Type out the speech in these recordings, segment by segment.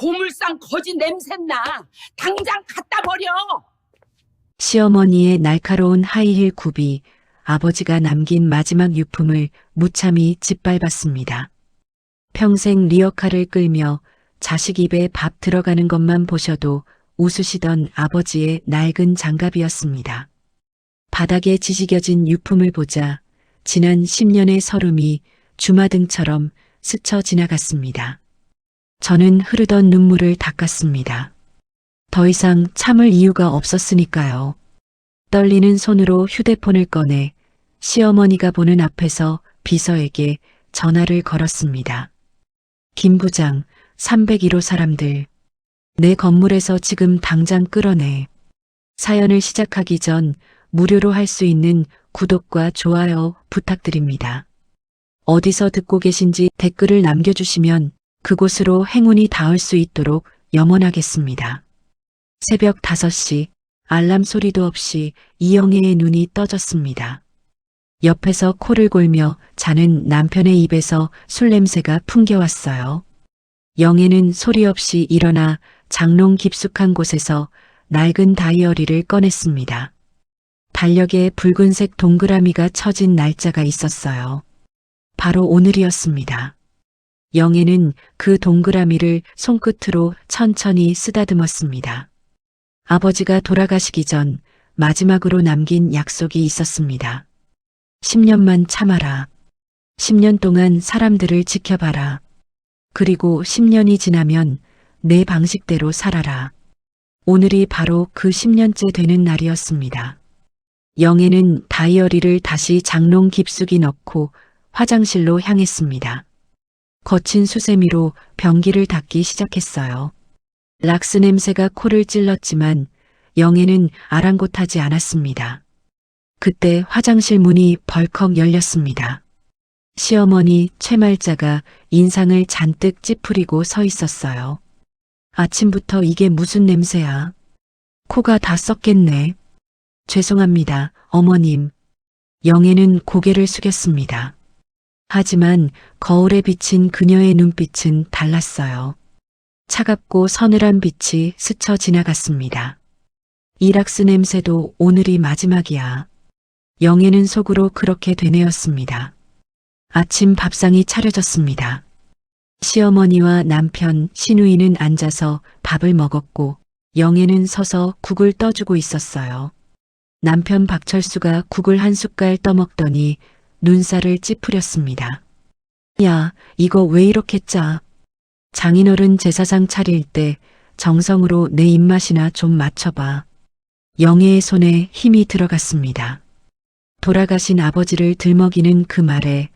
고물상 거지 냄새나. 당장 갖다 버려. 시어머니의 날카로운 하이힐 굽이 아버지가 남긴 마지막 유품을 무참히 짓밟았습니다. 평생 리어카를 끌며 자식 입에 밥 들어가는 것만 보셔도 웃으시던 아버지의 낡은 장갑이었습니다. 바닥에 지지겨진 유품을 보자 지난 10년의 서름이 주마등처럼 스쳐 지나갔습니다. 저는 흐르던 눈물을 닦았습니다. 더 이상 참을 이유가 없었으니까요. 떨리는 손으로 휴대폰을 꺼내 시어머니가 보는 앞에서 비서에게 전화를 걸었습니다. 김 부장, 301호 사람들. 내 건물에서 지금 당장 끌어내. 사연을 시작하기 전 무료로 할 수 있는 구독과 좋아요 부탁드립니다. 어디서 듣고 계신지 댓글을 남겨주시면 그곳으로 행운이 닿을 수 있도록 염원하겠습니다. 새벽 5시 알람 소리도 없이 이영애의 눈이 떠졌습니다. 옆에서 코를 골며 자는 남편의 입에서 술 냄새가 풍겨왔어요. 영애는 소리 없이 일어나 장롱 깊숙한 곳에서 낡은 다이어리를 꺼냈습니다. 달력에 붉은색 동그라미가 쳐진 날짜가 있었어요. 바로 오늘이었습니다. 영애는 그 동그라미를 손끝으로 천천히 쓰다듬었습니다. 아버지가 돌아가시기 전 마지막으로 남긴 약속이 있었습니다. 10년만 참아라. 10년 동안 사람들을 지켜봐라. 그리고 10년이 지나면 내 방식대로 살아라. 오늘이 바로 그 10년째 되는 날이었습니다. 영애는 다이어리를 다시 장롱 깊숙이 넣고 화장실로 향했습니다. 거친 수세미로 변기를 닦기 시작했어요. 락스 냄새가 코를 찔렀지만 영애는 아랑곳하지 않았습니다. 그때 화장실 문이 벌컥 열렸습니다. 시어머니 최말자가 인상을 잔뜩 찌푸리고 서 있었어요. 아침부터 이게 무슨 냄새야? 코가 다 썩겠네. 죄송합니다, 어머님. 영애는 고개를 숙였습니다. 하지만 거울에 비친 그녀의 눈빛은 달랐어요. 차갑고 서늘한 빛이 스쳐 지나갔습니다. 이락스 냄새도 오늘이 마지막이야. 영애는 속으로 그렇게 되뇌었습니다. 아침 밥상이 차려졌습니다. 시어머니와 남편 신우이는 앉아서 밥을 먹었고 영애는 서서 국을 떠주고 있었어요. 남편 박철수가 국을 한 숟갈 떠먹더니 눈살을 찌푸렸습니다. 야, 이거 왜 이렇게 짜? 장인어른 제사상 차릴 때 정성으로 내 입맛이나 좀 맞춰봐. 영애의 손에 힘이 들어갔습니다. 돌아가신 아버지를 들먹이는 그 말에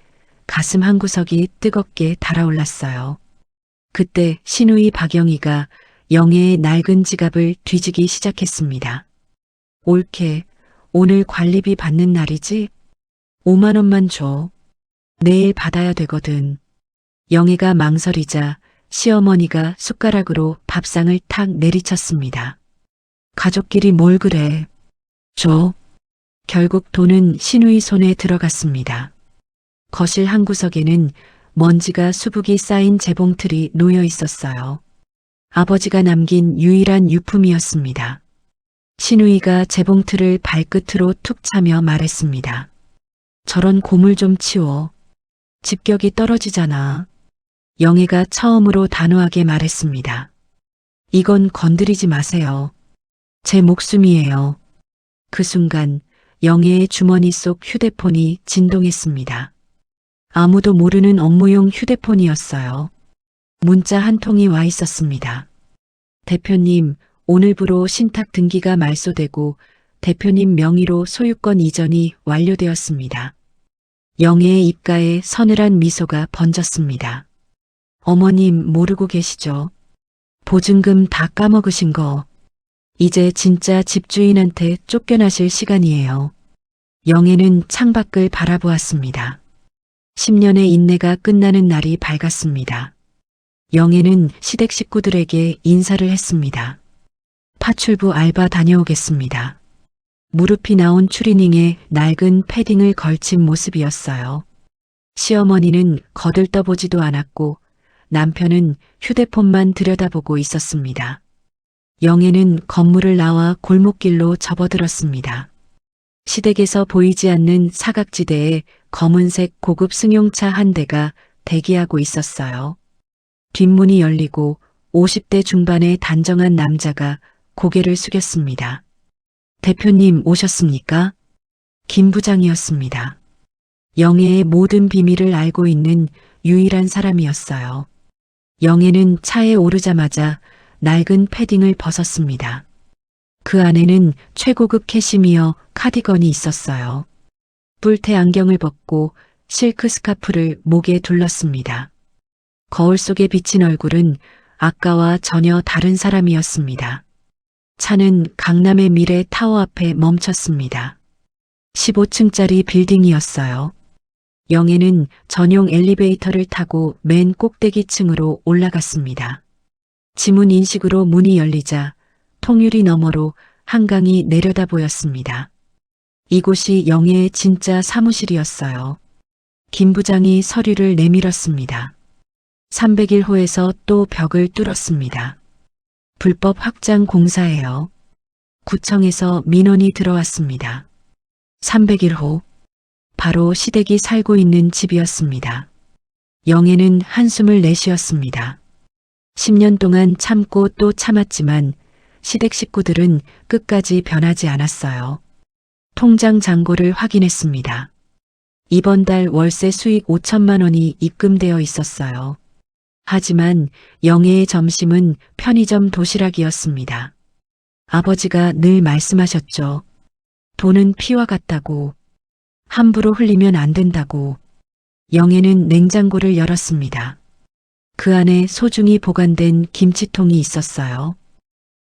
가슴 한구석이 뜨겁게 달아올랐어요. 그때 시누이 박영희가 영애의 낡은 지갑을 뒤지기 시작했습니다. 옳게, 오늘 관리비 받는 날이지? 5만 원만 줘. 내일 받아야 되거든. 영애가 망설이자 시어머니가 숟가락으로 밥상을 탁 내리쳤습니다. 가족끼리 뭘 그래. 줘. 결국 돈은 시누이 손에 들어갔습니다. 거실 한 구석에는 먼지가 수북이 쌓인 재봉틀이 놓여 있었어요. 아버지가 남긴 유일한 유품이었습니다. 시누이가 재봉틀을 발끝으로 툭 차며 말했습니다. 저런 고물 좀 치워. 집격이 떨어지잖아. 영애가 처음으로 단호하게 말했습니다. 이건 건드리지 마세요. 제 목숨이에요. 그 순간 영애의 주머니 속 휴대폰이 진동했습니다. 아무도 모르는 업무용 휴대폰이었어요. 문자 한 통이 와 있었습니다. 대표님, 오늘부로 신탁 등기가 말소되고 대표님 명의로 소유권 이전이 완료되었습니다. 영애의 입가에 서늘한 미소가 번졌습니다. 어머님 모르고 계시죠? 보증금 다 까먹으신 거. 이제 진짜 집주인한테 쫓겨나실 시간이에요. 영애는 창밖을 바라보았습니다. 10년의 인내가 끝나는 날이 밝았습니다. 영애는 시댁 식구들에게 인사를 했습니다. 파출부 알바 다녀오겠습니다. 무릎이 나온 추리닝에 낡은 패딩을 걸친 모습이었어요. 시어머니는 거들떠보지도 않았고 남편은 휴대폰만 들여다보고 있었습니다. 영애는 건물을 나와 골목길로 접어들었습니다. 시댁에서 보이지 않는 사각지대에 검은색 고급 승용차 한 대가 대기하고 있었어요. 뒷문이 열리고 50대 중반의 단정한 남자가 고개를 숙였습니다. 대표님 오셨습니까? 김 부장이었습니다. 영애의 모든 비밀을 알고 있는 유일한 사람이었어요. 영애는 차에 오르자마자 낡은 패딩을 벗었습니다. 그 안에는 최고급 캐시미어 카디건이 있었어요. 뿔테 안경을 벗고 실크 스카프를 목에 둘렀습니다. 거울 속에 비친 얼굴은 아까와 전혀 다른 사람이었습니다. 차는 강남의 미래 타워 앞에 멈췄습니다. 15층짜리 빌딩이었어요. 영애는 전용 엘리베이터를 타고 맨 꼭대기 층으로 올라갔습니다. 지문 인식으로 문이 열리자 통유리 너머로 한강이 내려다 보였습니다. 이곳이 영애의 진짜 사무실이었어요. 김 부장이 서류를 내밀었습니다. 301호에서 또 벽을 뚫었습니다. 불법 확장 공사예요. 구청에서 민원이 들어왔습니다. 301호. 바로 시댁이 살고 있는 집이었습니다. 영애는 한숨을 내쉬었습니다. 10년 동안 참고 또 참았지만 시댁 식구들은 끝까지 변하지 않았어요. 통장 잔고를 확인했습니다. 이번 달 월세 수익 5천만 원이 입금되어 있었어요. 하지만 영애의 점심은 편의점 도시락이었습니다. 아버지가 늘 말씀하셨죠. 돈은 피와 같다고. 함부로 흘리면 안 된다고. 영애는 냉장고를 열었습니다. 그 안에 소중히 보관된 김치통이 있었어요.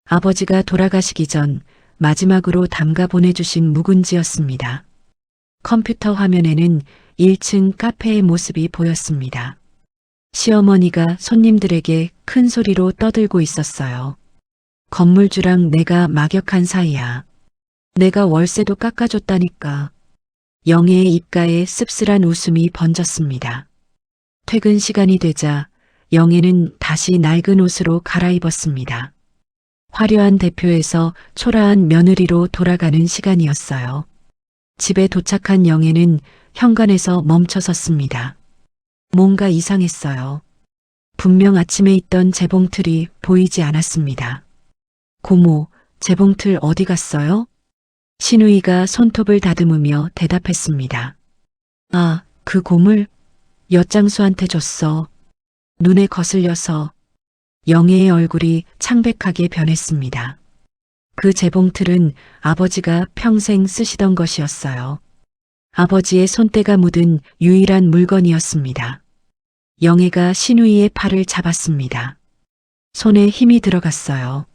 아버지가 돌아가시기 전 마지막으로 담가 보내주신 묵은지였습니다. 컴퓨터 화면에는 1층 카페의 모습이 보였습니다. 시어머니가 손님들에게 큰 소리로 떠들고 있었어요. 건물주랑 내가 막역한 사이야. 내가 월세도 깎아줬다니까. 영애의 입가에 씁쓸한 웃음이 번졌습니다. 퇴근 시간이 되자 영애는 다시 낡은 옷으로 갈아입었습니다. 화려한 대표에서 초라한 며느리로 돌아가는 시간이었어요. 집에 도착한 영애는 현관에서 멈춰섰습니다. 뭔가 이상했어요. 분명 아침에 있던 재봉틀이 보이지 않았습니다. 고모, 재봉틀 어디 갔어요? 신우이가 손톱을 다듬으며 대답했습니다. 아, 그 고물? 엿장수한테 줬어. 눈에 거슬려서. 영애의 얼굴이 창백하게 변했습니다. 그 재봉틀은 아버지가 평생 쓰시던 것이었어요. 아버지의 손때가 묻은 유일한 물건이었습니다. 영애가 신우이의 팔을 잡았습니다. 손에 힘이 들어갔어요.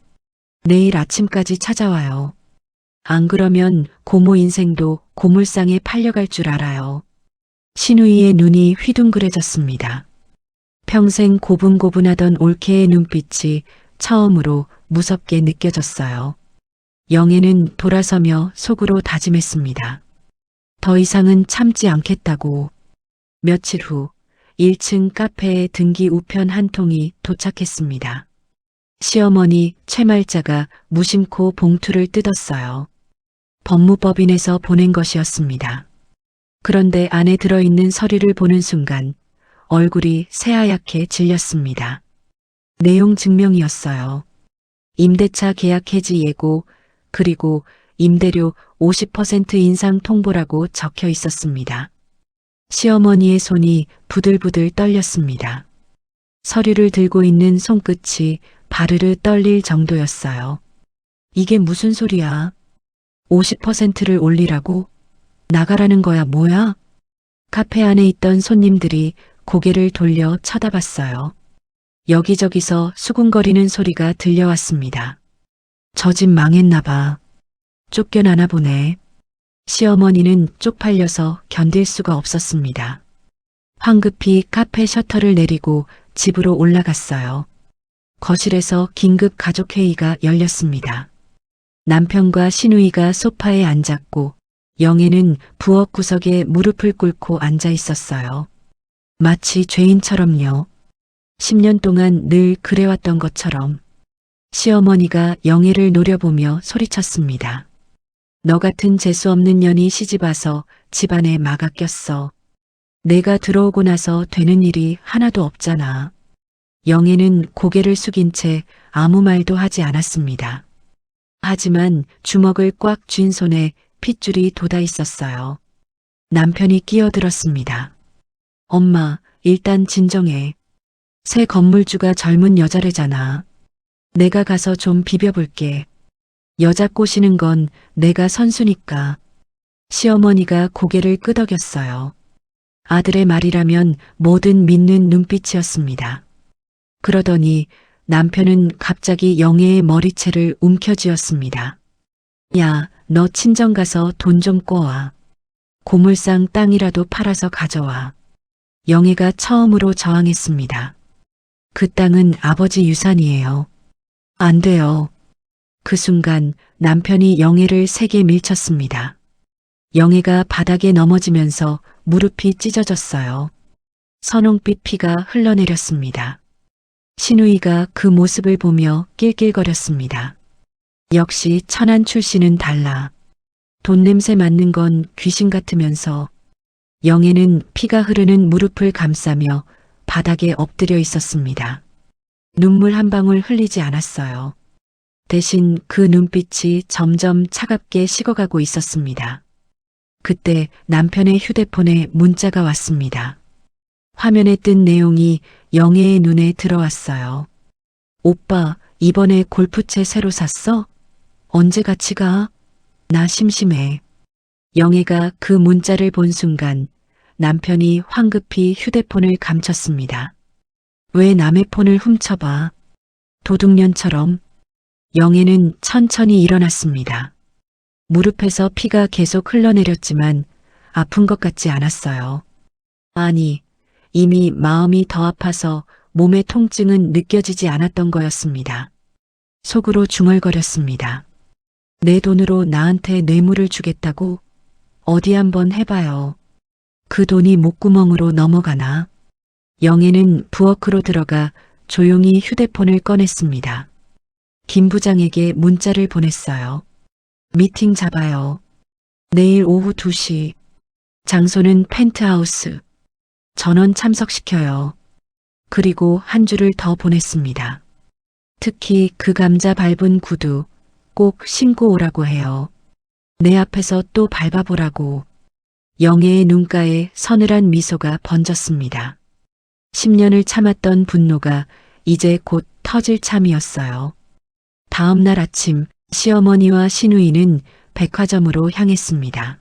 내일 아침까지 찾아와요. 안 그러면 고모 인생도 고물상에 팔려갈 줄 알아요. 신우이의 눈이 휘둥그레졌습니다. 평생 고분고분하던 올케의 눈빛이 처음으로 무섭게 느껴졌어요. 영애는 돌아서며 속으로 다짐했습니다. 더 이상은 참지 않겠다고. 며칠 후 1층 카페에 등기 우편 한 통이 도착했습니다. 시어머니 최말자가 무심코 봉투를 뜯었어요. 법무법인에서 보낸 것이었습니다. 그런데 안에 들어있는 서류를 보는 순간 얼굴이 새하얗게 질렸습니다. 내용 증명이었어요. 임대차 계약 해지 예고, 그리고 임대료 50% 인상 통보라고 적혀 있었습니다. 시어머니의 손이 부들부들 떨렸습니다. 서류를 들고 있는 손끝이 바르르 떨릴 정도였어요. 이게 무슨 소리야? 50%를 올리라고? 나가라는 거야 뭐야? 카페 안에 있던 손님들이 고개를 돌려 쳐다봤어요. 여기저기서 수군거리는 소리가 들려왔습니다. 저 집 망했나 봐. 쫓겨나나 보네. 시어머니는 쪽팔려서 견딜 수가 없었습니다. 황급히 카페 셔터를 내리고 집으로 올라갔어요. 거실에서 긴급 가족회의가 열렸습니다. 남편과 시누이가 소파에 앉았고 영애는 부엌 구석에 무릎을 꿇고 앉아 있었어요. 마치 죄인처럼요. 10년 동안 늘 그래왔던 것처럼 시어머니가 영애를 노려보며 소리쳤습니다. 너 같은 재수없는 년이 시집와서 집안에 막아 꼈어. 내가 들어오고 나서 되는 일이 하나도 없잖아. 영애는 고개를 숙인 채 아무 말도 하지 않았습니다. 하지만 주먹을 꽉 쥔 손에 핏줄이 돋아 있었어요. 남편이 끼어들었습니다. 엄마, 일단 진정해. 새 건물주가 젊은 여자래잖아. 내가 가서 좀 비벼볼게. 여자 꼬시는 건 내가 선수니까. 시어머니가 고개를 끄덕였어요. 아들의 말이라면 뭐든 믿는 눈빛이었습니다. 그러더니 남편은 갑자기 영애의 머리채를 움켜쥐었습니다. 야, 너 친정 가서 돈 좀 꿔와. 고물상 땅이라도 팔아서 가져와. 영애가 처음으로 저항했습니다. 그 땅은 아버지 유산이에요. 안 돼요. 그 순간 남편이 영애를 세게 밀쳤습니다. 영애가 바닥에 넘어지면서 무릎이 찢어졌어요. 선홍빛 피가 흘러내렸습니다. 신우이가 그 모습을 보며 낄낄거렸습니다. 역시 천안 출신은 달라. 돈 냄새 맡는 건 귀신 같으면서. 영애는 피가 흐르는 무릎을 감싸며 바닥에 엎드려 있었습니다. 눈물 한 방울 흘리지 않았어요. 대신 그 눈빛이 점점 차갑게 식어가고 있었습니다. 그때 남편의 휴대폰에 문자가 왔습니다. 화면에 뜬 내용이 영애의 눈에 들어왔어요. 오빠, 이번에 골프채 새로 샀어? 언제 같이 가? 나 심심해. 영애가 그 문자를 본 순간 남편이 황급히 휴대폰을 감췄습니다. 왜 남의 폰을 훔쳐봐? 도둑년처럼. 영애는 천천히 일어났습니다. 무릎에서 피가 계속 흘러내렸지만 아픈 것 같지 않았어요. 아니, 이미 마음이 더 아파서 몸의 통증은 느껴지지 않았던 거였습니다. 속으로 중얼거렸습니다. 내 돈으로 나한테 뇌물을 주겠다고? 어디 한번 해봐요. 그 돈이 목구멍으로 넘어가나? 영애는 부엌으로 들어가 조용히 휴대폰을 꺼냈습니다. 김 부장에게 문자를 보냈어요. 미팅 잡아요. 내일 오후 2시. 장소는 펜트하우스. 전원 참석시켜요. 그리고 한 줄을 더 보냈습니다. 특히 그 감자 밟은 구두 꼭 신고 오라고 해요. 내 앞에서 또 밟아보라고. 영애의 눈가에 서늘한 미소가 번졌습니다. 10년을 참았던 분노가 이제 곧 터질 참이었어요. 다음 날 아침 시어머니와 시누이는 백화점으로 향했습니다.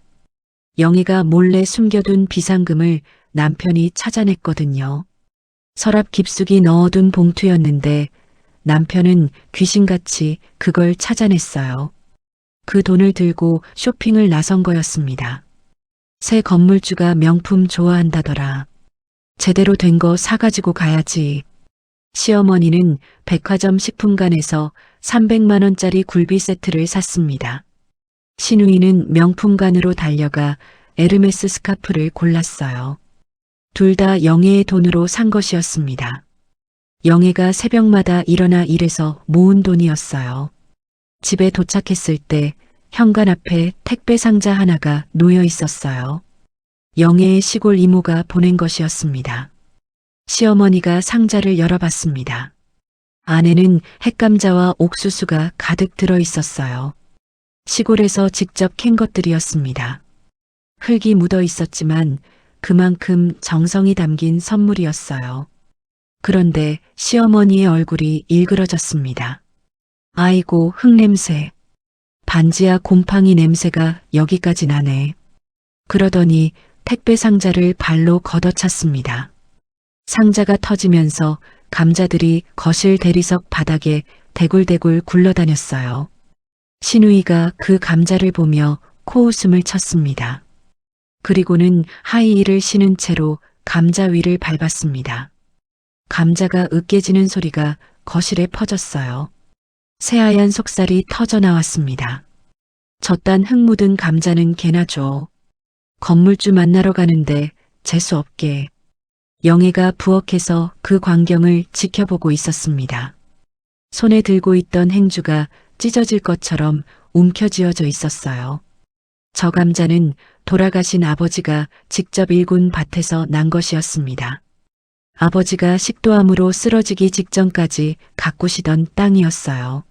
영애가 몰래 숨겨둔 비상금을 남편이 찾아냈거든요. 서랍 깊숙이 넣어둔 봉투였는데 남편은 귀신같이 그걸 찾아냈어요. 그 돈을 들고 쇼핑을 나선 거였습니다. 새 건물주가 명품 좋아한다더라. 제대로 된 거 사가지고 가야지. 시어머니는 백화점 식품관에서 300만 원짜리 굴비 세트를 샀습니다. 시누이는 명품관으로 달려가 에르메스 스카프를 골랐어요. 둘 다 영애의 돈으로 산 것이었습니다. 영애가 새벽마다 일어나 일해서 모은 돈이었어요. 집에 도착했을 때 현관 앞에 택배 상자 하나가 놓여 있었어요. 영애의 시골 이모가 보낸 것이었습니다. 시어머니가 상자를 열어봤습니다. 안에는 햇감자와 옥수수가 가득 들어 있었어요. 시골에서 직접 캔 것들이었습니다. 흙이 묻어 있었지만 그만큼 정성이 담긴 선물이었어요. 그런데 시어머니의 얼굴이 일그러졌습니다. 아이고, 흙냄새. 반지하 곰팡이 냄새가 여기까지 나네. 그러더니 택배 상자를 발로 걷어찼습니다. 상자가 터지면서 감자들이 거실 대리석 바닥에 대굴대굴 굴러다녔어요. 시누이가 그 감자를 보며 코웃음을 쳤습니다. 그리고는 하이힐을 신은 채로 감자 위를 밟았습니다. 감자가 으깨지는 소리가 거실에 퍼졌어요. 새하얀 속살이 터져 나왔습니다. 저딴 흙 묻은 감자는 개나 줘. 건물주 만나러 가는데 재수없게. 영애가 부엌에서 그 광경을 지켜보고 있었습니다. 손에 들고 있던 행주가 찢어질 것처럼 움켜쥐어져 있었어요. 저 감자는 돌아가신 아버지가 직접 일군 밭에서 난 것이었습니다. 아버지가 식도암으로 쓰러지기 직전까지 가꾸시던 땅이었어요.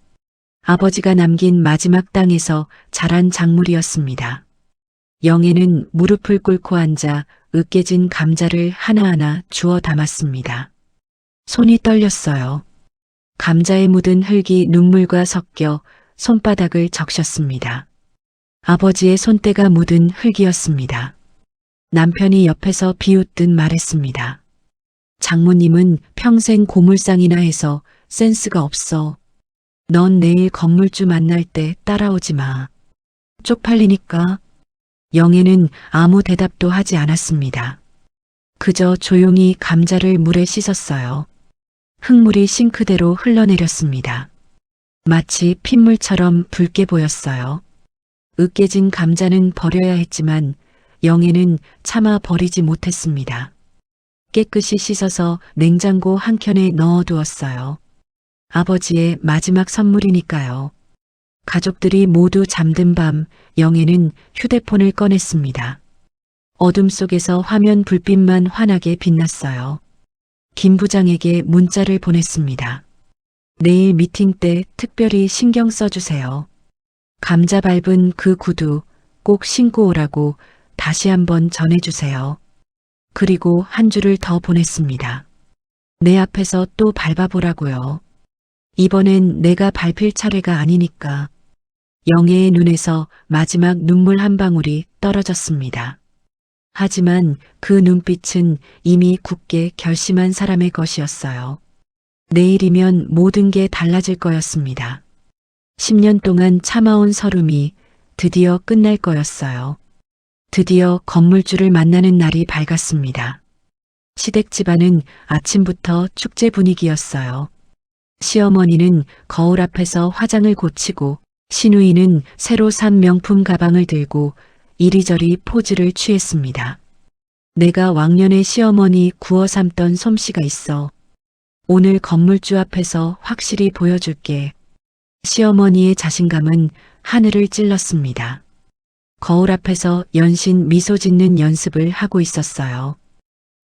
아버지가 남긴 마지막 땅에서 자란 작물이었습니다. 영애는 무릎을 꿇고 앉아 으깨진 감자를 하나하나 주워 담았습니다. 손이 떨렸어요. 감자에 묻은 흙이 눈물과 섞여 손바닥을 적셨습니다. 아버지의 손때가 묻은 흙이었습니다. 남편이 옆에서 비웃듯 말했습니다. 장모님은 평생 고물상이나 해서 센스가 없어. 넌 내일 건물주 만날 때 따라오지 마. 쪽팔리니까. 영애는 아무 대답도 하지 않았습니다. 그저 조용히 감자를 물에 씻었어요. 흙물이 싱크대로 흘러내렸습니다. 마치 핏물처럼 붉게 보였어요. 으깨진 감자는 버려야 했지만 영애는 차마 버리지 못했습니다. 깨끗이 씻어서 냉장고 한켠에 넣어두었어요. 아버지의 마지막 선물이니까요. 가족들이 모두 잠든 밤 영애는 휴대폰을 꺼냈습니다. 어둠 속에서 화면 불빛만 환하게 빛났어요. 김 부장에게 문자를 보냈습니다. 내일 미팅 때 특별히 신경 써주세요. 감자 밟은 그 구두 꼭 신고 오라고 다시 한번 전해주세요. 그리고 한 줄을 더 보냈습니다. 내 앞에서 또 밟아보라고요. 이번엔 내가 밟힐 차례가 아니니까. 영애의 눈에서 마지막 눈물 한 방울이 떨어졌습니다. 하지만 그 눈빛은 이미 굳게 결심한 사람의 것이었어요. 내일이면 모든 게 달라질 거였습니다. 10년 동안 참아온 서름이 드디어 끝날 거였어요. 드디어 건물주를 만나는 날이 밝았습니다. 시댁 집안은 아침부터 축제 분위기였어요. 시어머니는 거울 앞에서 화장을 고치고 시누이는 새로 산 명품 가방을 들고 이리저리 포즈를 취했습니다. 내가 왕년에 시어머니 구워 삶던 솜씨가 있어. 오늘 건물주 앞에서 확실히 보여줄게. 시어머니의 자신감은 하늘을 찔렀습니다. 거울 앞에서 연신 미소 짓는 연습을 하고 있었어요.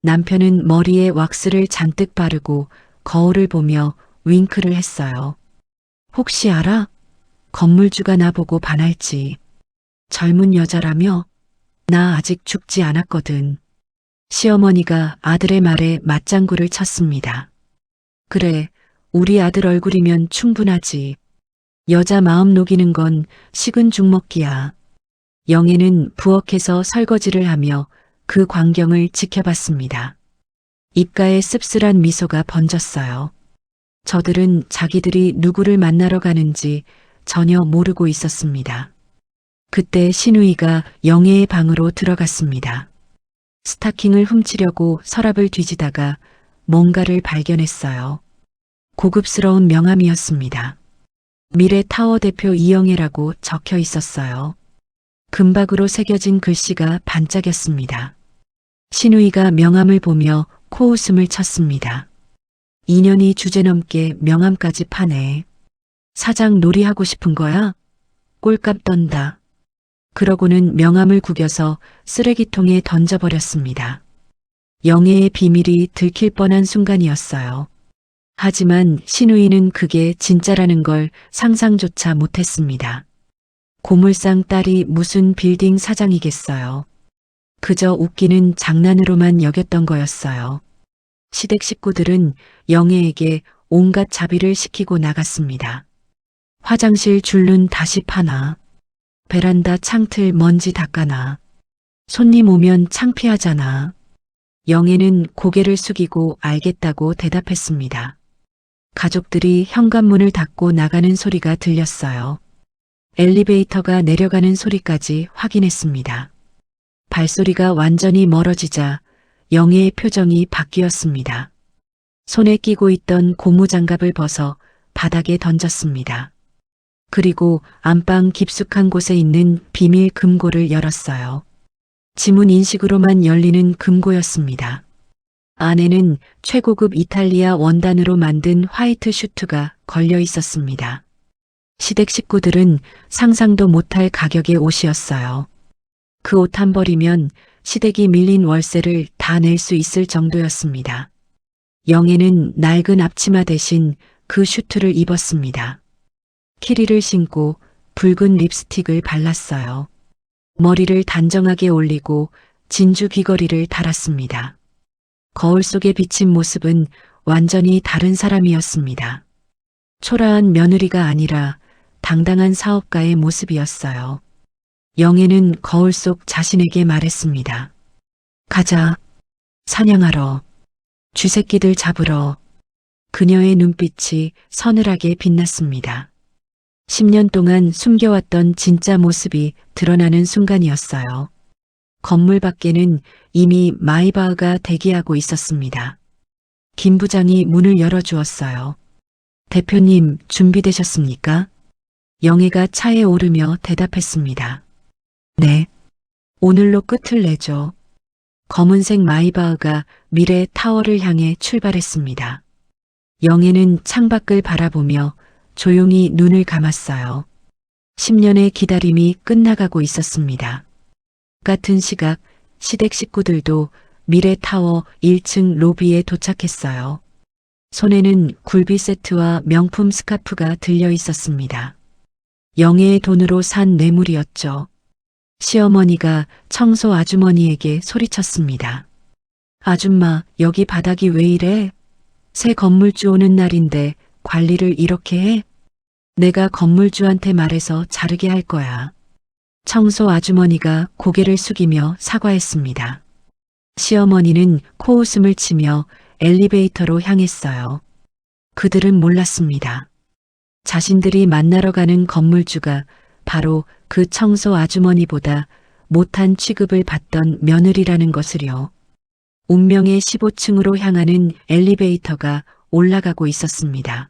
남편은 머리에 왁스를 잔뜩 바르고 거울을 보며 윙크를 했어요. 혹시 알아? 건물주가 나보고 반할지. 젊은 여자라며? 나 아직 죽지 않았거든. 시어머니가 아들의 말에 맞장구를 쳤습니다. 그래, 우리 아들 얼굴이면 충분하지. 여자 마음 녹이는 건 식은 죽 먹기야. 영애는 부엌에서 설거지를 하며 그 광경을 지켜봤습니다. 입가에 씁쓸한 미소가 번졌어요. 저들은 자기들이 누구를 만나러 가는지 전혀 모르고 있었습니다. 그때 시누이가 영애의 방으로 들어갔습니다. 스타킹을 훔치려고 서랍을 뒤지다가 뭔가를 발견했어요. 고급스러운 명함이었습니다. 미래 타워 대표 이영애라고 적혀 있었어요. 금박으로 새겨진 글씨가 반짝였습니다. 시누이가 명함을 보며 코웃음을 쳤습니다. 인연이 주제넘게 명함까지 파네. 사장 놀이하고 싶은 거야? 꼴값 떤다. 그러고는 명함을 구겨서 쓰레기통에 던져버렸습니다. 영애의 비밀이 들킬 뻔한 순간이었어요. 하지만 시누이는 그게 진짜라는 걸 상상조차 못했습니다. 고물상 딸이 무슨 빌딩 사장이겠어요. 그저 웃기는 장난으로만 여겼던 거였어요. 시댁 식구들은 영애에게 온갖 자비를 시키고 나갔습니다. 화장실 줄눈 다시 파나. 베란다 창틀 먼지 닦아나. 손님 오면 창피하잖아. 영애는 고개를 숙이고 알겠다고 대답했습니다. 가족들이 현관문을 닫고 나가는 소리가 들렸어요. 엘리베이터가 내려가는 소리까지 확인했습니다. 발소리가 완전히 멀어지자 영애의 표정이 바뀌었습니다. 손에 끼고 있던 고무장갑을 벗어 바닥에 던졌습니다. 그리고 안방 깊숙한 곳에 있는 비밀 금고를 열었어요. 지문 인식으로만 열리는 금고였습니다. 안에는 최고급 이탈리아 원단으로 만든 화이트 슈트가 걸려 있었습니다. 시댁 식구들은 상상도 못할 가격의 옷이었어요. 그 옷 한 벌이면 시댁이 밀린 월세를 다 낼 수 있을 정도였습니다. 영애는 낡은 앞치마 대신 그 슈트를 입었습니다. 키리를 신고 붉은 립스틱을 발랐어요. 머리를 단정하게 올리고 진주 귀걸이를 달았습니다. 거울 속에 비친 모습은 완전히 다른 사람이었습니다. 초라한 며느리가 아니라 당당한 사업가의 모습이었어요. 영애는 거울 속 자신에게 말했습니다. 가자. 사냥하러. 쥐새끼들 잡으러. 그녀의 눈빛이 서늘하게 빛났습니다. 10년 동안 숨겨왔던 진짜 모습이 드러나는 순간이었어요. 건물 밖에는 이미 마이바흐가 대기하고 있었습니다. 김 부장이 문을 열어주었어요. 대표님, 준비되셨습니까? 영애가 차에 오르며 대답했습니다. 네. 오늘로 끝을 내죠. 검은색 마이바흐가 미래 타워를 향해 출발했습니다. 영애는 창밖을 바라보며 조용히 눈을 감았어요. 10년의 기다림이 끝나가고 있었습니다. 같은 시각 시댁 식구들도 미래 타워 1층 로비에 도착했어요. 손에는 굴비 세트와 명품 스카프가 들려 있었습니다. 영애의 돈으로 산 뇌물이었죠. 시어머니가 청소 아주머니에게 소리쳤습니다. 아줌마, 여기 바닥이 왜 이래? 새 건물주 오는 날인데 관리를 이렇게 해? 내가 건물주한테 말해서 자르게 할 거야. 청소 아주머니가 고개를 숙이며 사과했습니다. 시어머니는 코웃음을 치며 엘리베이터로 향했어요. 그들은 몰랐습니다. 자신들이 만나러 가는 건물주가 바로 그 청소 아주머니보다 못한 취급을 받던 며느리라는 것을요. 운명의 15층으로 향하는 엘리베이터가 올라가고 있었습니다.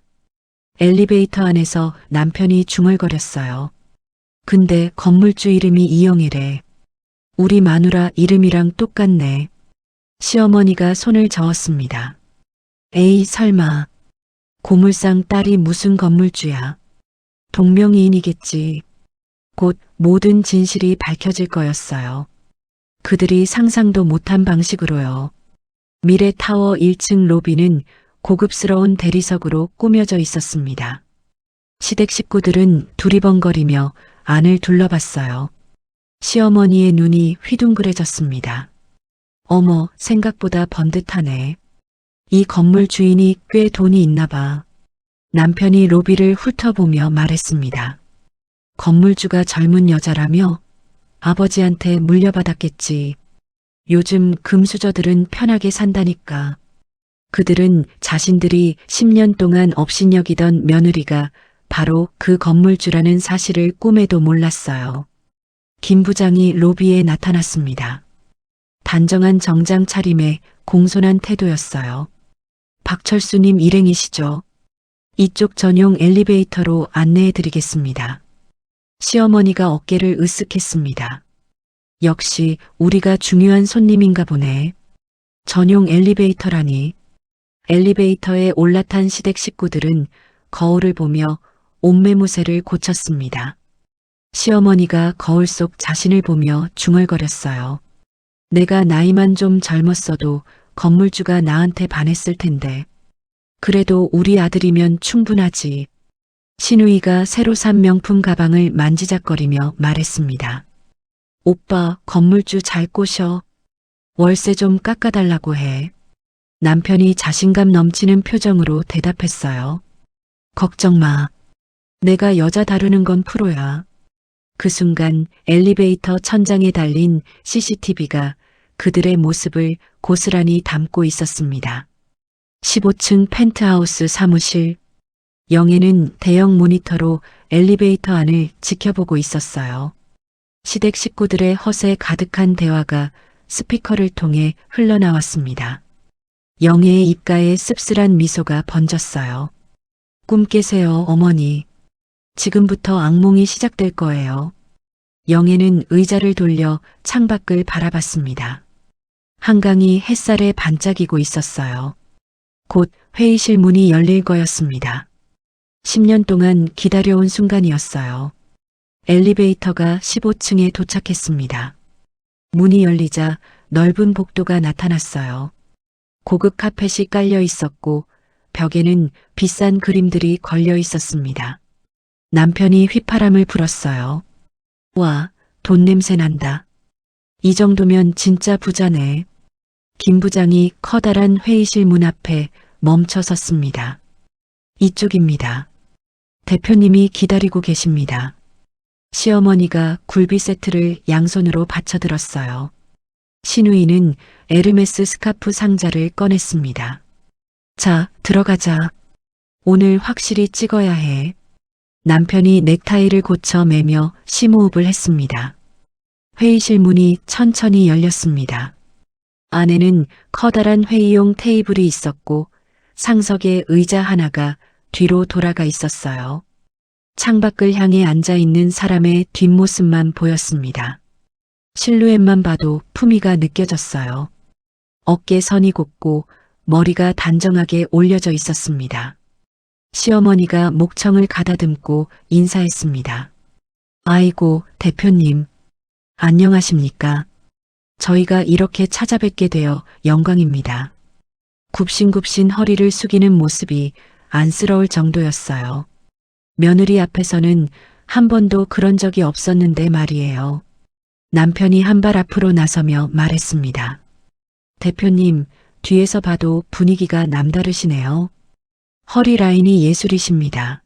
엘리베이터 안에서 남편이 중얼거렸어요. 근데 건물주 이름이 이영애래. 우리 마누라 이름이랑 똑같네. 시어머니가 손을 저었습니다. 에이, 설마. 고물상 딸이 무슨 건물주야. 동명이인이겠지. 곧 모든 진실이 밝혀질 거였어요. 그들이 상상도 못한 방식으로요. 미래 타워 1층 로비는 고급스러운 대리석으로 꾸며져 있었습니다. 시댁 식구들은 두리번거리며 안을 둘러봤어요. 시어머니의 눈이 휘둥그레졌습니다. 어머, 생각보다 번듯하네. 이 건물 주인이 꽤 돈이 있나 봐. 남편이 로비를 훑어보며 말했습니다. 건물주가 젊은 여자라며? 아버지한테 물려받았겠지. 요즘 금수저들은 편하게 산다니까. 그들은 자신들이 10년 동안 업신여기던 며느리가 바로 그 건물주라는 사실을 꿈에도 몰랐어요. 김 부장이 로비에 나타났습니다. 단정한 정장 차림에 공손한 태도였어요. 박철수님 일행이시죠? 이쪽 전용 엘리베이터로 안내해 드리겠습니다. 시어머니가 어깨를 으쓱했습니다. 역시 우리가 중요한 손님인가 보네. 전용 엘리베이터라니. 엘리베이터에 올라탄 시댁 식구들은 거울을 보며 옷매무새를 고쳤습니다. 시어머니가 거울 속 자신을 보며 중얼거렸어요. 내가 나이만 좀 젊었어도 건물주가 나한테 반했을 텐데. 그래도 우리 아들이면 충분하지. 신우이가 새로 산 명품 가방을 만지작거리며 말했습니다. 오빠, 건물주 잘 꼬셔. 월세 좀 깎아달라고 해. 남편이 자신감 넘치는 표정으로 대답했어요. 걱정 마. 내가 여자 다루는 건 프로야. 그 순간 엘리베이터 천장에 달린 CCTV가 그들의 모습을 고스란히 담고 있었습니다. 15층 펜트하우스 사무실. 영애는 대형 모니터로 엘리베이터 안을 지켜보고 있었어요. 시댁 식구들의 허세 가득한 대화가 스피커를 통해 흘러나왔습니다. 영애의 입가에 씁쓸한 미소가 번졌어요. 꿈 깨세요, 어머니. 지금부터 악몽이 시작될 거예요. 영애는 의자를 돌려 창밖을 바라봤습니다. 한강이 햇살에 반짝이고 있었어요. 곧 회의실 문이 열릴 거였습니다. 10년 동안 기다려온 순간이었어요. 엘리베이터가 15층에 도착했습니다. 문이 열리자 넓은 복도가 나타났어요. 고급 카펫이 깔려 있었고 벽에는 비싼 그림들이 걸려 있었습니다. 남편이 휘파람을 불었어요. 와, 돈 냄새 난다. 이 정도면 진짜 부자네. 김 부장이 커다란 회의실 문 앞에 멈춰 섰습니다. 이쪽입니다. 대표님이 기다리고 계십니다. 시어머니가 굴비 세트를 양손으로 받쳐들었어요. 신우이는 에르메스 스카프 상자를 꺼냈습니다. 자, 들어가자. 오늘 확실히 찍어야 해. 남편이 넥타이를 고쳐 매며 심호흡을 했습니다. 회의실 문이 천천히 열렸습니다. 안에는 커다란 회의용 테이블이 있었고 상석에 의자 하나가 뒤로 돌아가 있었어요. 창밖을 향해 앉아 있는 사람의 뒷모습만 보였습니다. 실루엣만 봐도 품위가 느껴졌어요. 어깨선이 곱고 머리가 단정하게 올려져 있었습니다. 시어머니가 목청을 가다듬고 인사했습니다. 아이고, 대표님. 안녕하십니까? 저희가 이렇게 찾아뵙게 되어 영광입니다. 굽신굽신 허리를 숙이는 모습이 안쓰러울 정도였어요. 며느리 앞에서는 한 번도 그런 적이 없었는데 말이에요. 남편이 한 발 앞으로 나서며 말했습니다. 대표님, 뒤에서 봐도 분위기가 남다르시네요. 허리 라인이 예술이십니다.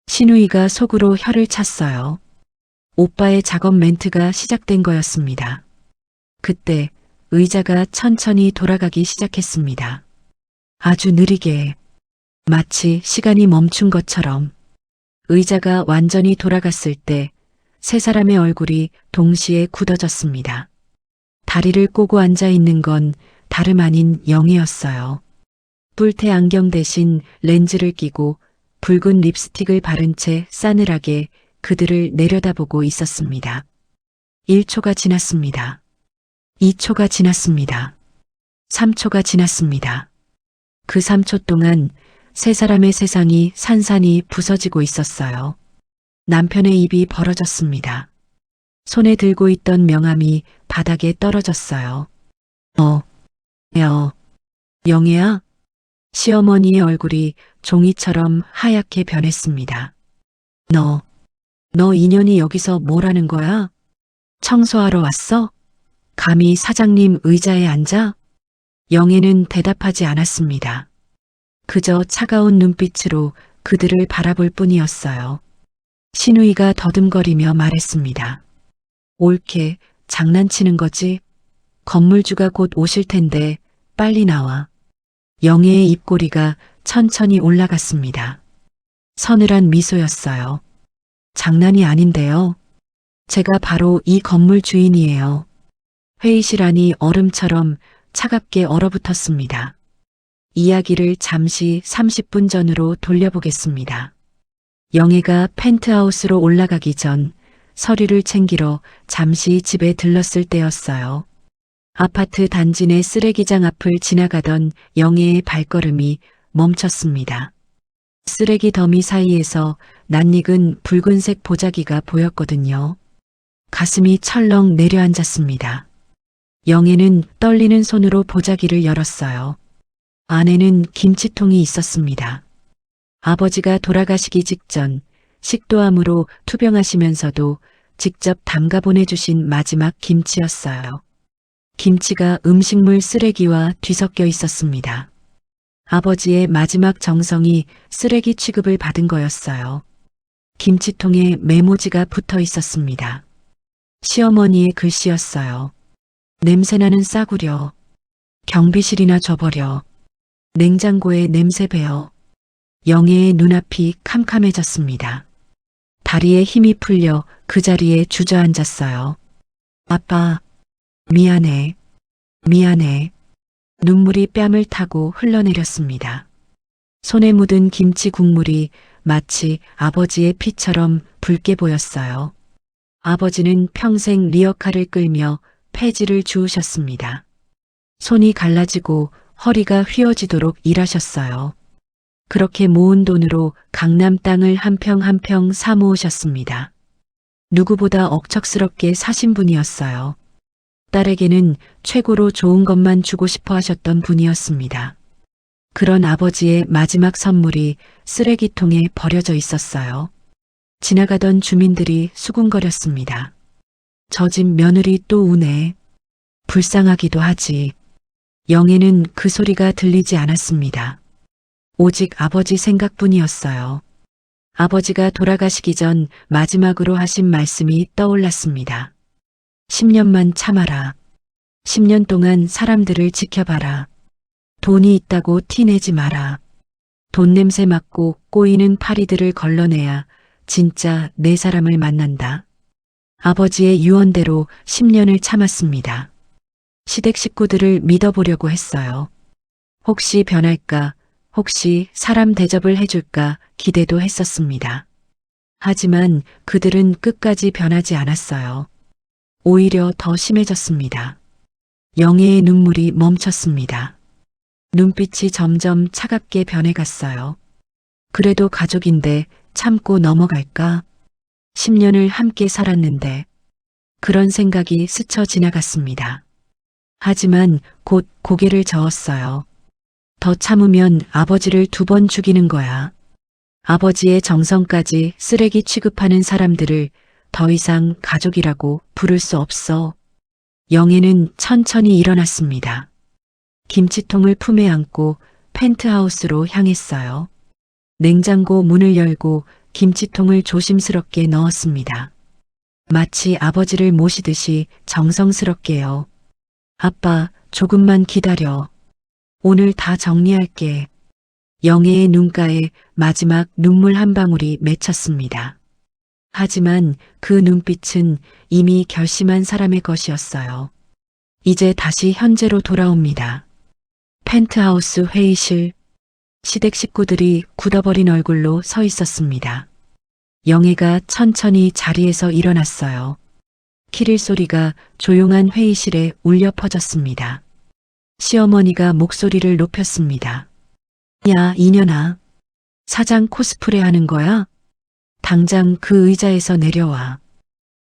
신우이가 속으로 혀를 찼어요. 오빠의 작업 멘트가 시작된 거였습니다. 그때 의자가 천천히 돌아가기 시작했습니다. 아주 느리게, 마치 시간이 멈춘 것처럼. 의자가 완전히 돌아갔을 때 세 사람의 얼굴이 동시에 굳어졌습니다. 다리를 꼬고 앉아 있는 건 다름 아닌 영애였어요. 뿔테 안경 대신 렌즈를 끼고 붉은 립스틱을 바른 채 싸늘하게 그들을 내려다보고 있었습니다. 1초가 지났습니다. 2초가 지났습니다. 3초가 지났습니다. 그 3초 동안 세 사람의 세상이 산산이 부서지고 있었어요. 남편의 입이 벌어졌습니다. 손에 들고 있던 명함이 바닥에 떨어졌어요. 영애야? 시어머니의 얼굴이 종이처럼 하얗게 변했습니다. 너 인연이 여기서 뭘 하는 거야? 청소하러 왔어? 감히 사장님 의자에 앉아? 영애는 대답하지 않았습니다. 그저 차가운 눈빛으로 그들을 바라볼 뿐이었어요. 신우이가 더듬거리며 말했습니다. 옳게 장난치는 거지? 건물주가 곧 오실 텐데 빨리 나와. 영애의 입꼬리가 천천히 올라갔습니다. 서늘한 미소였어요. 장난이 아닌데요. 제가 바로 이 건물 주인이에요. 회의실 안이 얼음처럼 차갑게 얼어붙었습니다. 이야기를 잠시 30분 전으로 돌려보겠습니다. 영애가 펜트하우스로 올라가기 전 서류를 챙기러 잠시 집에 들렀을 때였어요. 아파트 단지 내 쓰레기장 앞을 지나가던 영애의 발걸음이 멈췄습니다. 쓰레기 더미 사이에서 낯익은 붉은색 보자기가 보였거든요. 가슴이 철렁 내려앉았습니다. 영애는 떨리는 손으로 보자기를 열었어요. 안에는 김치통이 있었습니다. 아버지가 돌아가시기 직전 식도암으로 투병하시면서도 직접 담가 보내주신 마지막 김치였어요. 김치가 음식물 쓰레기와 뒤섞여 있었습니다. 아버지의 마지막 정성이 쓰레기 취급을 받은 거였어요. 김치통에 메모지가 붙어 있었습니다. 시어머니의 글씨였어요. 냄새나는 싸구려. 경비실이나 줘버려. 냉장고에 냄새 배어. 영애의 눈앞이 캄캄해졌습니다. 다리에 힘이 풀려 그 자리에 주저앉았어요. 아빠, 미안해. 눈물이 뺨을 타고 흘러내렸습니다. 손에 묻은 김치 국물이 마치 아버지의 피처럼 붉게 보였어요. 아버지는 평생 리어카를 끌며 폐지를 주우셨습니다. 손이 갈라지고 허리가 휘어지도록 일하셨어요. 그렇게 모은 돈으로 강남 땅을 한 평 한 평 사 모으셨습니다. 누구보다 억척스럽게 사신 분이었어요. 딸에게는 최고로 좋은 것만 주고 싶어 하셨던 분이었습니다. 그런 아버지의 마지막 선물이 쓰레기통에 버려져 있었어요. 지나가던 주민들이 수군거렸습니다. 저 집 며느리 또 우네. 불쌍하기도 하지. 영애는 그 소리가 들리지 않았습니다. 오직 아버지 생각뿐이었어요. 아버지가 돌아가시기 전 마지막으로 하신 말씀이 떠올랐습니다. 10년만 참아라. 10년 동안 사람들을 지켜봐라. 돈이 있다고 티내지 마라. 돈 냄새 맡고 꼬이는 파리들을 걸러내야 진짜 내 사람을 만난다. 아버지의 유언대로 10년을 참았습니다. 시댁 식구들을 믿어보려고 했어요. 혹시 변할까, 혹시 사람 대접을 해줄까 기대도 했었습니다. 하지만 그들은 끝까지 변하지 않았어요. 오히려 더 심해졌습니다. 영애의 눈물이 멈췄습니다. 눈빛이 점점 차갑게 변해갔어요. 그래도 가족인데 참고 넘어갈까? 10년을 함께 살았는데 그런 생각이 스쳐 지나갔습니다. 하지만 곧 고개를 저었어요. 더 참으면 아버지를 2번 죽이는 거야. 아버지의 정성까지 쓰레기 취급하는 사람들을 더 이상 가족이라고 부를 수 없어. 영애는 천천히 일어났습니다. 김치통을 품에 안고 펜트하우스로 향했어요. 냉장고 문을 열고 김치통을 조심스럽게 넣었습니다. 마치 아버지를 모시듯이 정성스럽게요. 아빠, 조금만 기다려. 오늘 다 정리할게. 영애의 눈가에 마지막 눈물 한 방울이 맺혔습니다. 하지만 그 눈빛은 이미 결심한 사람의 것이었어요. 이제 다시 현재로 돌아옵니다. 펜트하우스 회의실. 시댁 식구들이 굳어버린 얼굴로 서 있었습니다. 영애가 천천히 자리에서 일어났어요. 키릴 소리가 조용한 회의실에 울려 퍼졌습니다. 시어머니가 목소리를 높였습니다. 야, 이년아. 사장 코스프레 하는 거야? 당장 그 의자에서 내려와.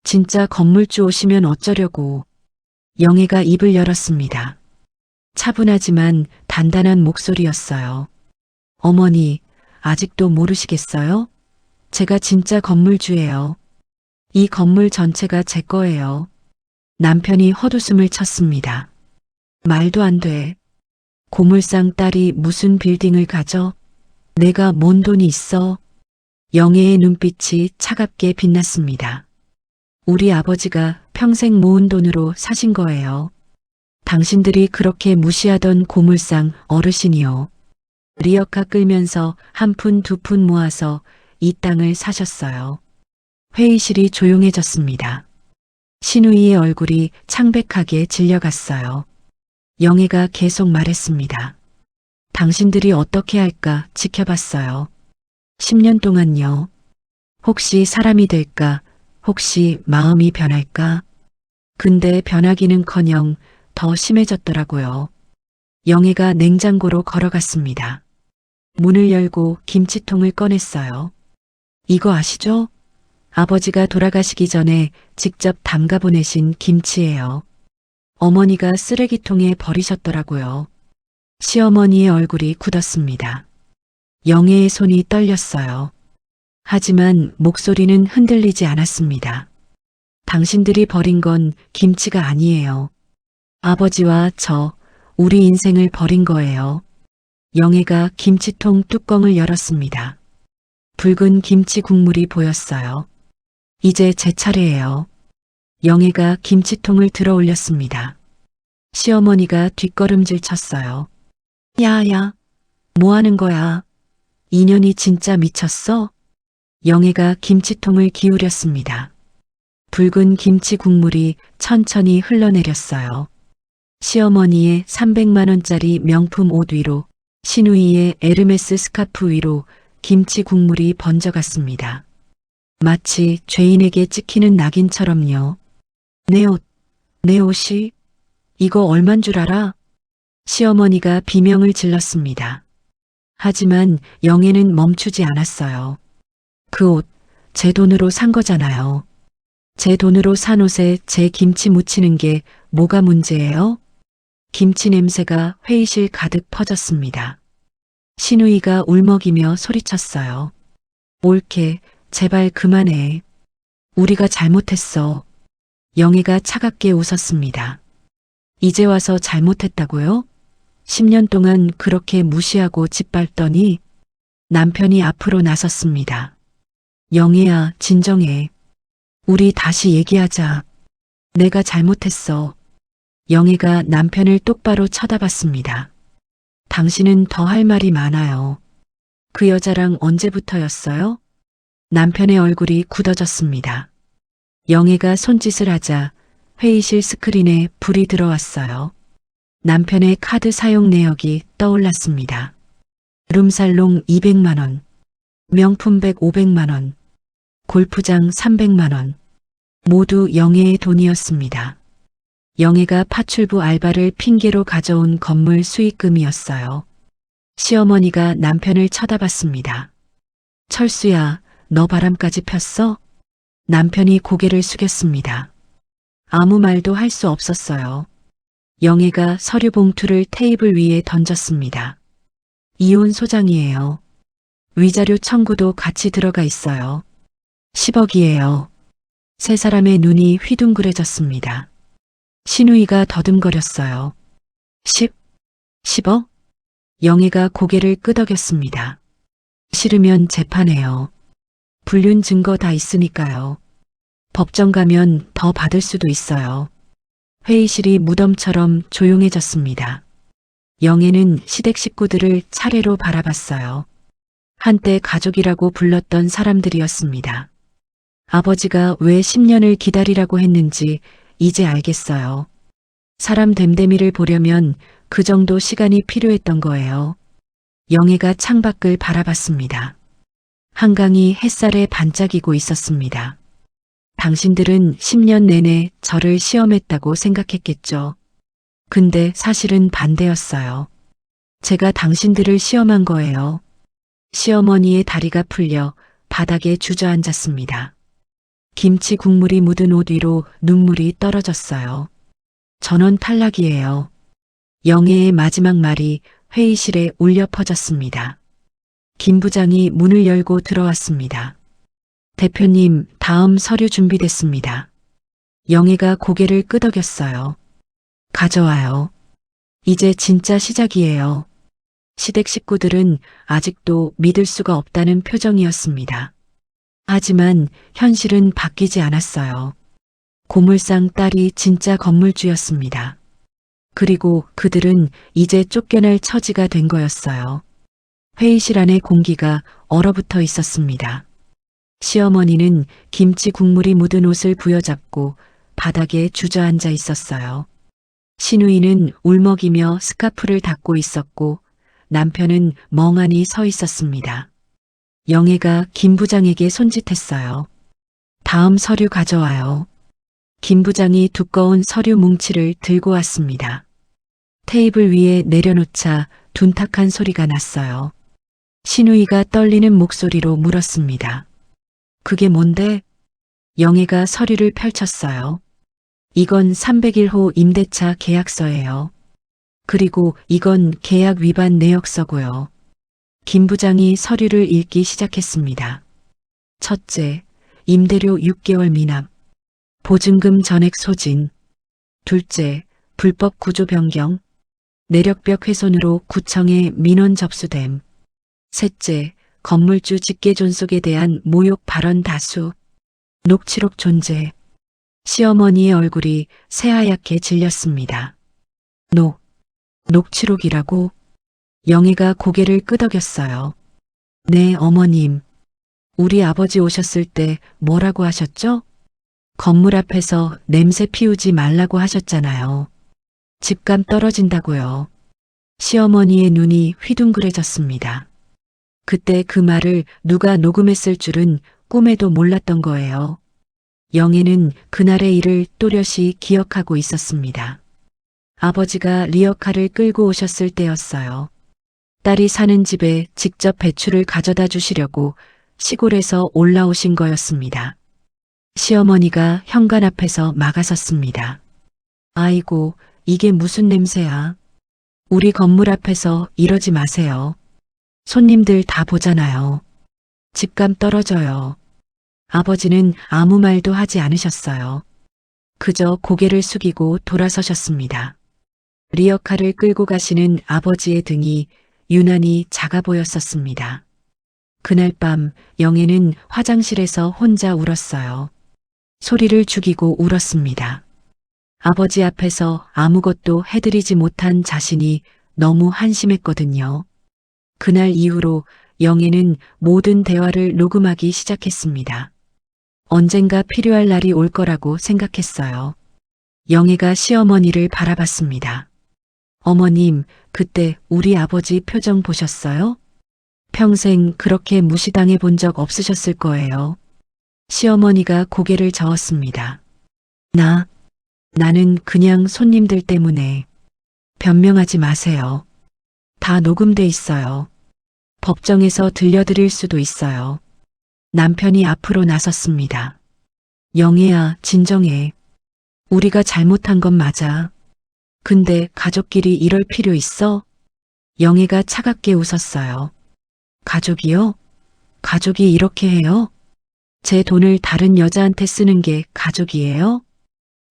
진짜 건물주 오시면 어쩌려고. 영애가 입을 열었습니다. 차분하지만 단단한 목소리였어요. 어머니, 아직도 모르시겠어요? 제가 진짜 건물주예요. 이 건물 전체가 제 거예요. 남편이 헛웃음을 쳤습니다. 말도 안 돼. 고물상 딸이 무슨 빌딩을 가져? 내가 뭔 돈이 있어? 영애의 눈빛이 차갑게 빛났습니다. 우리 아버지가 평생 모은 돈으로 사신 거예요. 당신들이 그렇게 무시하던 고물상 어르신이요. 리어카 끌면서 한 푼 두 푼 모아서 이 땅을 사셨어요. 회의실이 조용해졌습니다. 신우이의 얼굴이 창백하게 질려갔어요. 영애가 계속 말했습니다. 당신들이 어떻게 할까 지켜봤어요. 10년 동안요. 혹시 사람이 될까? 혹시 마음이 변할까? 근데 변하기는커녕 더 심해졌더라고요. 영애가 냉장고로 걸어갔습니다. 문을 열고 김치통을 꺼냈어요. 이거 아시죠? 아버지가 돌아가시기 전에 직접 담가 보내신 김치예요. 어머니가 쓰레기통에 버리셨더라고요. 시어머니의 얼굴이 굳었습니다. 영애의 손이 떨렸어요. 하지만 목소리는 흔들리지 않았습니다. 당신들이 버린 건 김치가 아니에요. 아버지와 저, 우리 인생을 버린 거예요. 영애가 김치통 뚜껑을 열었습니다. 붉은 김치 국물이 보였어요. 이제 제 차례예요. 영애가 김치통을 들어 올렸습니다. 시어머니가 뒷걸음질 쳤어요. 야야, 뭐 하는 거야? 인연이 진짜 미쳤어? 영애가 김치통을 기울였습니다. 붉은 김치 국물이 천천히 흘러내렸어요. 시어머니의 300만 원짜리 명품 옷 위로, 신우이의 에르메스 스카프 위로 김치 국물이 번져갔습니다. 마치 죄인에게 찍히는 낙인처럼요. 내 옷이? 이거 얼만 줄 알아? 시어머니가 비명을 질렀습니다. 하지만 영애는 멈추지 않았어요. 그 옷, 제 돈으로 산 거잖아요. 제 돈으로 산 옷에 제 김치 묻히는 게 뭐가 문제예요? 김치 냄새가 회의실 가득 퍼졌습니다. 신우이가 울먹이며 소리쳤어요. 옳게, 제발 그만해. 우리가 잘못했어. 영애가 차갑게 웃었습니다. 이제 와서 잘못했다고요? 10년 동안 그렇게 무시하고 짓밟더니 남편이 앞으로 나섰습니다. 영애야, 진정해. 우리 다시 얘기하자. 내가 잘못했어. 영애가 남편을 똑바로 쳐다봤습니다. 당신은 더 할 말이 많아요. 그 여자랑 언제부터였어요? 남편의 얼굴이 굳어졌습니다. 영애가 손짓을 하자 회의실 스크린에 불이 들어왔어요. 남편의 카드 사용 내역이 떠올랐습니다. 룸살롱 200만 원, 명품백 500만 원, 골프장 300만 원, 모두 영애의 돈이었습니다. 영애가 파출부 알바를 핑계로 가져온 건물 수익금이었어요. 시어머니가 남편을 쳐다봤습니다. 철수야, 너 바람까지 폈어? 남편이 고개를 숙였습니다. 아무 말도 할 수 없었어요. 영애가 서류 봉투를 테이블 위에 던졌습니다. 이혼 소장이에요. 위자료 청구도 같이 들어가 있어요. 10억이에요. 세 사람의 눈이 휘둥그레졌습니다. 신우이가 더듬거렸어요. 10억? 영애가 고개를 끄덕였습니다. 싫으면 재판해요. 불륜 증거 다 있으니까요. 법정 가면 더 받을 수도 있어요. 회의실이 무덤처럼 조용해졌습니다. 영애는 시댁 식구들을 차례로 바라봤어요. 한때 가족이라고 불렀던 사람들이었습니다. 아버지가 왜 10년을 기다리라고 했는지 이제 알겠어요. 사람 됨됨이를 보려면 그 정도 시간이 필요했던 거예요. 영애가 창밖을 바라봤습니다. 한강이 햇살에 반짝이고 있었습니다. 당신들은 10년 내내 저를 시험했다고 생각했겠죠. 근데 사실은 반대였어요. 제가 당신들을 시험한 거예요. 시어머니의 다리가 풀려 바닥에 주저앉았습니다. 김치 국물이 묻은 옷 위로 눈물이 떨어졌어요. 전원 탈락이에요. 영애의 마지막 말이 회의실에 울려 퍼졌습니다. 김 부장이 문을 열고 들어왔습니다. 대표님, 다음 서류 준비됐습니다. 영애가 고개를 끄덕였어요. 가져와요. 이제 진짜 시작이에요. 시댁 식구들은 아직도 믿을 수가 없다는 표정이었습니다. 하지만 현실은 바뀌지 않았어요. 고물상 딸이 진짜 건물주였습니다. 그리고 그들은 이제 쫓겨날 처지가 된 거였어요. 회의실 안의 공기가 얼어붙어 있었습니다. 시어머니는 김치 국물이 묻은 옷을 부여잡고 바닥에 주저앉아 있었어요. 신우이는 울먹이며 스카프를 닫고 있었고 남편은 멍하니 서 있었습니다. 영애가 김 부장에게 손짓했어요. 다음 서류 가져와요. 김 부장이 두꺼운 서류 뭉치를 들고 왔습니다. 테이블 위에 내려놓자 둔탁한 소리가 났어요. 신우이가 떨리는 목소리로 물었습니다. 그게 뭔데? 영애가 서류를 펼쳤어요. 이건 301호 임대차 계약서예요. 그리고 이건 계약 위반 내역서고요. 김 부장이 서류를 읽기 시작했습니다. 첫째, 임대료 6개월 미납, 보증금 전액 소진. 둘째, 불법 구조 변경, 내력벽 훼손으로 구청에 민원 접수됨. 셋째, 건물주 직계 존속에 대한 모욕 발언 다수. 녹취록 존재. 시어머니의 얼굴이 새하얗게 질렸습니다. 녹취록이라고? 영애가 고개를 끄덕였어요. 네, 어머님. 우리 아버지 오셨을 때 뭐라고 하셨죠? 건물 앞에서 냄새 피우지 말라고 하셨잖아요. 집감 떨어진다고요. 시어머니의 눈이 휘둥그레졌습니다. 그때 그 말을 누가 녹음했을 줄은 꿈에도 몰랐던 거예요. 영애는 그날의 일을 또렷이 기억하고 있었습니다. 아버지가 리어카를 끌고 오셨을 때였어요. 딸이 사는 집에 직접 배추를 가져다 주시려고 시골에서 올라오신 거였습니다. 시어머니가 현관 앞에서 막아섰습니다. 아이고, 이게 무슨 냄새야? 우리 건물 앞에서 이러지 마세요. 손님들 다 보잖아요. 집감 떨어져요. 아버지는 아무 말도 하지 않으셨어요. 그저 고개를 숙이고 돌아서셨습니다. 리어카를 끌고 가시는 아버지의 등이 유난히 작아 보였었습니다. 그날 밤 영애는 화장실에서 혼자 울었어요. 소리를 죽이고 울었습니다. 아버지 앞에서 아무것도 해드리지 못한 자신이 너무 한심했거든요. 그날 이후로 영애는 모든 대화를 녹음하기 시작했습니다. 언젠가 필요할 날이 올 거라고 생각했어요. 영애가 시어머니를 바라봤습니다. 어머님, 그때 우리 아버지 표정 보셨어요? 평생 그렇게 무시당해 본 적 없으셨을 거예요. 시어머니가 고개를 저었습니다. 나는 그냥 손님들 때문에. 변명하지 마세요. 다 녹음돼 있어요. 법정에서 들려드릴 수도 있어요. 남편이 앞으로 나섰습니다. 영애야, 진정해. 우리가 잘못한 건 맞아. 근데 가족끼리 이럴 필요 있어? 영애가 차갑게 웃었어요. 가족이요? 가족이 이렇게 해요? 제 돈을 다른 여자한테 쓰는 게 가족이에요?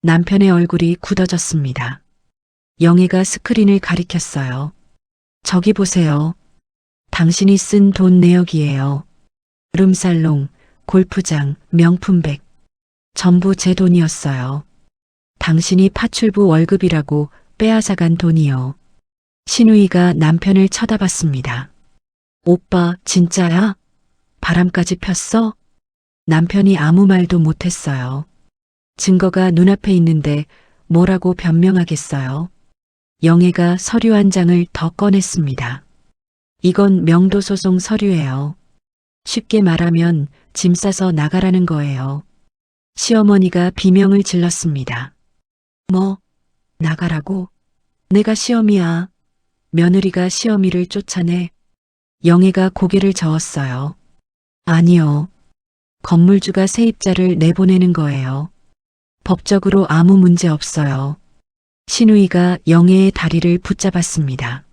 남편의 얼굴이 굳어졌습니다. 영애가 스크린을 가리켰어요. 저기 보세요. 당신이 쓴 돈 내역이에요. 룸살롱, 골프장, 명품백. 전부 제 돈이었어요. 당신이 파출부 월급이라고 빼앗아간 돈이요. 신우이가 남편을 쳐다봤습니다. 오빠, 진짜야? 바람까지 폈어? 남편이 아무 말도 못했어요. 증거가 눈앞에 있는데 뭐라고 변명하겠어요? 영애가 서류 한 장을 더 꺼냈습니다. 이건 명도소송 서류예요. 쉽게 말하면 짐 싸서 나가라는 거예요. 시어머니가 비명을 질렀습니다. 뭐? 나가라고? 내가 시어미야. 며느리가 시어미를 쫓아내. 영애가 고개를 저었어요. 아니요. 건물주가 세입자를 내보내는 거예요. 법적으로 아무 문제 없어요. 신우이가 영애의 다리를 붙잡았습니다.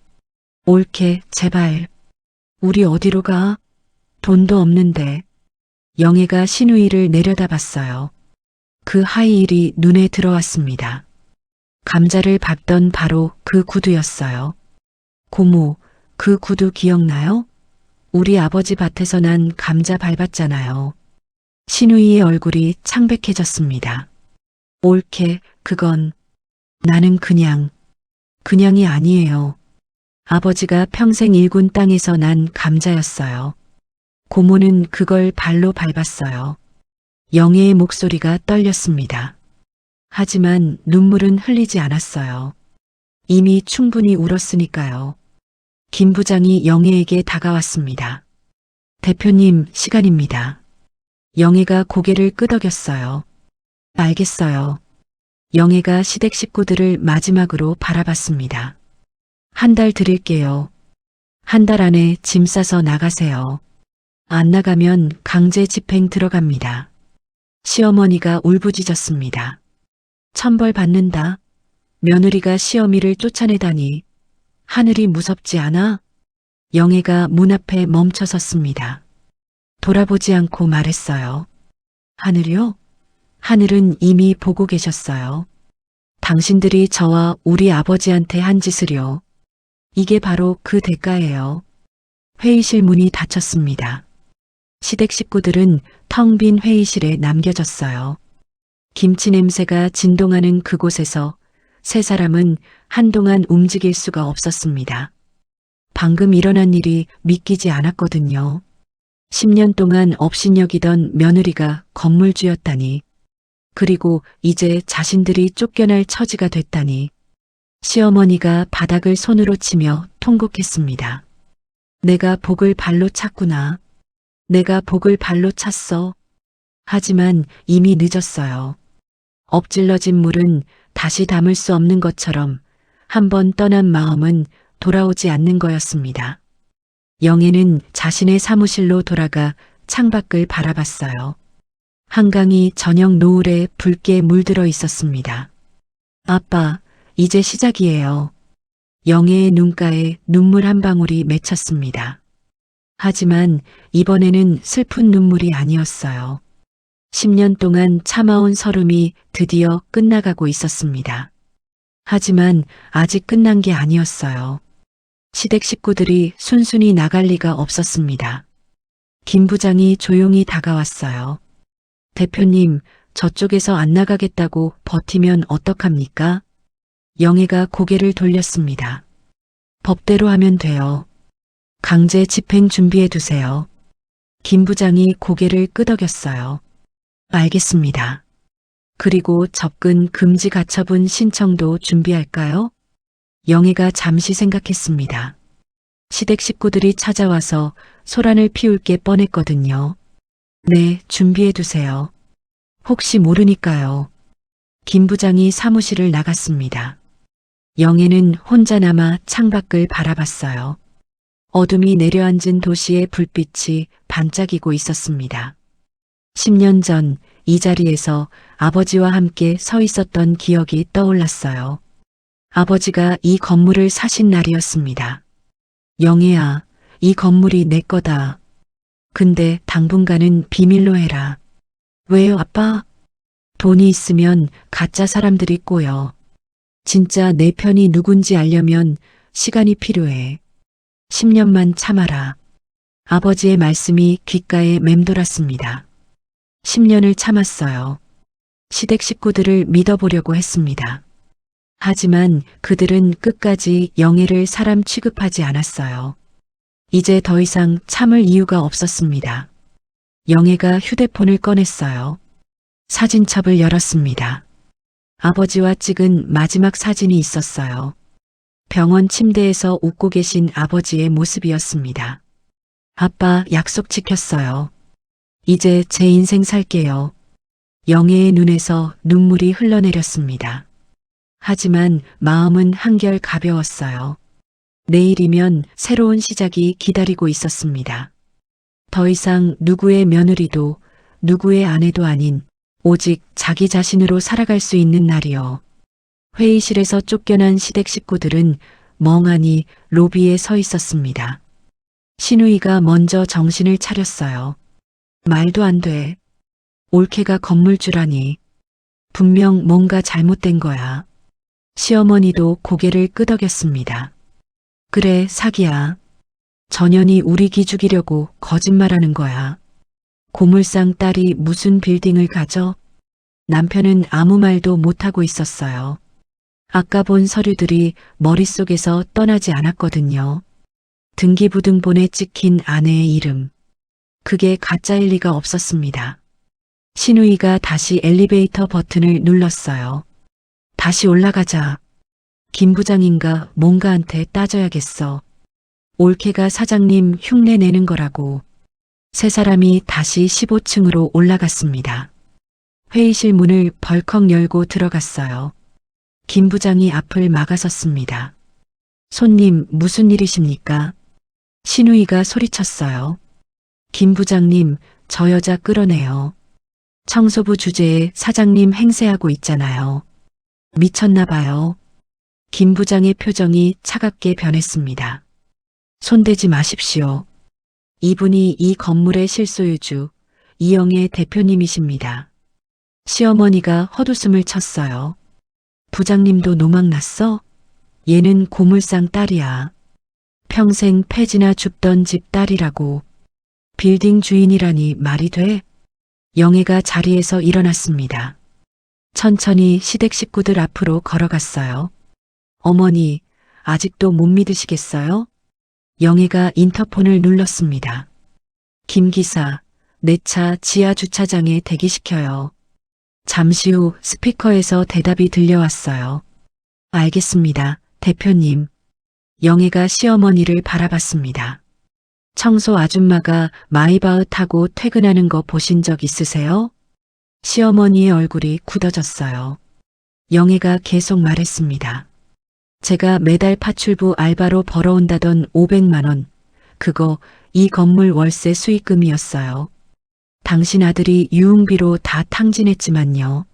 옳게, 제발. 우리 어디로 가? 돈도 없는데. 영애가 신우이를 내려다봤어요. 그 하이힐이 눈에 들어왔습니다. 감자를 밟던 바로 그 구두였어요. 고모, 그 구두 기억나요? 우리 아버지 밭에서 난 감자 밟았잖아요. 신우이의 얼굴이 창백해졌습니다. 옳게, 그건 나는 그냥이 아니에요. 아버지가 평생 일군 땅에서 난 감자였어요. 고모는 그걸 발로 밟았어요. 영애의 목소리가 떨렸습니다. 하지만 눈물은 흘리지 않았어요. 이미 충분히 울었으니까요. 김 부장이 영애에게 다가왔습니다. 대표님, 시간입니다. 영애가 고개를 끄덕였어요. 알겠어요. 영애가 시댁 식구들을 마지막으로 바라봤습니다. 한 달 드릴게요. 한 달 안에 짐 싸서 나가세요. 안 나가면 강제 집행 들어갑니다. 시어머니가 울부짖었습니다. 천벌 받는다. 며느리가 시어미를 쫓아내다니. 하늘이 무섭지 않아? 영애가 문 앞에 멈춰 섰습니다. 돌아보지 않고 말했어요. 하늘이요? 하늘은 이미 보고 계셨어요. 당신들이 저와 우리 아버지한테 한 짓을요. 이게 바로 그 대가예요. 회의실 문이 닫혔습니다. 시댁 식구들은 텅 빈 회의실에 남겨졌어요. 김치 냄새가 진동하는 그곳에서 세 사람은 한동안 움직일 수가 없었습니다. 방금 일어난 일이 믿기지 않았거든요. 10년 동안 업신여기던 며느리가 건물주였다니. 그리고 이제 자신들이 쫓겨날 처지가 됐다니. 시어머니가 바닥을 손으로 치며 통곡했습니다. 내가 복을 발로 찼구나. 내가 복을 발로 찼어. 하지만 이미 늦었어요. 엎질러진 물은 다시 담을 수 없는 것처럼 한번 떠난 마음은 돌아오지 않는 거였습니다. 영애는 자신의 사무실로 돌아가 창밖을 바라봤어요. 한강이 저녁 노을에 붉게 물들어 있었습니다. 아빠, 이제 시작이에요. 영애의 눈가에 눈물 한 방울이 맺혔습니다. 하지만 이번에는 슬픈 눈물이 아니었어요. 10년 동안 참아온 설움이 드디어 끝나가고 있었습니다. 하지만 아직 끝난 게 아니었어요. 시댁 식구들이 순순히 나갈 리가 없었습니다. 김 부장이 조용히 다가왔어요. 대표님, 저쪽에서 안 나가겠다고 버티면 어떡합니까? 영애가 고개를 돌렸습니다. 법대로 하면 돼요. 강제 집행 준비해 두세요. 김 부장이 고개를 끄덕였어요. 알겠습니다. 그리고 접근 금지 가처분 신청도 준비할까요? 영애가 잠시 생각했습니다. 시댁 식구들이 찾아와서 소란을 피울 게 뻔했거든요. 네, 준비해 두세요. 혹시 모르니까요. 김 부장이 사무실을 나갔습니다. 영애는 혼자 남아 창밖을 바라봤어요. 어둠이 내려앉은 도시의 불빛이 반짝이고 있었습니다. 10년 전 이 자리에서 아버지와 함께 서 있었던 기억이 떠올랐어요. 아버지가 이 건물을 사신 날이었습니다. 영애야, 이 건물이 내 거다. 근데 당분간은 비밀로 해라. 왜요, 아빠? 돈이 있으면 가짜 사람들이 꼬여. 진짜 내 편이 누군지 알려면 시간이 필요해. 10년만 참아라. 아버지의 말씀이 귓가에 맴돌았습니다. 10년을 참았어요. 시댁 식구들을 믿어보려고 했습니다. 하지만 그들은 끝까지 영애를 사람 취급하지 않았어요. 이제 더 이상 참을 이유가 없었습니다. 영애가 휴대폰을 꺼냈어요. 사진첩을 열었습니다. 아버지와 찍은 마지막 사진이 있었어요. 병원 침대에서 웃고 계신 아버지의 모습이었습니다. 아빠, 약속 지켰어요. 이제 제 인생 살게요. 영애의 눈에서 눈물이 흘러내렸습니다. 하지만 마음은 한결 가벼웠어요. 내일이면 새로운 시작이 기다리고 있었습니다. 더 이상 누구의 며느리도 누구의 아내도 아닌 오직 자기 자신으로 살아갈 수 있는 날이요. 회의실에서 쫓겨난 시댁 식구들은 멍하니 로비에 서 있었습니다. 신우이가 먼저 정신을 차렸어요. 말도 안 돼. 올케가 건물주라니. 분명 뭔가 잘못된 거야. 시어머니도 고개를 끄덕였습니다. 그래, 사기야. 전현이 우리 기죽이려고 거짓말하는 거야. 고물상 딸이 무슨 빌딩을 가져? 남편은 아무 말도 못하고 있었어요. 아까 본 서류들이 머릿속에서 떠나지 않았거든요. 등기부등본에 찍힌 아내의 이름. 그게 가짜일 리가 없었습니다. 신우이가 다시 엘리베이터 버튼을 눌렀어요. 다시 올라가자. 김 부장인가 뭔가한테 따져야겠어. 올케가 사장님 흉내 내는 거라고. 세 사람이 다시 15층으로 올라갔습니다. 회의실 문을 벌컥 열고 들어갔어요. 김 부장이 앞을 막아섰습니다. 손님, 무슨 일이십니까? 신우이가 소리쳤어요. 김 부장님, 저 여자 끌어내요. 청소부 주제에 사장님 행세하고 있잖아요. 미쳤나 봐요. 김 부장의 표정이 차갑게 변했습니다. 손대지 마십시오. 이분이 이 건물의 실소유주, 이영애 대표님이십니다. 시어머니가 헛웃음을 쳤어요. 부장님도 노망났어? 얘는 고물상 딸이야. 평생 폐지나 줍던 집 딸이라고. 빌딩 주인이라니 말이 돼? 영애가 자리에서 일어났습니다. 천천히 시댁 식구들 앞으로 걸어갔어요. 어머니, 아직도 못 믿으시겠어요? 영애가 인터폰을 눌렀습니다. 김 기사, 내 차 지하 주차장에 대기시켜요. 잠시 후 스피커에서 대답이 들려왔어요. 알겠습니다, 대표님. 영애가 시어머니를 바라봤습니다. 청소 아줌마가 마이바흐 타고 퇴근하는 거 보신 적 있으세요? 시어머니의 얼굴이 굳어졌어요. 영애가 계속 말했습니다. 제가 매달 파출부 알바로 벌어온다던 500만 원. 그거 이 건물 월세 수익금이었어요. 당신 아들이 유흥비로 다 탕진했지만요.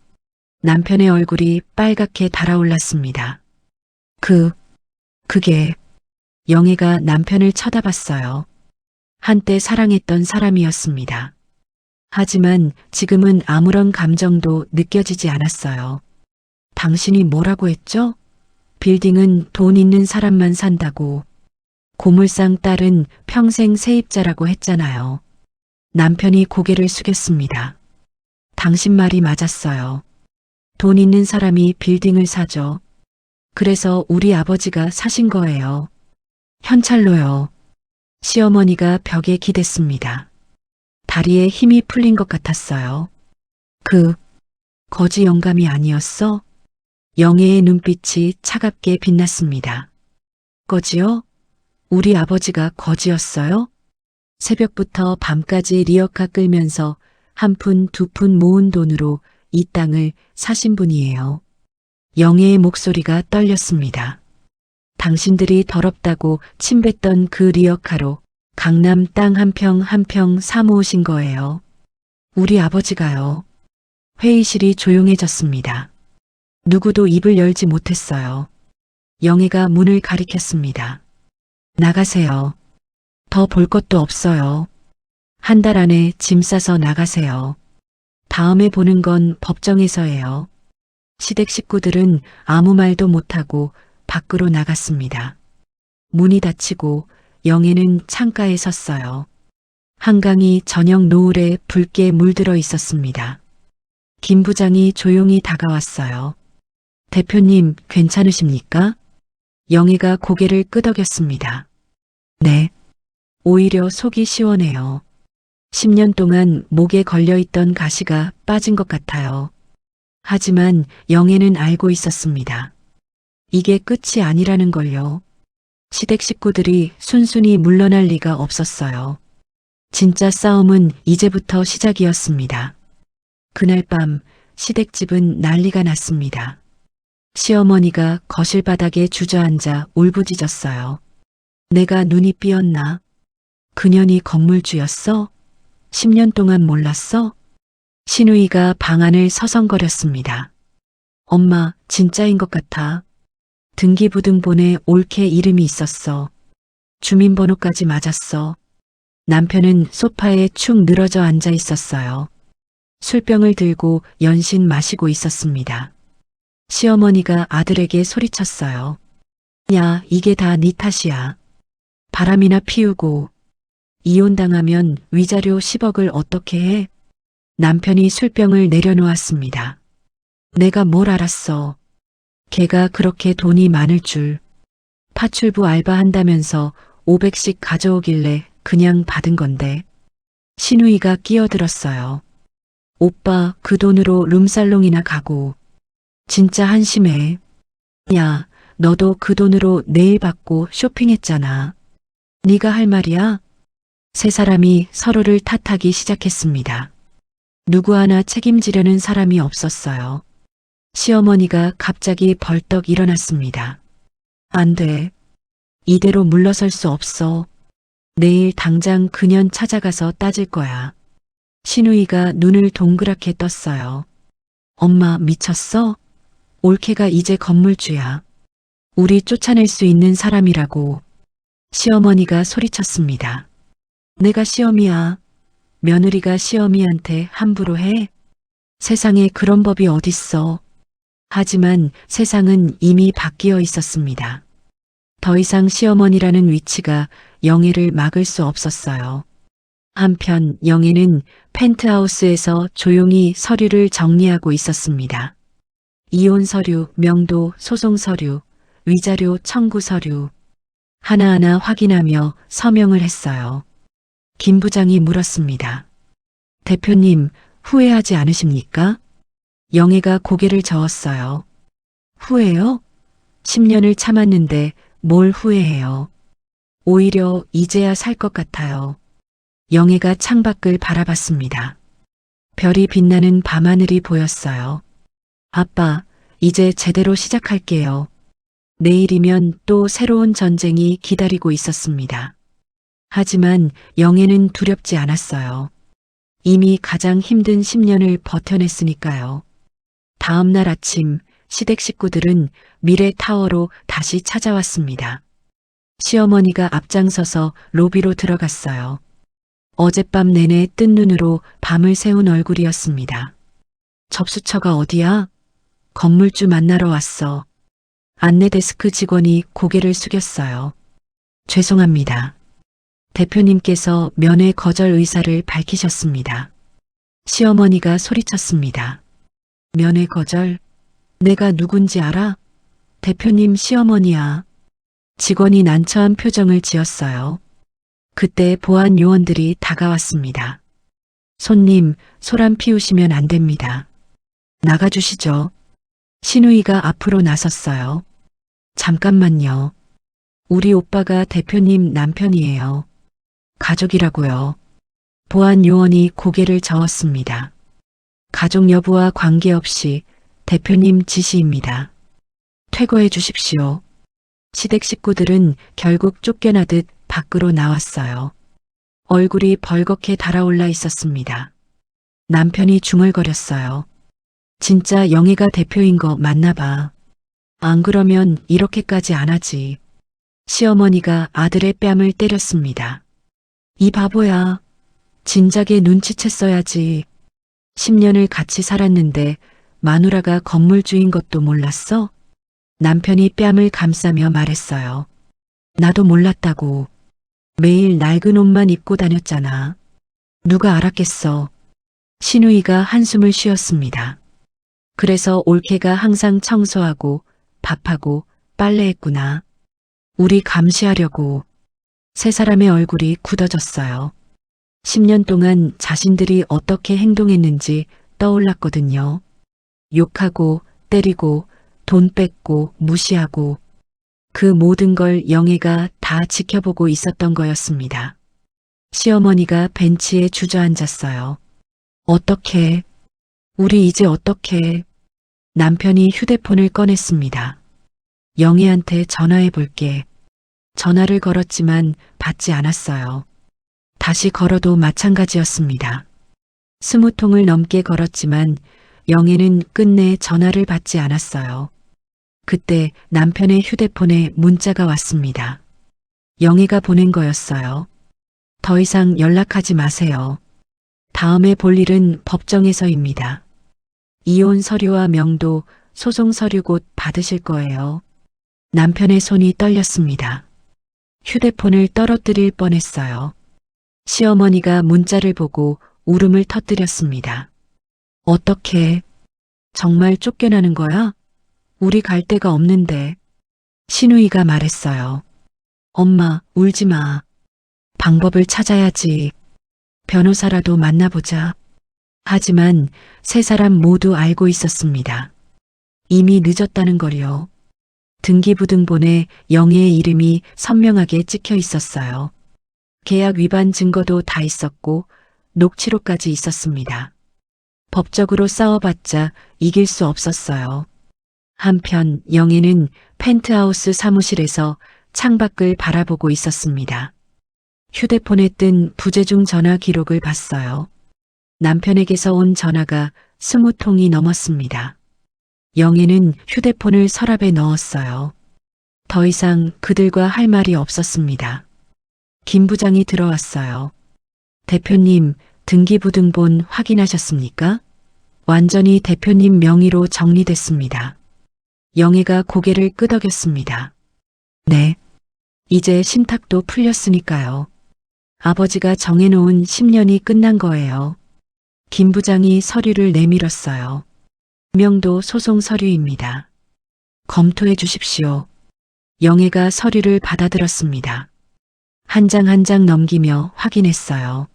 남편의 얼굴이 빨갛게 달아올랐습니다. 그게 영애가 남편을 쳐다봤어요. 한때 사랑했던 사람이었습니다. 하지만 지금은 아무런 감정도 느껴지지 않았어요. 당신이 뭐라고 했죠? 빌딩은 돈 있는 사람만 산다고. 고물상 딸은 평생 세입자라고 했잖아요. 남편이 고개를 숙였습니다. 당신 말이 맞았어요. 돈 있는 사람이 빌딩을 사죠. 그래서 우리 아버지가 사신 거예요. 현찰로요. 시어머니가 벽에 기댔습니다. 다리에 힘이 풀린 것 같았어요. 거지 영감이 아니었어? 영애의 눈빛이 차갑게 빛났습니다. 거지요? 우리 아버지가 거지였어요? 새벽부터 밤까지 리어카 끌면서 한 푼, 두 푼 모은 돈으로 이 땅을 사신 분이에요. 영애의 목소리가 떨렸습니다. 당신들이 더럽다고 침뱉던 그 리어카로 강남 땅 한 평 한 평 사모으신 거예요. 우리 아버지가요. 회의실이 조용해졌습니다. 누구도 입을 열지 못했어요. 영애가 문을 가리켰습니다. 나가세요. 더 볼 것도 없어요. 한 달 안에 짐 싸서 나가세요. 다음에 보는 건 법정에서예요. 시댁 식구들은 아무 말도 못하고 밖으로 나갔습니다. 문이 닫히고 영애는 창가에 섰어요. 한강이 저녁 노을에 붉게 물들어 있었습니다. 김 부장이 조용히 다가왔어요. 대표님, 괜찮으십니까? 영애가 고개를 끄덕였습니다. 네. 오히려 속이 시원해요. 10년 동안 목에 걸려있던 가시가 빠진 것 같아요. 하지만 영애는 알고 있었습니다. 이게 끝이 아니라는 걸요. 시댁 식구들이 순순히 물러날 리가 없었어요. 진짜 싸움은 이제부터 시작이었습니다. 그날 밤 시댁집은 난리가 났습니다. 시어머니가 거실 바닥에 주저앉아 울부짖었어요. 내가 눈이 삐었나? 그년이 건물주였어? 10년 동안 몰랐어? 신우이가 방 안을 서성거렸습니다. 엄마, 진짜인 것 같아. 등기부등본에 옳게 이름이 있었어. 주민번호까지 맞았어. 남편은 소파에 축 늘어져 앉아 있었어요. 술병을 들고 연신 마시고 있었습니다. 시어머니가 아들에게 소리쳤어요. 야, 이게 다 네 탓이야. 바람이나 피우고 이혼당하면 위자료 10억을 어떻게 해? 남편이 술병을 내려놓았습니다. 내가 뭘 알았어. 걔가 그렇게 돈이 많을 줄. 파출부 알바한다면서 500씩 가져오길래 그냥 받은 건데. 신우이가 끼어들었어요. 오빠, 그 돈으로 룸살롱이나 가고. 진짜 한심해. 야, 너도 그 돈으로 네일 받고 쇼핑했잖아. 네가 할 말이야? 세 사람이 서로를 탓하기 시작했습니다. 누구 하나 책임지려는 사람이 없었어요. 시어머니가 갑자기 벌떡 일어났습니다. 안 돼. 이대로 물러설 수 없어. 내일 당장 그년 찾아가서 따질 거야. 신우이가 눈을 동그랗게 떴어요. 엄마, 미쳤어? 올케가 이제 건물주야. 우리 쫓아낼 수 있는 사람이라고. 시어머니가 소리쳤습니다. 내가 시어미야. 며느리가 시어미한테 함부로 해? 세상에 그런 법이 어딨어. 하지만 세상은 이미 바뀌어 있었습니다. 더 이상 시어머니라는 위치가 영애를 막을 수 없었어요. 한편 영애는 펜트하우스에서 조용히 서류를 정리하고 있었습니다. 이혼 서류, 명도, 소송 서류, 위자료 청구 서류. 하나하나 확인하며 서명을 했어요. 김 부장이 물었습니다. 대표님, 후회하지 않으십니까? 영애가 고개를 저었어요. 후회요? 10년을 참았는데 뭘 후회해요. 오히려 이제야 살 것 같아요. 영애가 창밖을 바라봤습니다. 별이 빛나는 밤하늘이 보였어요. 아빠, 이제 제대로 시작할게요. 내일이면 또 새로운 전쟁이 기다리고 있었습니다. 하지만 영애는 두렵지 않았어요. 이미 가장 힘든 10년을 버텨냈으니까요. 다음 날 아침 시댁 식구들은 미래 타워로 다시 찾아왔습니다. 시어머니가 앞장서서 로비로 들어갔어요. 어젯밤 내내 뜬 눈으로 밤을 새운 얼굴이었습니다. 접수처가 어디야? 건물주 만나러 왔어. 안내 데스크 직원이 고개를 숙였어요. 죄송합니다. 대표님께서 면회 거절 의사를 밝히셨습니다. 시어머니가 소리쳤습니다. 면회 거절? 내가 누군지 알아? 대표님 시어머니야. 직원이 난처한 표정을 지었어요. 그때 보안 요원들이 다가왔습니다. 손님, 소란 피우시면 안 됩니다. 나가주시죠. 신우이가 앞으로 나섰어요. 잠깐만요. 우리 오빠가 대표님 남편이에요. 가족이라고요. 보안 요원이 고개를 저었습니다. 가족 여부와 관계없이 대표님 지시입니다. 퇴거해 주십시오. 시댁 식구들은 결국 쫓겨나듯 밖으로 나왔어요. 얼굴이 벌겋게 달아올라 있었습니다. 남편이 중얼거렸어요. 진짜 영애가 대표인 거 맞나 봐. 안 그러면 이렇게까지 안 하지. 시어머니가 아들의 뺨을 때렸습니다. 이 바보야. 진작에 눈치챘어야지. 10년을 같이 살았는데 마누라가 건물주인 것도 몰랐어? 남편이 뺨을 감싸며 말했어요. 나도 몰랐다고. 매일 낡은 옷만 입고 다녔잖아. 누가 알았겠어. 신우이가 한숨을 쉬었습니다. 그래서 올케가 항상 청소하고 밥하고 빨래했구나. 우리 감시하려고. 세 사람의 얼굴이 굳어졌어요. 10년 동안 자신들이 어떻게 행동했는지 떠올랐거든요. 욕하고 때리고 돈 뺏고 무시하고 그 모든 걸 영애가 다 지켜보고 있었던 거였습니다. 시어머니가 벤치에 주저앉았어요. 어떻게? 우리 이제 어떻게? 남편이 휴대폰을 꺼냈습니다. 영애한테 전화해 볼게. 전화를 걸었지만 받지 않았어요. 다시 걸어도 마찬가지였습니다. 20통을 넘게 걸었지만 영애는 끝내 전화를 받지 않았어요. 그때 남편의 휴대폰에 문자가 왔습니다. 영애가 보낸 거였어요. 더 이상 연락하지 마세요. 다음에 볼 일은 법정에서입니다. 이혼 서류와 명도, 소송 서류 곧 받으실 거예요. 남편의 손이 떨렸습니다. 휴대폰을 떨어뜨릴 뻔했어요. 시어머니가 문자를 보고 울음을 터뜨렸습니다. 어떻게? 정말 쫓겨나는 거야? 우리 갈 데가 없는데. 신우이가 말했어요. 엄마, 울지 마. 방법을 찾아야지. 변호사라도 만나보자. 하지만 세 사람 모두 알고 있었습니다. 이미 늦었다는 걸요. 등기부등본에 영애의 이름이 선명하게 찍혀 있었어요. 계약 위반 증거도 다 있었고 녹취록까지 있었습니다. 법적으로 싸워봤자 이길 수 없었어요. 한편 영애는 펜트하우스 사무실에서 창밖을 바라보고 있었습니다. 휴대폰에 뜬 부재중 전화 기록을 봤어요. 남편에게서 온 전화가 20통이 넘었습니다. 영애는 휴대폰을 서랍에 넣었어요. 더 이상 그들과 할 말이 없었습니다. 김 부장이 들어왔어요. 대표님, 등기부등본 확인하셨습니까? 완전히 대표님 명의로 정리됐습니다. 영애가 고개를 끄덕였습니다. 네. 이제 신탁도 풀렸으니까요. 아버지가 정해놓은 10년이 끝난 거예요. 김 부장이 서류를 내밀었어요. 명도 소송 서류입니다. 검토해 주십시오. 영애가 서류를 받아들었습니다. 한 장 한 장 넘기며 확인했어요.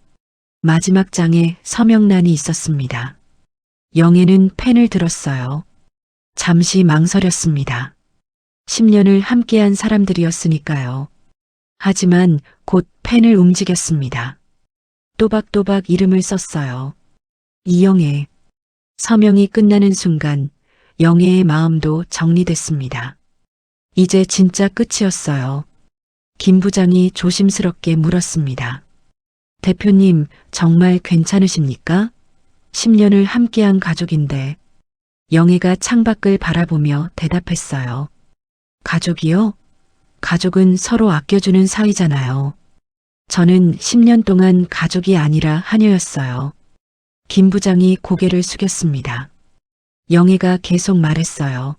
마지막 장에 서명란이 있었습니다. 영애는 펜을 들었어요. 잠시 망설였습니다. 10년을 함께한 사람들이었으니까요. 하지만 곧 펜을 움직였습니다. 또박또박 이름을 썼어요. 이영애. 서명이 끝나는 순간 영애의 마음도 정리됐습니다. 이제 진짜 끝이었어요. 김 부장이 조심스럽게 물었습니다. 대표님, 정말 괜찮으십니까? 10년을 함께한 가족인데. 영애가 창밖을 바라보며 대답했어요. 가족이요? 가족은 서로 아껴주는 사이잖아요. 저는 10년 동안 가족이 아니라 하녀였어요. 김 부장이 고개를 숙였습니다. 영애가 계속 말했어요.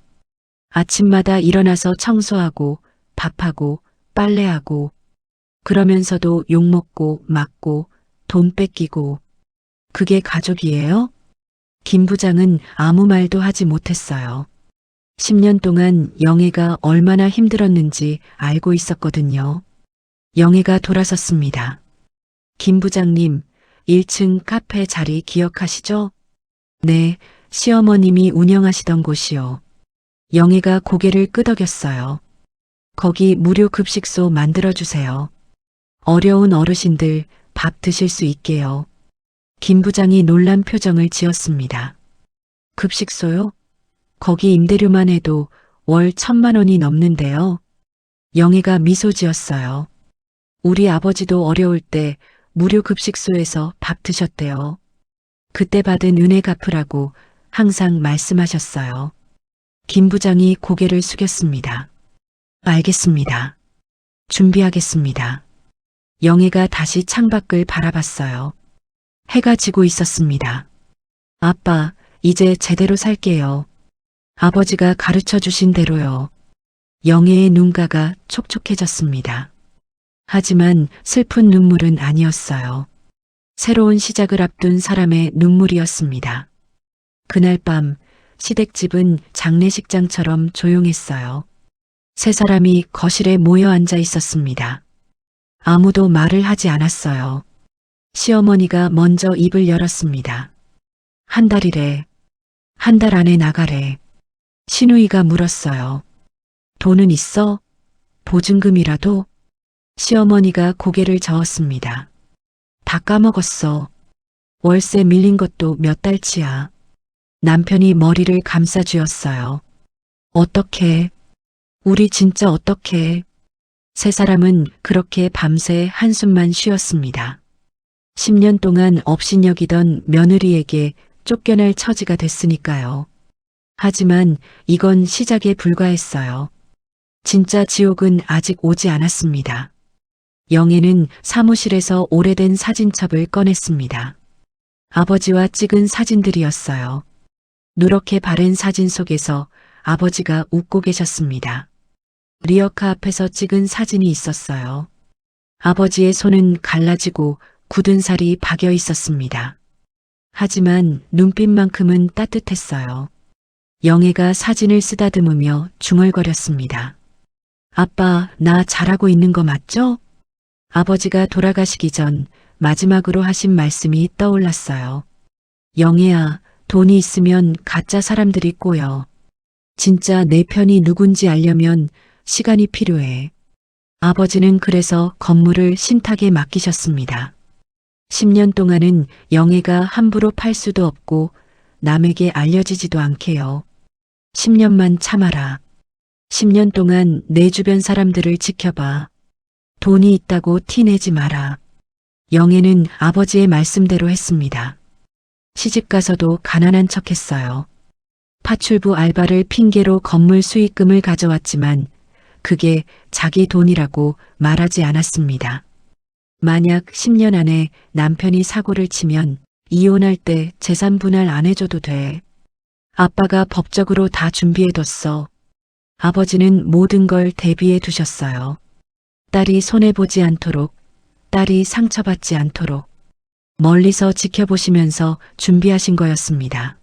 아침마다 일어나서 청소하고 밥하고 빨래하고 그러면서도 욕먹고 맞고 돈 뺏기고 그게 가족이에요? 김 부장은 아무 말도 하지 못했어요. 10년 동안 영애가 얼마나 힘들었는지 알고 있었거든요. 영애가 돌아섰습니다. 김 부장님, 1층 카페 자리 기억하시죠? 네, 시어머님이 운영하시던 곳이요. 영애가 고개를 끄덕였어요. 거기 무료 급식소 만들어주세요. 어려운 어르신들 밥 드실 수 있게요. 김 부장이 놀란 표정을 지었습니다. 급식소요? 거기 임대료만 해도 월 1,000만 원이 넘는데요. 영애가 미소 지었어요. 우리 아버지도 어려울 때 무료 급식소에서 밥 드셨대요. 그때 받은 은혜 갚으라고 항상 말씀하셨어요. 김 부장이 고개를 숙였습니다. 알겠습니다. 준비하겠습니다. 영애가 다시 창밖을 바라봤어요. 해가 지고 있었습니다. 아빠, 이제 제대로 살게요. 아버지가 가르쳐 주신 대로요. 영애의 눈가가 촉촉해졌습니다. 하지만 슬픈 눈물은 아니었어요. 새로운 시작을 앞둔 사람의 눈물이었습니다. 그날 밤 시댁집은 장례식장처럼 조용했어요. 세 사람이 거실에 모여 앉아 있었습니다. 아무도 말을 하지 않았어요. 시어머니가 먼저 입을 열었습니다. 한 달이래. 한 달 안에 나가래. 신우이가 물었어요. 돈은 있어? 보증금이라도? 시어머니가 고개를 저었습니다. 다 까먹었어. 월세 밀린 것도 몇 달치야. 남편이 머리를 감싸쥐었어요. 어떡해? 우리 진짜 어떡해? 세 사람은 그렇게 밤새 한숨만 쉬었습니다. 10년 동안 업신여기던 며느리에게 쫓겨날 처지가 됐으니까요. 하지만 이건 시작에 불과했어요. 진짜 지옥은 아직 오지 않았습니다. 영애는 사무실에서 오래된 사진첩을 꺼냈습니다. 아버지와 찍은 사진들이었어요. 누렇게 바랜 사진 속에서 아버지가 웃고 계셨습니다. 리어카 앞에서 찍은 사진이 있었어요. 아버지의 손은 갈라지고 굳은 살이 박여 있었습니다. 하지만 눈빛만큼은 따뜻했어요. 영애가 사진을 쓰다듬으며 중얼거렸습니다. 아빠, 나 잘하고 있는 거 맞죠? 아버지가 돌아가시기 전 마지막으로 하신 말씀이 떠올랐어요. 영애야, 돈이 있으면 가짜 사람들이 꼬여. 진짜 내 편이 누군지 알려면 시간이 필요해. 아버지는 그래서 건물을 신탁에 맡기셨습니다. 10년 동안은 영애가 함부로 팔 수도 없고 남에게 알려지지도 않게요. 10년만 참아라. 10년 동안 내 주변 사람들을 지켜봐. 돈이 있다고 티내지 마라. 영애는 아버지의 말씀대로 했습니다. 시집가서도 가난한 척했어요. 파출부 알바를 핑계로 건물 수익금을 가져왔지만 그게 자기 돈이라고 말하지 않았습니다. 만약 10년 안에 남편이 사고를 치면 이혼할 때 재산 분할 안 해줘도 돼. 아빠가 법적으로 다 준비해뒀어. 아버지는 모든 걸 대비해 두셨어요. 딸이 손해보지 않도록, 딸이 상처받지 않도록 멀리서 지켜보시면서 준비하신 거였습니다.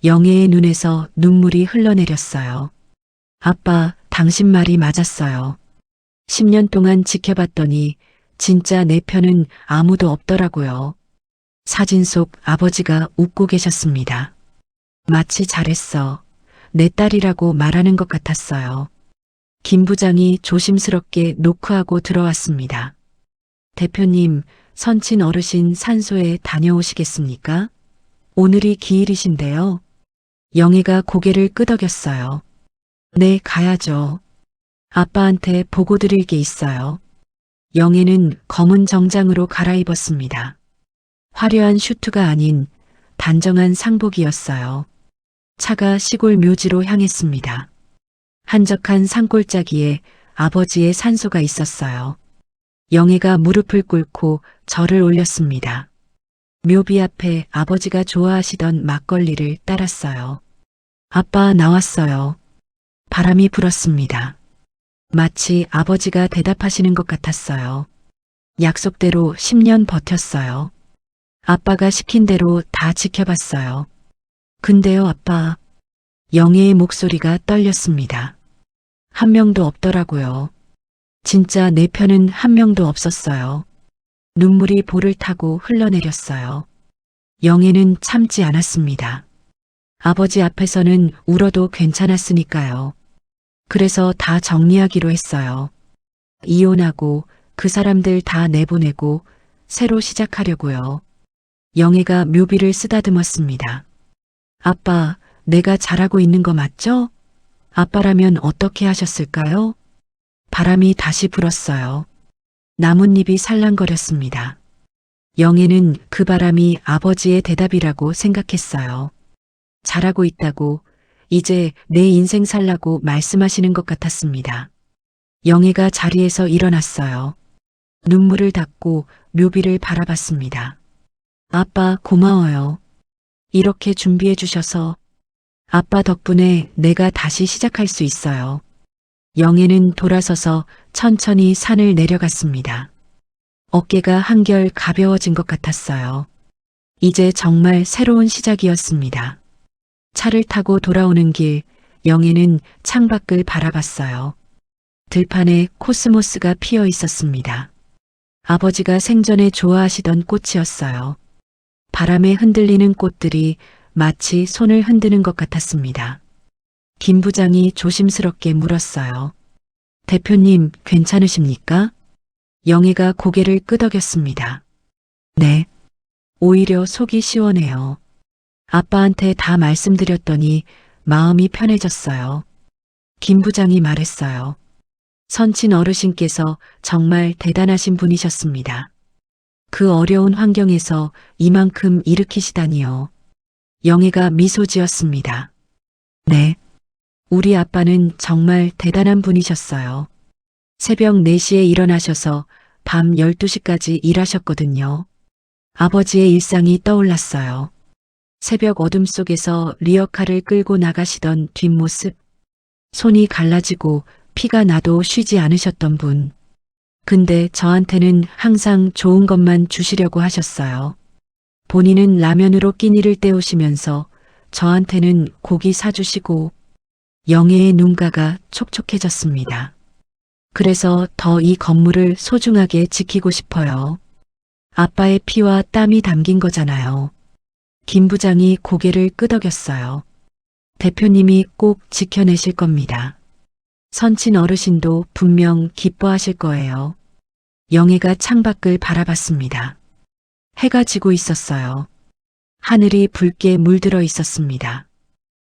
영애의 눈에서 눈물이 흘러내렸어요. 아빠, 당신 말이 맞았어요. 10년 동안 지켜봤더니 진짜 내 편은 아무도 없더라고요. 사진 속 아버지가 웃고 계셨습니다. 마치 잘했어. 내 딸이라고 말하는 것 같았어요. 김 부장이 조심스럽게 노크하고 들어왔습니다. 대표님, 선친 어르신 산소에 다녀오시겠습니까? 오늘이 기일이신데요. 영애가 고개를 끄덕였어요. 네, 가야죠. 아빠한테 보고 드릴 게 있어요. 영애는 검은 정장으로 갈아입었습니다. 화려한 슈트가 아닌 단정한 상복이었어요. 차가 시골 묘지로 향했습니다. 한적한 산골짜기에 아버지의 산소가 있었어요. 영애가 무릎을 꿇고 절을 올렸습니다. 묘비 앞에 아버지가 좋아하시던 막걸리를 따랐어요. 아빠 나왔어요. 바람이 불었습니다. 마치 아버지가 대답하시는 것 같았어요. 약속대로 10년 버텼어요. 아빠가 시킨 대로 다 지켜봤어요. 근데요, 아빠. 영애의 목소리가 떨렸습니다. 한 명도 없더라고요. 진짜 내 편은 한 명도 없었어요. 눈물이 볼을 타고 흘러내렸어요. 영애는 참지 않았습니다. 아버지 앞에서는 울어도 괜찮았으니까요. 그래서 다 정리하기로 했어요. 이혼하고 그 사람들 다 내보내고 새로 시작하려고요. 영애가 묘비를 쓰다듬었습니다. 아빠, 내가 잘하고 있는 거 맞죠? 아빠라면 어떻게 하셨을까요? 바람이 다시 불었어요. 나뭇잎이 살랑거렸습니다. 영애는 그 바람이 아버지의 대답이라고 생각했어요. 잘하고 있다고, 이제 내 인생 살라고 말씀하시는 것 같았습니다. 영애가 자리에서 일어났어요. 눈물을 닦고 묘비를 바라봤습니다. 아빠 고마워요. 이렇게 준비해 주셔서 아빠 덕분에 내가 다시 시작할 수 있어요. 영애는 돌아서서 천천히 산을 내려갔습니다. 어깨가 한결 가벼워진 것 같았어요. 이제 정말 새로운 시작이었습니다. 차를 타고 돌아오는 길, 영애는 창밖을 바라봤어요. 들판에 코스모스가 피어 있었습니다. 아버지가 생전에 좋아하시던 꽃이었어요. 바람에 흔들리는 꽃들이 마치 손을 흔드는 것 같았습니다. 김 부장이 조심스럽게 물었어요. 대표님, 괜찮으십니까? 영애가 고개를 끄덕였습니다. 네. 오히려 속이 시원해요. 아빠한테 다 말씀드렸더니 마음이 편해졌어요. 김 부장이 말했어요. 선친 어르신께서 정말 대단하신 분이셨습니다. 그 어려운 환경에서 이만큼 일으키시다니요. 영애가 미소 지었습니다. 네. 우리 아빠는 정말 대단한 분이셨어요. 새벽 4시에 일어나셔서 밤 12시까지 일하셨거든요. 아버지의 일상이 떠올랐어요. 새벽 어둠 속에서 리어카를 끌고 나가시던 뒷모습. 손이 갈라지고 피가 나도 쉬지 않으셨던 분. 근데 저한테는 항상 좋은 것만 주시려고 하셨어요. 본인은 라면으로 끼니를 때우시면서 저한테는 고기 사주시고. 영애의 눈가가 촉촉해졌습니다. 그래서 더 이 건물을 소중하게 지키고 싶어요. 아빠의 피와 땀이 담긴 거잖아요. 김 부장이 고개를 끄덕였어요. 대표님이 꼭 지켜내실 겁니다. 선친 어르신도 분명 기뻐하실 거예요. 영애가 창밖을 바라봤습니다. 해가 지고 있었어요. 하늘이 붉게 물들어 있었습니다.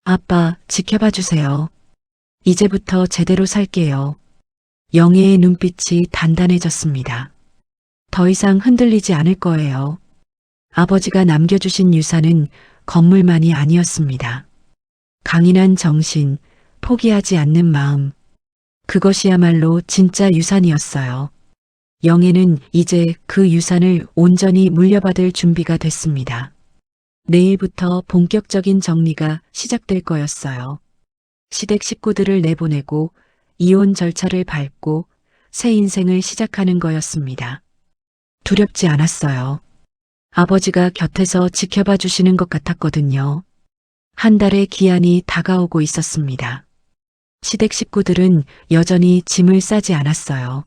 아빠, 지켜봐 주세요. 이제부터 제대로 살게요. 영애의 눈빛이 단단해졌습니다. 더 이상 흔들리지 않을 거예요. 아버지가 남겨주신 유산은 건물만이 아니었습니다. 강인한 정신, 포기하지 않는 마음. 그것이야말로 진짜 유산이었어요. 영애는 이제 그 유산을 온전히 물려받을 준비가 됐습니다. 내일부터 본격적인 정리가 시작될 거였어요. 시댁 식구들을 내보내고 이혼 절차를 밟고 새 인생을 시작하는 거였습니다. 두렵지 않았어요. 아버지가 곁에서 지켜봐 주시는 것 같았거든요. 한 달의 기한이 다가오고 있었습니다. 시댁 식구들은 여전히 짐을 싸지 않았어요.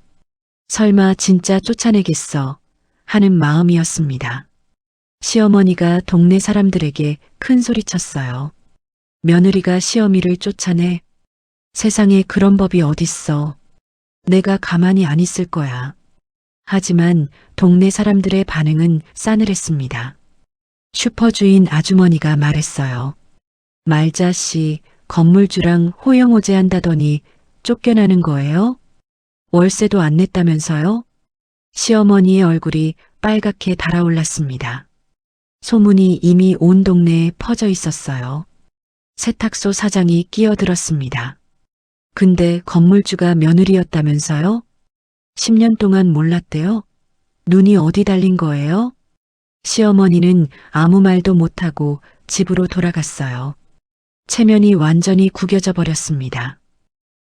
설마 진짜 쫓아내겠어 하는 마음이었습니다. 시어머니가 동네 사람들에게 큰 소리쳤어요. 며느리가 시어미를 쫓아내? 세상에 그런 법이 어딨어. 내가 가만히 안 있을 거야. 하지만 동네 사람들의 반응은 싸늘했습니다. 슈퍼주인 아주머니가 말했어요. 말자씨, 건물주랑 호영호제한다더니 쫓겨나는 거예요? 월세도 안 냈다면서요? 시어머니의 얼굴이 빨갛게 달아올랐습니다. 소문이 이미 온 동네에 퍼져 있었어요. 세탁소 사장이 끼어들었습니다. 근데 건물주가 며느리였다면서요? 10년 동안 몰랐대요? 눈이 어디 달린 거예요? 시어머니는 아무 말도 못하고 집으로 돌아갔어요. 체면이 완전히 구겨져 버렸습니다.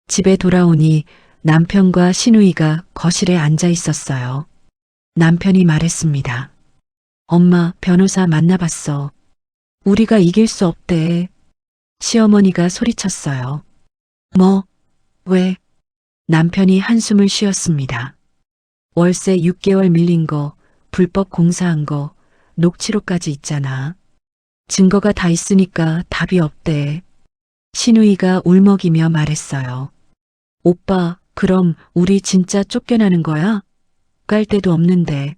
집에 돌아오니 남편과 시누이가 거실에 앉아 있었어요. 남편이 말했습니다. 엄마, 변호사 만나봤어. 우리가 이길 수 없대. 시어머니가 소리쳤어요. 뭐? 왜? 남편이 한숨을 쉬었습니다. 월세 6개월 밀린 거, 불법 공사한 거, 녹취록까지 있잖아. 증거가 다 있으니까 답이 없대. 시누이가 울먹이며 말했어요. 오빠, 그럼 우리 진짜 쫓겨나는 거야? 깔 데도 없는데.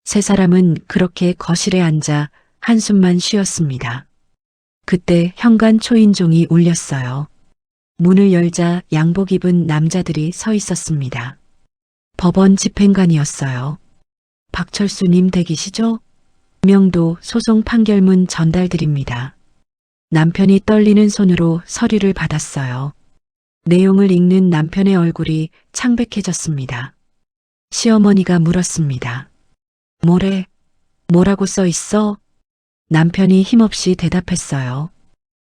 세 사람은 그렇게 거실에 앉아 한숨만 쉬었습니다. 그때 현관 초인종이 울렸어요. 문을 열자 양복 입은 남자들이 서 있었습니다. 법원 집행관이었어요. 박철수님 댁이시죠? 명도 소송 판결문 전달드립니다. 남편이 떨리는 손으로 서류를 받았어요. 내용을 읽는 남편의 얼굴이 창백해졌습니다. 시어머니가 물었습니다. 뭐래? 뭐라고 써 있어? 남편이 힘없이 대답했어요.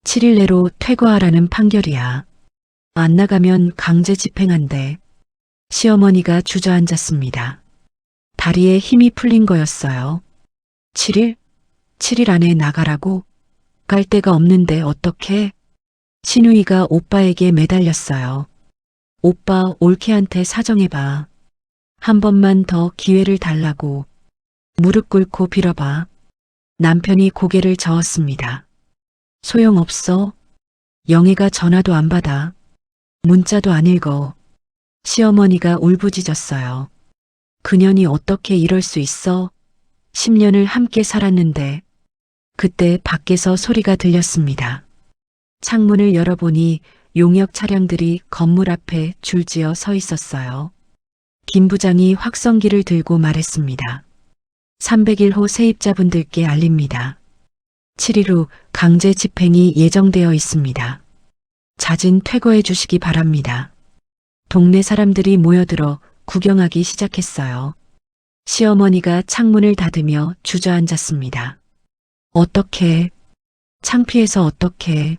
7일 내로 퇴거하라는 판결이야. 안 나가면 강제 집행한대. 시어머니가 주저앉았습니다. 다리에 힘이 풀린 거였어요. 7일? 7일 안에 나가라고? 갈 데가 없는데 어떡해? 시누이가 오빠에게 매달렸어요. 오빠 올케한테 사정해봐. 한 번만 더 기회를 달라고. 무릎 꿇고 빌어봐. 남편이 고개를 저었습니다. 소용없어. 영애가 전화도 안 받아. 문자도 안 읽어. 시어머니가 울부짖었어요. 그년이 어떻게 이럴 수 있어? 10년을 함께 살았는데. 그때 밖에서 소리가 들렸습니다. 창문을 열어보니 용역 차량들이 건물 앞에 줄지어 서 있었어요. 김 부장이 확성기를 들고 말했습니다. 301호 세입자분들께 알립니다. 7일 후 강제 집행이 예정되어 있습니다. 자진 퇴거해 주시기 바랍니다. 동네 사람들이 모여들어 구경하기 시작했어요. 시어머니가 창문을 닫으며 주저앉았습니다. 어떻게? 창피해서 어떻게?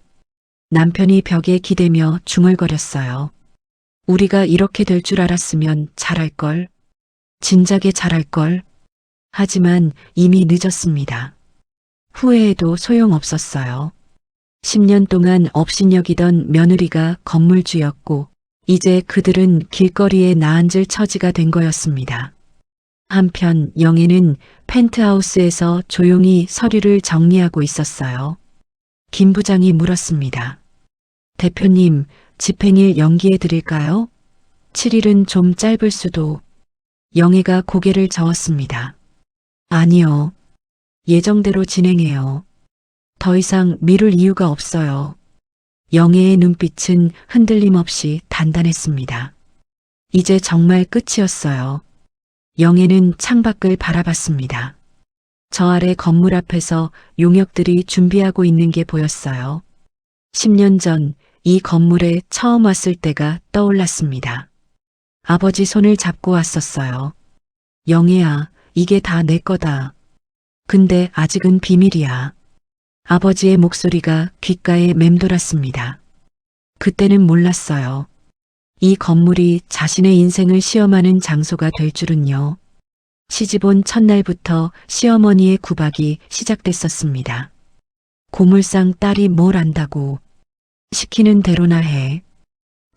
남편이 벽에 기대며 중얼거렸어요. 우리가 이렇게 될 줄 알았으면 잘할걸. 진작에 잘할걸. 하지만 이미 늦었습니다. 후회해도 소용없었어요. 10년 동안 업신여기던 며느리가 건물주였고 이제 그들은 길거리에 나앉을 처지가 된 거였습니다. 한편 영애는 펜트하우스에서 조용히 서류를 정리하고 있었어요. 김 부장이 물었습니다. 대표님, 집행일 연기해 드릴까요? 7일은 좀 짧을 수도. 영애가 고개를 저었습니다. 아니요. 예정대로 진행해요. 더 이상 미룰 이유가 없어요. 영애의 눈빛은 흔들림 없이 단단했습니다. 이제 정말 끝이었어요. 영애는 창밖을 바라봤습니다. 저 아래 건물 앞에서 용역들이 준비하고 있는 게 보였어요. 10년 전 이 건물에 처음 왔을 때가 떠올랐습니다. 아버지 손을 잡고 왔었어요. 영애야, 이게 다 내 거다. 근데 아직은 비밀이야. 아버지의 목소리가 귓가에 맴돌았습니다. 그때는 몰랐어요. 이 건물이 자신의 인생을 시험하는 장소가 될 줄은요. 시집 온 첫날부터 시어머니의 구박이 시작됐었습니다. 고물상 딸이 뭘 안다고. 시키는 대로나 해.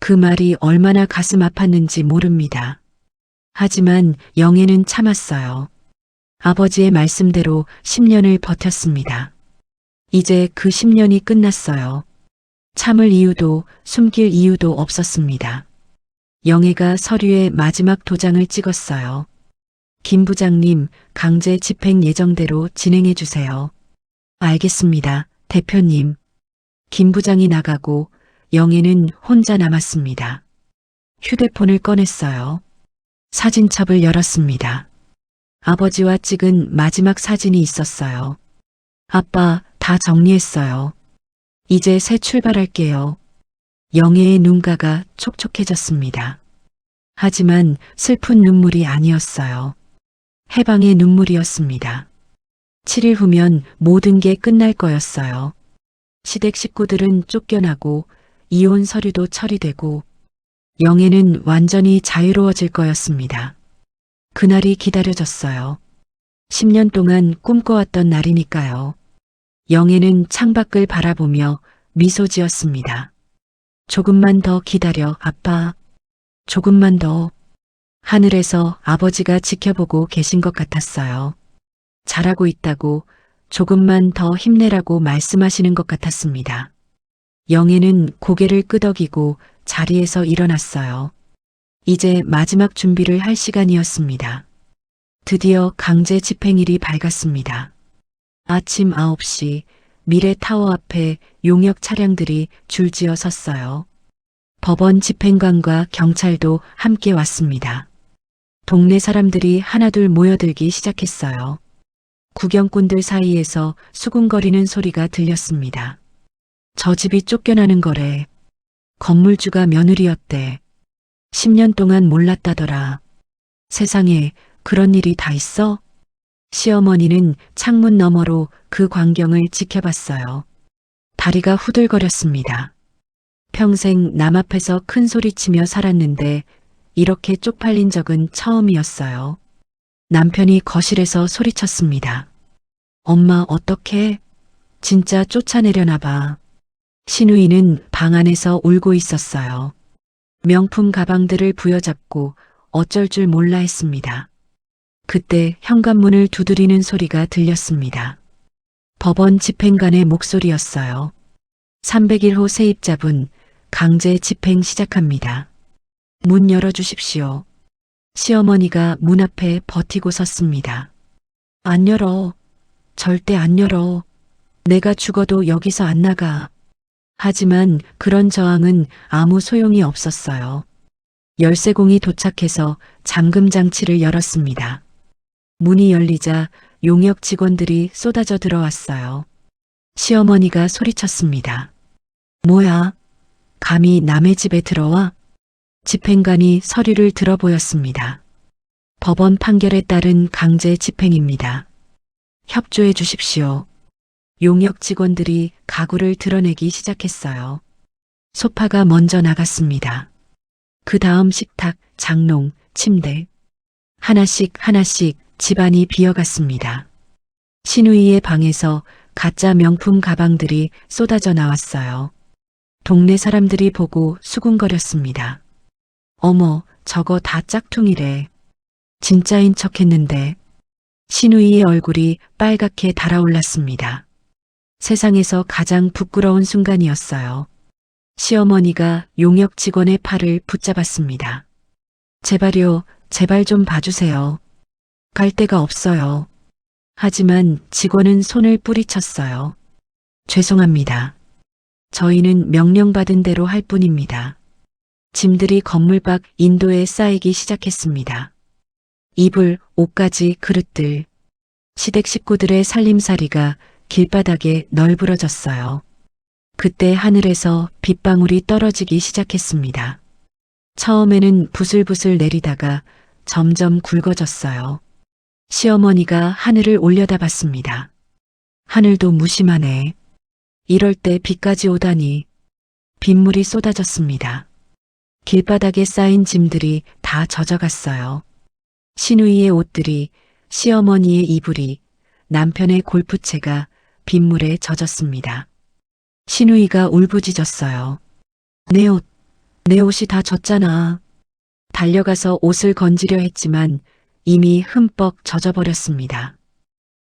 그 말이 얼마나 가슴 아팠는지 모릅니다. 하지만 영애는 참았어요. 아버지의 말씀대로 10년을 버텼습니다. 이제 그 10년이 끝났어요. 참을 이유도 숨길 이유도 없었습니다. 영애가 서류에 마지막 도장을 찍었어요. 김 부장님, 강제 집행 예정대로 진행해 주세요. 알겠습니다, 대표님. 김 부장이 나가고 영애는 혼자 남았습니다. 휴대폰을 꺼냈어요. 사진첩을 열었습니다. 아버지와 찍은 마지막 사진이 있었어요. 아빠, 다 정리했어요. 이제 새 출발할게요. 영애의 눈가가 촉촉해졌습니다. 하지만 슬픈 눈물이 아니었어요. 해방의 눈물이었습니다. 7일 후면 모든 게 끝날 거였어요. 시댁 식구들은 쫓겨나고 이혼 서류도 처리되고 영애는 완전히 자유로워질 거였습니다. 그날이 기다려졌어요. 10년 동안 꿈꿔왔던 날이니까요. 영애는 창밖을 바라보며 미소 지었습니다. 조금만 더 기다려, 아빠. 조금만 더. 하늘에서 아버지가 지켜보고 계신 것 같았어요. 잘하고 있다고, 조금만 더 힘내라고 말씀하시는 것 같았습니다. 영애는 고개를 끄덕이고 자리에서 일어났어요. 이제 마지막 준비를 할 시간이었습니다. 드디어 강제 집행일이 밝았습니다. 아침 9시 미래타워 앞에 용역 차량들이 줄지어 섰어요. 법원 집행관과 경찰도 함께 왔습니다. 동네 사람들이 하나둘 모여들기 시작했어요. 구경꾼들 사이에서 수군거리는 소리가 들렸습니다. 저 집이 쫓겨나는 거래. 건물주가 며느리였대. 10년 동안 몰랐다더라. 세상에 그런 일이 다 있어? 시어머니는 창문 너머로 그 광경을 지켜봤어요. 다리가 후들거렸습니다. 평생 남 앞에서 큰 소리치며 살았는데 이렇게 쪽팔린 적은 처음이었어요. 남편이 거실에서 소리쳤습니다. 엄마 어떡해? 진짜 쫓아내려나 봐. 신우이는 방 안에서 울고 있었어요. 명품 가방들을 부여잡고 어쩔 줄 몰라 했습니다. 그때 현관문을 두드리는 소리가 들렸습니다. 법원 집행관의 목소리였어요. 301호 세입자분, 강제 집행 시작합니다. 문 열어주십시오. 시어머니가 문 앞에 버티고 섰습니다. 안 열어. 절대 안 열어. 내가 죽어도 여기서 안 나가. 하지만 그런 저항은 아무 소용이 없었어요. 열쇠공이 도착해서 잠금 장치를 열었습니다. 문이 열리자 용역 직원들이 쏟아져 들어왔어요. 시어머니가 소리쳤습니다. 뭐야? 감히 남의 집에 들어와? 집행관이 서류를 들어보였습니다. 법원 판결에 따른 강제 집행입니다. 협조해 주십시오. 용역 직원들이 가구를 드러내기 시작했어요. 소파가 먼저 나갔습니다. 그 다음 식탁, 장롱, 침대. 하나씩 하나씩 집안이 비어갔습니다. 신우이의 방에서 가짜 명품 가방들이 쏟아져 나왔어요. 동네 사람들이 보고 수군거렸습니다. 어머, 저거 다 짝퉁이래. 진짜인 척 했는데. 신우이의 얼굴이 빨갛게 달아올랐습니다. 세상에서 가장 부끄러운 순간이었어요. 시어머니가 용역 직원의 팔을 붙잡았습니다. 제발요, 제발 좀 봐주세요. 갈 데가 없어요. 하지만 직원은 손을 뿌리쳤어요. 죄송합니다. 저희는 명령받은 대로 할 뿐입니다. 짐들이 건물 밖 인도에 쌓이기 시작했습니다. 이불, 옷가지, 그릇들. 시댁 식구들의 살림살이가 길바닥에 널브러졌어요. 그때 하늘에서 빗방울이 떨어지기 시작했습니다. 처음에는 부슬부슬 내리다가 점점 굵어졌어요. 시어머니가 하늘을 올려다봤습니다. 하늘도 무심하네. 이럴 때 비까지 오다니. 빗물이 쏟아졌습니다. 길바닥에 쌓인 짐들이 다 젖어갔어요. 신우이의 옷들이, 시어머니의 이불이, 남편의 골프채가 빗물에 젖었습니다. 신우이가 울부짖었어요. 내 옷이 다 젖잖아. 달려가서 옷을 건지려 했지만 이미 흠뻑 젖어버렸습니다.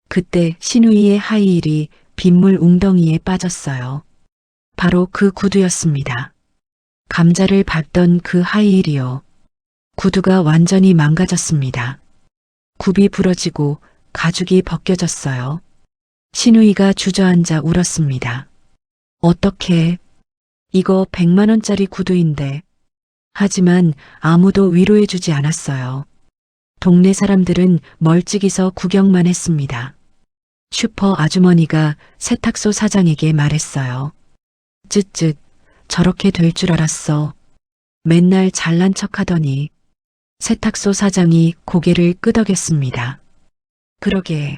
그때 신우이의 하이힐이 빗물 웅덩이에 빠졌어요. 바로 그 구두였습니다. 감자를 밟던 그 하이힐이요. 구두가 완전히 망가졌습니다. 굽이 부러지고 가죽이 벗겨졌어요. 신우이가 주저앉아 울었습니다. 어떡해. 이거 100만 원짜리 구두인데. 하지만 아무도 위로해주지 않았어요. 동네 사람들은 멀찍이서 구경만 했습니다. 슈퍼 아주머니가 세탁소 사장에게 말했어요. 쯧쯧, 저렇게 될 줄 알았어. 맨날 잘난 척 하더니. 세탁소 사장이 고개를 끄덕였습니다. 그러게.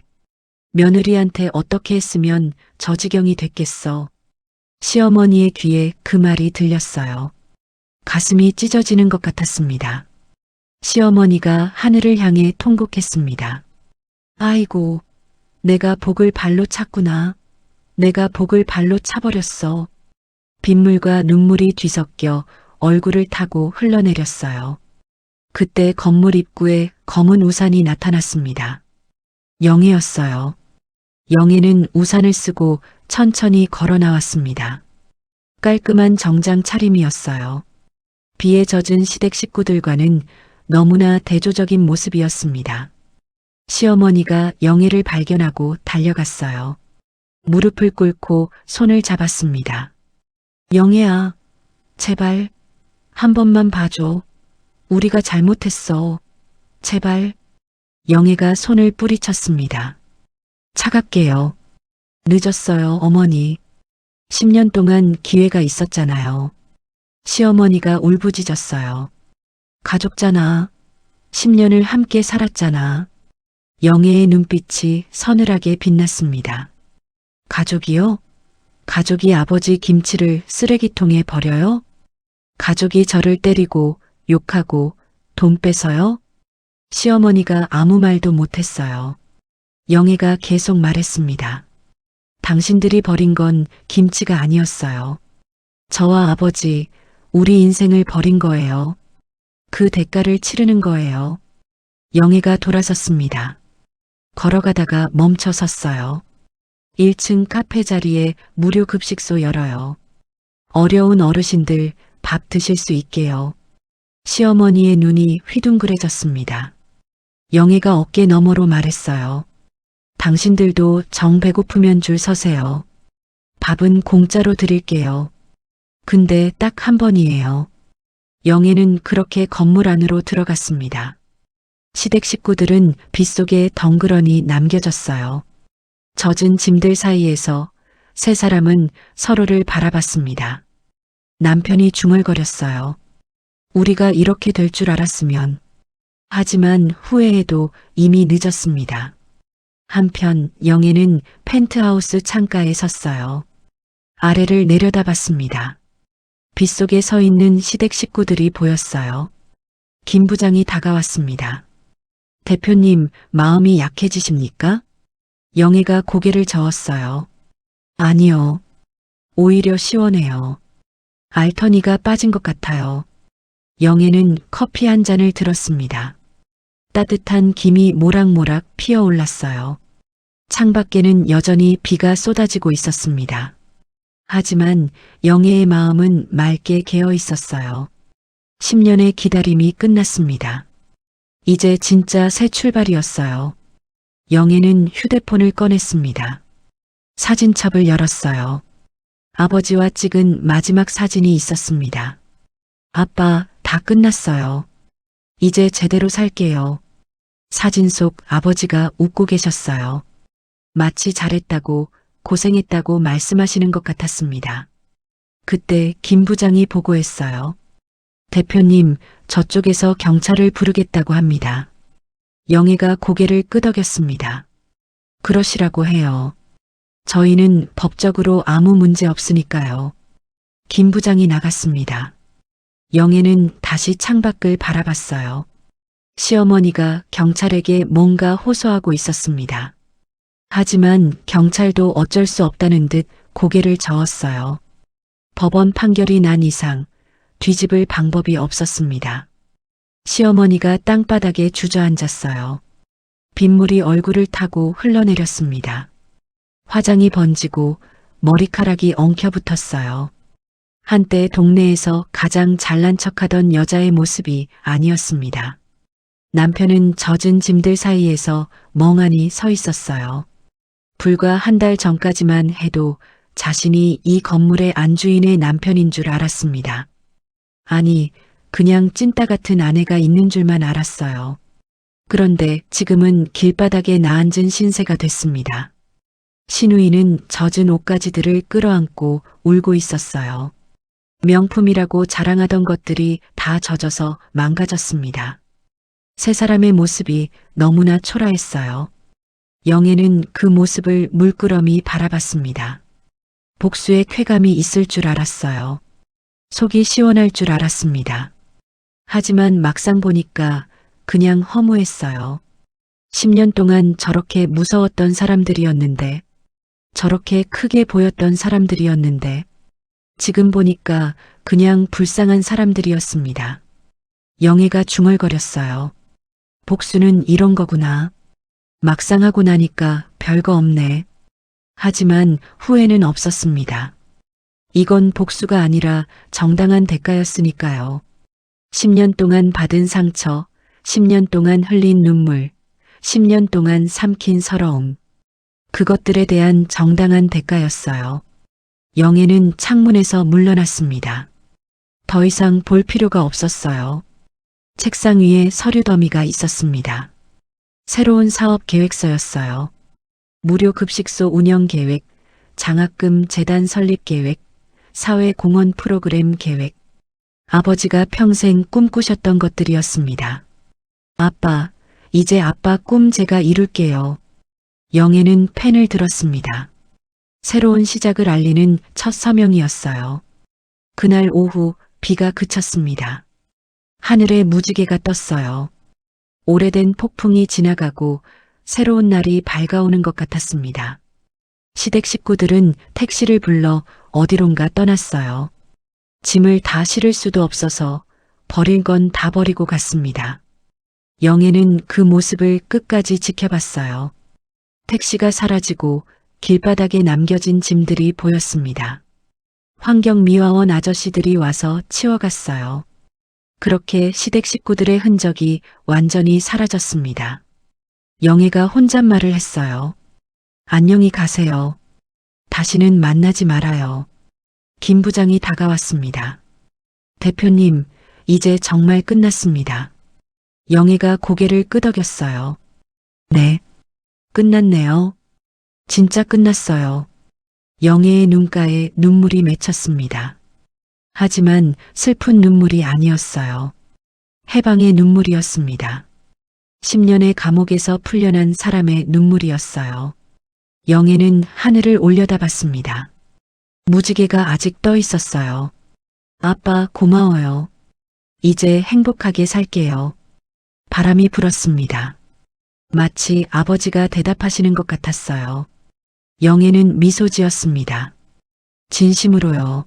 며느리한테 어떻게 했으면 저 지경이 됐겠어. 시어머니의 귀에 그 말이 들렸어요. 가슴이 찢어지는 것 같았습니다. 시어머니가 하늘을 향해 통곡했습니다. 아이고, 내가 복을 발로 찼구나. 내가 복을 발로 차버렸어. 빗물과 눈물이 뒤섞여 얼굴을 타고 흘러내렸어요. 그때 건물 입구에 검은 우산이 나타났습니다. 영애였어요. 영애는 우산을 쓰고 천천히 걸어 나왔습니다. 깔끔한 정장 차림이었어요. 비에 젖은 시댁 식구들과는 너무나 대조적인 모습이었습니다. 시어머니가 영애를 발견하고 달려갔어요. 무릎을 꿇고 손을 잡았습니다. 영애야, 제발 한 번만 봐줘. 우리가 잘못했어. 제발. 영애가 손을 뿌리쳤습니다. 차갑게요. 늦었어요, 어머니. 10년 동안 기회가 있었잖아요. 시어머니가 울부짖었어요. 가족잖아. 10년을 함께 살았잖아. 영애의 눈빛이 서늘하게 빛났습니다. 가족이요? 가족이 아버지 김치를 쓰레기통에 버려요? 가족이 저를 때리고 욕하고 돈 뺏어요? 시어머니가 아무 말도 못했어요. 영애가 계속 말했습니다. 당신들이 버린 건 김치가 아니었어요. 저와 아버지, 우리 인생을 버린 거예요. 그 대가를 치르는 거예요. 영애가 돌아섰습니다. 걸어가다가 멈춰 섰어요. 1층 카페 자리에 무료 급식소 열어요. 어려운 어르신들 밥 드실 수 있게요. 시어머니의 눈이 휘둥그레졌습니다. 영애가 어깨 너머로 말했어요. 당신들도 정 배고프면 줄 서세요. 밥은 공짜로 드릴게요. 근데 딱 한 번이에요. 영애는 그렇게 건물 안으로 들어갔습니다. 시댁 식구들은 빗속에 덩그러니 남겨졌어요. 젖은 짐들 사이에서 세 사람은 서로를 바라봤습니다. 남편이 중얼거렸어요. 우리가 이렇게 될 줄 알았으면. 하지만 후회해도 이미 늦었습니다. 한편 영애는 펜트하우스 창가에 섰어요. 아래를 내려다봤습니다. 빗속에 서 있는 시댁 식구들이 보였어요. 김 부장이 다가왔습니다. 대표님, 마음이 약해지십니까? 영애가 고개를 저었어요. 아니요. 오히려 시원해요. 알터니가 빠진 것 같아요. 영애는 커피 한 잔을 들었습니다. 따뜻한 김이 모락모락 피어올랐어요. 창밖에는 여전히 비가 쏟아지고 있었습니다. 하지만 영애의 마음은 맑게 개어 있었어요. 10년의 기다림이 끝났습니다. 이제 진짜 새 출발이었어요. 영애는 휴대폰을 꺼냈습니다. 사진첩을 열었어요. 아버지와 찍은 마지막 사진이 있었습니다. 아빠, 다 끝났어요. 이제 제대로 살게요. 사진 속 아버지가 웃고 계셨어요. 마치 잘했다고, 고생했다고 말씀하시는 것 같았습니다. 그때 김 부장이 보고했어요. 대표님, 저쪽에서 경찰을 부르겠다고 합니다. 영애가 고개를 끄덕였습니다. 그러시라고 해요. 저희는 법적으로 아무 문제 없으니까요. 김 부장이 나갔습니다. 영애는 다시 창밖을 바라봤어요. 시어머니가 경찰에게 뭔가 호소하고 있었습니다. 하지만 경찰도 어쩔 수 없다는 듯 고개를 저었어요. 법원 판결이 난 이상 뒤집을 방법이 없었습니다. 시어머니가 땅바닥에 주저앉았어요. 빗물이 얼굴을 타고 흘러내렸습니다. 화장이 번지고 머리카락이 엉켜붙었어요. 한때 동네에서 가장 잘난 척하던 여자의 모습이 아니었습니다. 남편은 젖은 짐들 사이에서 멍하니 서 있었어요. 불과 한 달 전까지만 해도 자신이 이 건물의 안주인의 남편인 줄 알았습니다. 아니, 그냥 찐따 같은 아내가 있는 줄만 알았어요. 그런데 지금은 길바닥에 나앉은 신세가 됐습니다. 신우이는 젖은 옷가지들을 끌어안고 울고 있었어요. 명품이라고 자랑하던 것들이 다 젖어서 망가졌습니다. 세 사람의 모습이 너무나 초라했어요. 영애는 그 모습을 물끄러미 바라봤습니다. 복수의 쾌감이 있을 줄 알았어요. 속이 시원할 줄 알았습니다. 하지만 막상 보니까 그냥 허무했어요. 10년 동안 저렇게 무서웠던 사람들이었는데, 저렇게 크게 보였던 사람들이었는데, 지금 보니까 그냥 불쌍한 사람들이었습니다. 영애가 중얼거렸어요. 복수는 이런 거구나. 막상 하고 나니까 별거 없네. 하지만 후회는 없었습니다. 이건 복수가 아니라 정당한 대가였으니까요. 10년 동안 받은 상처, 10년 동안 흘린 눈물, 10년 동안 삼킨 서러움. 그것들에 대한 정당한 대가였어요. 영애는 창문에서 물러났습니다. 더 이상 볼 필요가 없었어요. 책상 위에 서류 더미가 있었습니다. 새로운 사업 계획서였어요. 무료 급식소 운영 계획, 장학금 재단 설립 계획, 사회공헌 프로그램 계획. 아버지가 평생 꿈꾸셨던 것들이었습니다. 아빠, 이제 아빠 꿈 제가 이룰게요. 영애는 펜을 들었습니다. 새로운 시작을 알리는 첫 서명이었어요. 그날 오후 비가 그쳤습니다. 하늘에 무지개가 떴어요. 오래된 폭풍이 지나가고 새로운 날이 밝아오는 것 같았습니다. 시댁 식구들은 택시를 불러 어디론가 떠났어요. 짐을 다 실을 수도 없어서 버릴 건 다 버리고 갔습니다. 영애는 그 모습을 끝까지 지켜봤어요. 택시가 사라지고 길바닥에 남겨진 짐들이 보였습니다. 환경미화원 아저씨들이 와서 치워갔어요. 그렇게 시댁 식구들의 흔적이 완전히 사라졌습니다. 영애가 혼잣말을 했어요. 안녕히 가세요. 다시는 만나지 말아요. 김 부장이 다가왔습니다. 대표님, 이제 정말 끝났습니다. 영애가 고개를 끄덕였어요. 네, 끝났네요. 진짜 끝났어요. 영애의 눈가에 눈물이 맺혔습니다. 하지만 슬픈 눈물이 아니었어요. 해방의 눈물이었습니다. 10년의 감옥에서 풀려난 사람의 눈물이었어요. 영애는 하늘을 올려다봤습니다. 무지개가 아직 떠 있었어요. 아빠 고마워요. 이제 행복하게 살게요. 바람이 불었습니다. 마치 아버지가 대답하시는 것 같았어요. 영애는 미소 지었습니다. 진심으로요.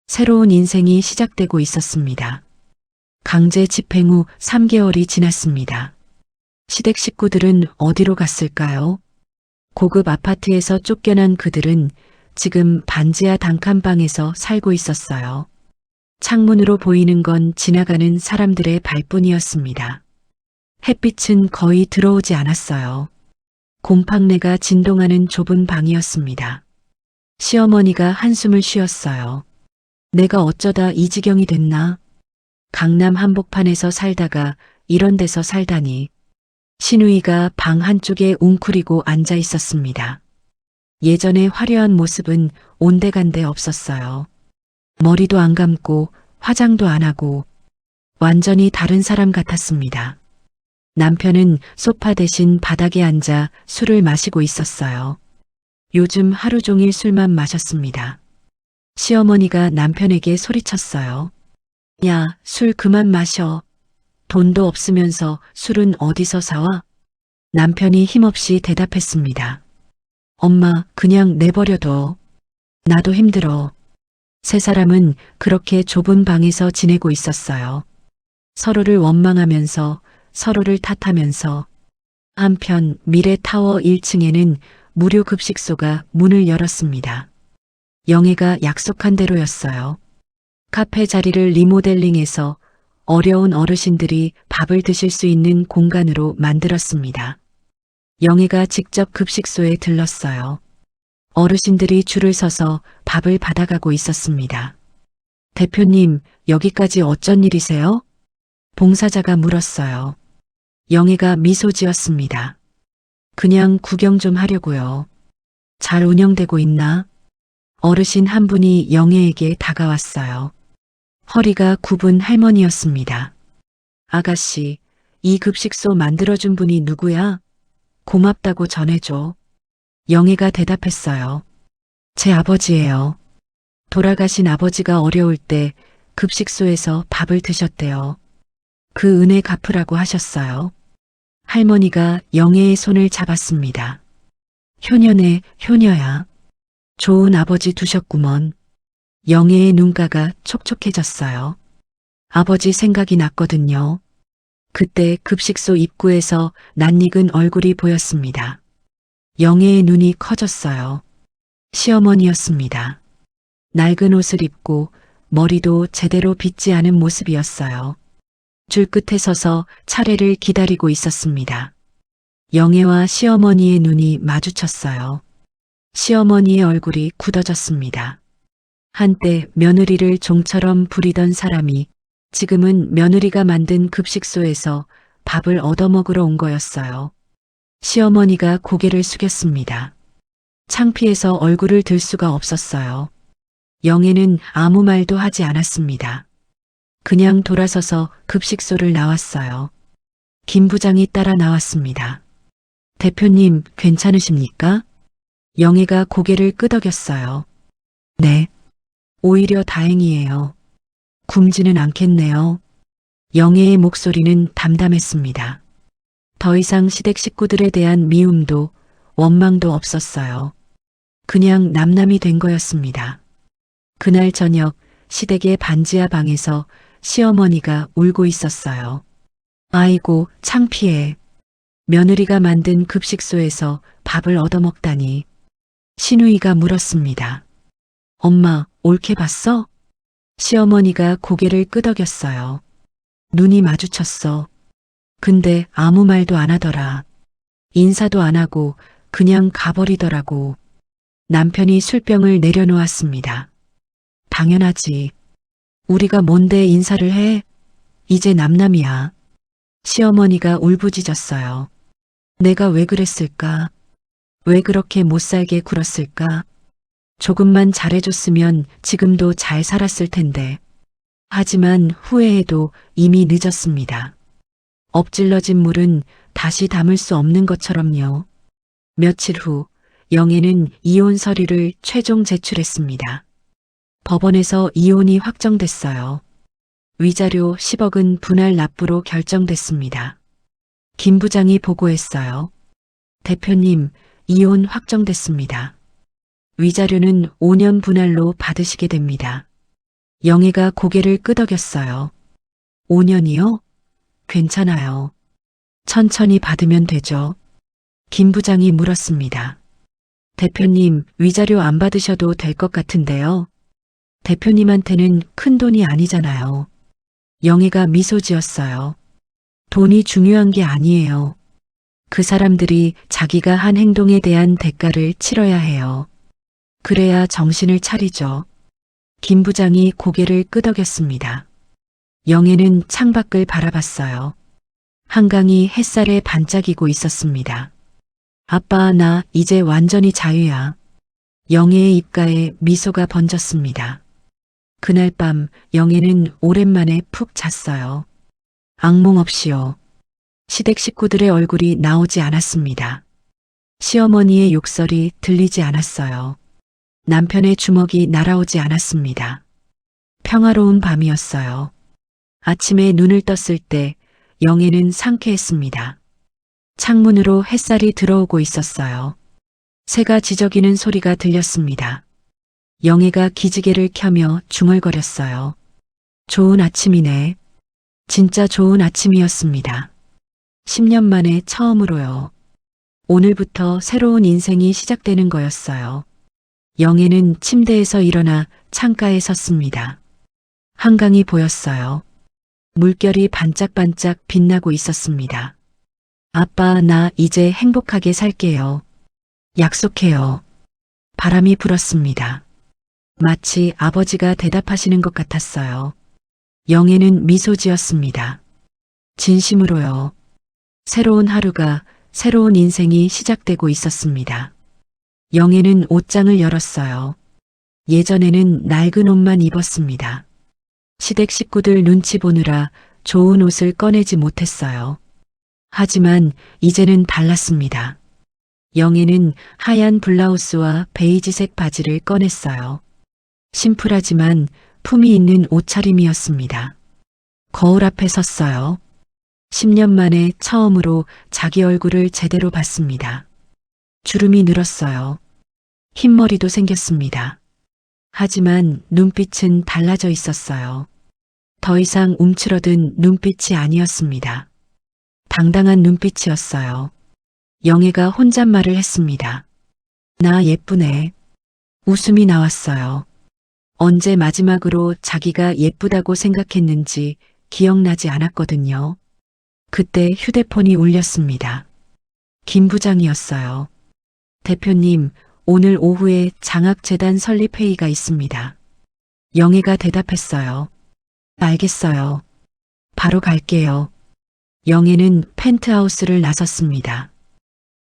새로운 인생이 시작되고 있었습니다. 강제 집행 후 3개월이 지났습니다. 시댁 식구들은 어디로 갔을까요? 고급 아파트에서 쫓겨난 그들은 지금 반지하 단칸방에서 살고 있었어요. 창문으로 보이는 건 지나가는 사람들의 발뿐이었습니다. 햇빛은 거의 들어오지 않았어요. 곰팡내가 진동하는 좁은 방이었습니다. 시어머니가 한숨을 쉬었어요. 내가 어쩌다 이 지경이 됐나? 강남 한복판에서 살다가 이런 데서 살다니. 신우이가 방 한쪽에 웅크리고 앉아 있었습니다. 예전의 화려한 모습은 온데간데 없었어요. 머리도 안 감고 화장도 안 하고 완전히 다른 사람 같았습니다. 남편은 소파 대신 바닥에 앉아 술을 마시고 있었어요. 요즘 하루 종일 술만 마셨습니다. 시어머니가 남편에게 소리쳤어요. 야, 술 그만 마셔. 돈도 없으면서 술은 어디서 사와? 남편이 힘없이 대답했습니다. 엄마, 그냥 내버려둬. 나도 힘들어. 세 사람은 그렇게 좁은 방에서 지내고 있었어요. 서로를 원망하면서 서로를 탓하면서. 한편 미래타워 1층에는 무료 급식소가 문을 열었습니다. 영애가 약속한 대로였어요. 카페 자리를 리모델링해서 어려운 어르신들이 밥을 드실 수 있는 공간으로 만들었습니다. 영애가 직접 급식소에 들렀어요. 어르신들이 줄을 서서 밥을 받아가고 있었습니다. 대표님, 여기까지 어쩐 일이세요? 봉사자가 물었어요. 영애가 미소 지었습니다. 그냥 구경 좀 하려고요. 잘 운영되고 있나? 어르신 한 분이 영애에게 다가왔어요. 허리가 굽은 할머니였습니다. 아가씨, 이 급식소 만들어준 분이 누구야? 고맙다고 전해줘. 영애가 대답했어요. 제 아버지예요. 돌아가신 아버지가 어려울 때 급식소에서 밥을 드셨대요. 그 은혜 갚으라고 하셨어요. 할머니가 영애의 손을 잡았습니다. 효녀네, 효녀야. 좋은 아버지 두셨구먼. 영애의 눈가가 촉촉해졌어요. 아버지 생각이 났거든요. 그때 급식소 입구에서 낯익은 얼굴이 보였습니다. 영애의 눈이 커졌어요. 시어머니였습니다. 낡은 옷을 입고 머리도 제대로 빗지 않은 모습이었어요. 줄 끝에 서서 차례를 기다리고 있었습니다. 영애와 시어머니의 눈이 마주쳤어요. 시어머니의 얼굴이 굳어졌습니다. 한때 며느리를 종처럼 부리던 사람이 지금은 며느리가 만든 급식소에서 밥을 얻어먹으러 온 거였어요. 시어머니가 고개를 숙였습니다. 창피해서 얼굴을 들 수가 없었어요. 영애는 아무 말도 하지 않았습니다. 그냥 돌아서서 급식소를 나왔어요. 김 부장이 따라 나왔습니다. 대표님, 괜찮으십니까? 영애가 고개를 끄덕였어요. 네. 오히려 다행이에요. 굶지는 않겠네요. 영애의 목소리는 담담했습니다. 더 이상 시댁 식구들에 대한 미움도 원망도 없었어요. 그냥 남남이 된 거였습니다. 그날 저녁 시댁의 반지하 방에서 시어머니가 울고 있었어요. 아이고, 창피해. 며느리가 만든 급식소에서 밥을 얻어먹다니. 시누이가 물었습니다. 엄마, 옳게 봤어? 시어머니가 고개를 끄덕였어요. 눈이 마주쳤어. 근데 아무 말도 안 하더라. 인사도 안 하고 그냥 가버리더라고. 남편이 술병을 내려놓았습니다. 당연하지. 우리가 뭔데 인사를 해? 이제 남남이야. 시어머니가 울부짖었어요. 내가 왜 그랬을까? 왜 그렇게 못살게 굴었을까? 조금만 잘해줬으면 지금도 잘 살았을 텐데. 하지만 후회해도 이미 늦었습니다. 엎질러진 물은 다시 담을 수 없는 것처럼요. 며칠 후 영애는 이혼 서류를 최종 제출했습니다. 법원에서 이혼이 확정됐어요. 위자료 10억은 분할 납부로 결정됐습니다. 김 부장이 보고했어요. 대표님, 이혼 확정됐습니다. 위자료는 5년 분할로 받으시게 됩니다. 영애가 고개를 끄덕였어요. 5년이요? 괜찮아요. 천천히 받으면 되죠. 김 부장이 물었습니다. 대표님, 위자료 안 받으셔도 될 것 같은데요. 대표님한테는 큰 돈이 아니잖아요. 영애가 미소 지었어요. 돈이 중요한 게 아니에요. 그 사람들이 자기가 한 행동에 대한 대가를 치러야 해요. 그래야 정신을 차리죠. 김 부장이 고개를 끄덕였습니다. 영애는 창밖을 바라봤어요. 한강이 햇살에 반짝이고 있었습니다. 아빠, 나 이제 완전히 자유야. 영애의 입가에 미소가 번졌습니다. 그날 밤 영애는 오랜만에 푹 잤어요. 악몽 없이요. 시댁 식구들의 얼굴이 나오지 않았습니다. 시어머니의 욕설이 들리지 않았어요. 남편의 주먹이 날아오지 않았습니다. 평화로운 밤이었어요. 아침에 눈을 떴을 때 영애는 상쾌했습니다. 창문으로 햇살이 들어오고 있었어요. 새가 지저귀는 소리가 들렸습니다. 영애가 기지개를 켜며 중얼거렸어요. 좋은 아침이네. 진짜 좋은 아침이었습니다. 10년 만에 처음으로요. 오늘부터 새로운 인생이 시작되는 거였어요. 영애는 침대에서 일어나 창가에 섰습니다. 한강이 보였어요. 물결이 반짝반짝 빛나고 있었습니다. 아빠, 나 이제 행복하게 살게요. 약속해요. 바람이 불었습니다. 마치 아버지가 대답하시는 것 같았어요. 영애는 미소 지었습니다. 진심으로요. 새로운 하루가, 새로운 인생이 시작되고 있었습니다. 영애는 옷장을 열었어요. 예전에는 낡은 옷만 입었습니다. 시댁 식구들 눈치 보느라 좋은 옷을 꺼내지 못했어요. 하지만 이제는 달랐습니다. 영애는 하얀 블라우스와 베이지색 바지를 꺼냈어요. 심플하지만 품이 있는 옷차림이었습니다. 거울 앞에 섰어요. 10년 만에 처음으로 자기 얼굴을 제대로 봤습니다. 주름이 늘었어요. 흰머리도 생겼습니다. 하지만 눈빛은 달라져 있었어요. 더 이상 움츠러든 눈빛이 아니었습니다. 당당한 눈빛이었어요. 영애가 혼잣말을 했습니다. 나 예쁘네. 웃음이 나왔어요. 언제 마지막으로 자기가 예쁘다고 생각했는지 기억나지 않았거든요. 그때 휴대폰이 울렸습니다. 김 부장이었어요. 대표님, 오늘 오후에 장학재단 설립회의가 있습니다. 영애가 대답했어요. 알겠어요. 바로 갈게요. 영애는 펜트하우스를 나섰습니다.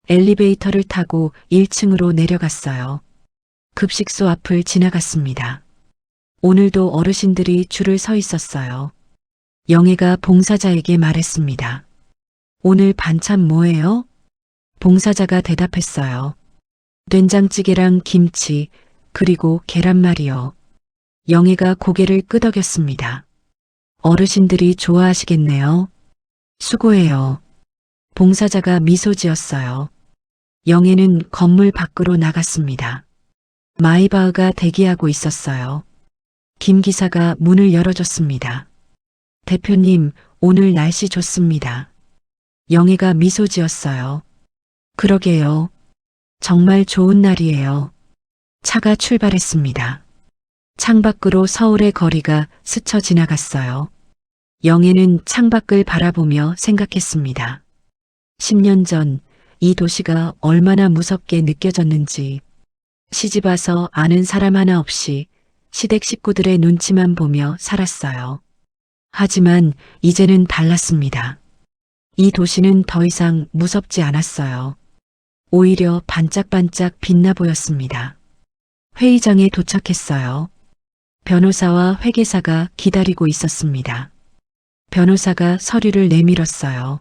엘리베이터를 타고 1층으로 내려갔어요. 급식소 앞을 지나갔습니다. 오늘도 어르신들이 줄을 서 있었어요. 영애가 봉사자에게 말했습니다. 오늘 반찬 뭐예요? 봉사자가 대답했어요. 된장찌개랑 김치, 그리고 계란말이요. 영애가 고개를 끄덕였습니다. 어르신들이 좋아하시겠네요. 수고해요. 봉사자가 미소 지었어요. 영애는 건물 밖으로 나갔습니다. 마이바흐가 대기하고 있었어요. 김 기사가 문을 열어줬습니다. 대표님, 오늘 날씨 좋습니다. 영애가 미소 지었어요. 그러게요. 정말 좋은 날이에요. 차가 출발했습니다. 창밖으로 서울의 거리가 스쳐 지나갔어요. 영애는 창밖을 바라보며 생각했습니다. 10년 전 이 도시가 얼마나 무섭게 느껴졌는지, 시집 와서 아는 사람 하나 없이 시댁 식구들의 눈치만 보며 살았어요. 하지만 이제는 달랐습니다. 이 도시는 더 이상 무섭지 않았어요. 오히려 반짝반짝 빛나 보였습니다. 회의장에 도착했어요. 변호사와 회계사가 기다리고 있었습니다. 변호사가 서류를 내밀었어요.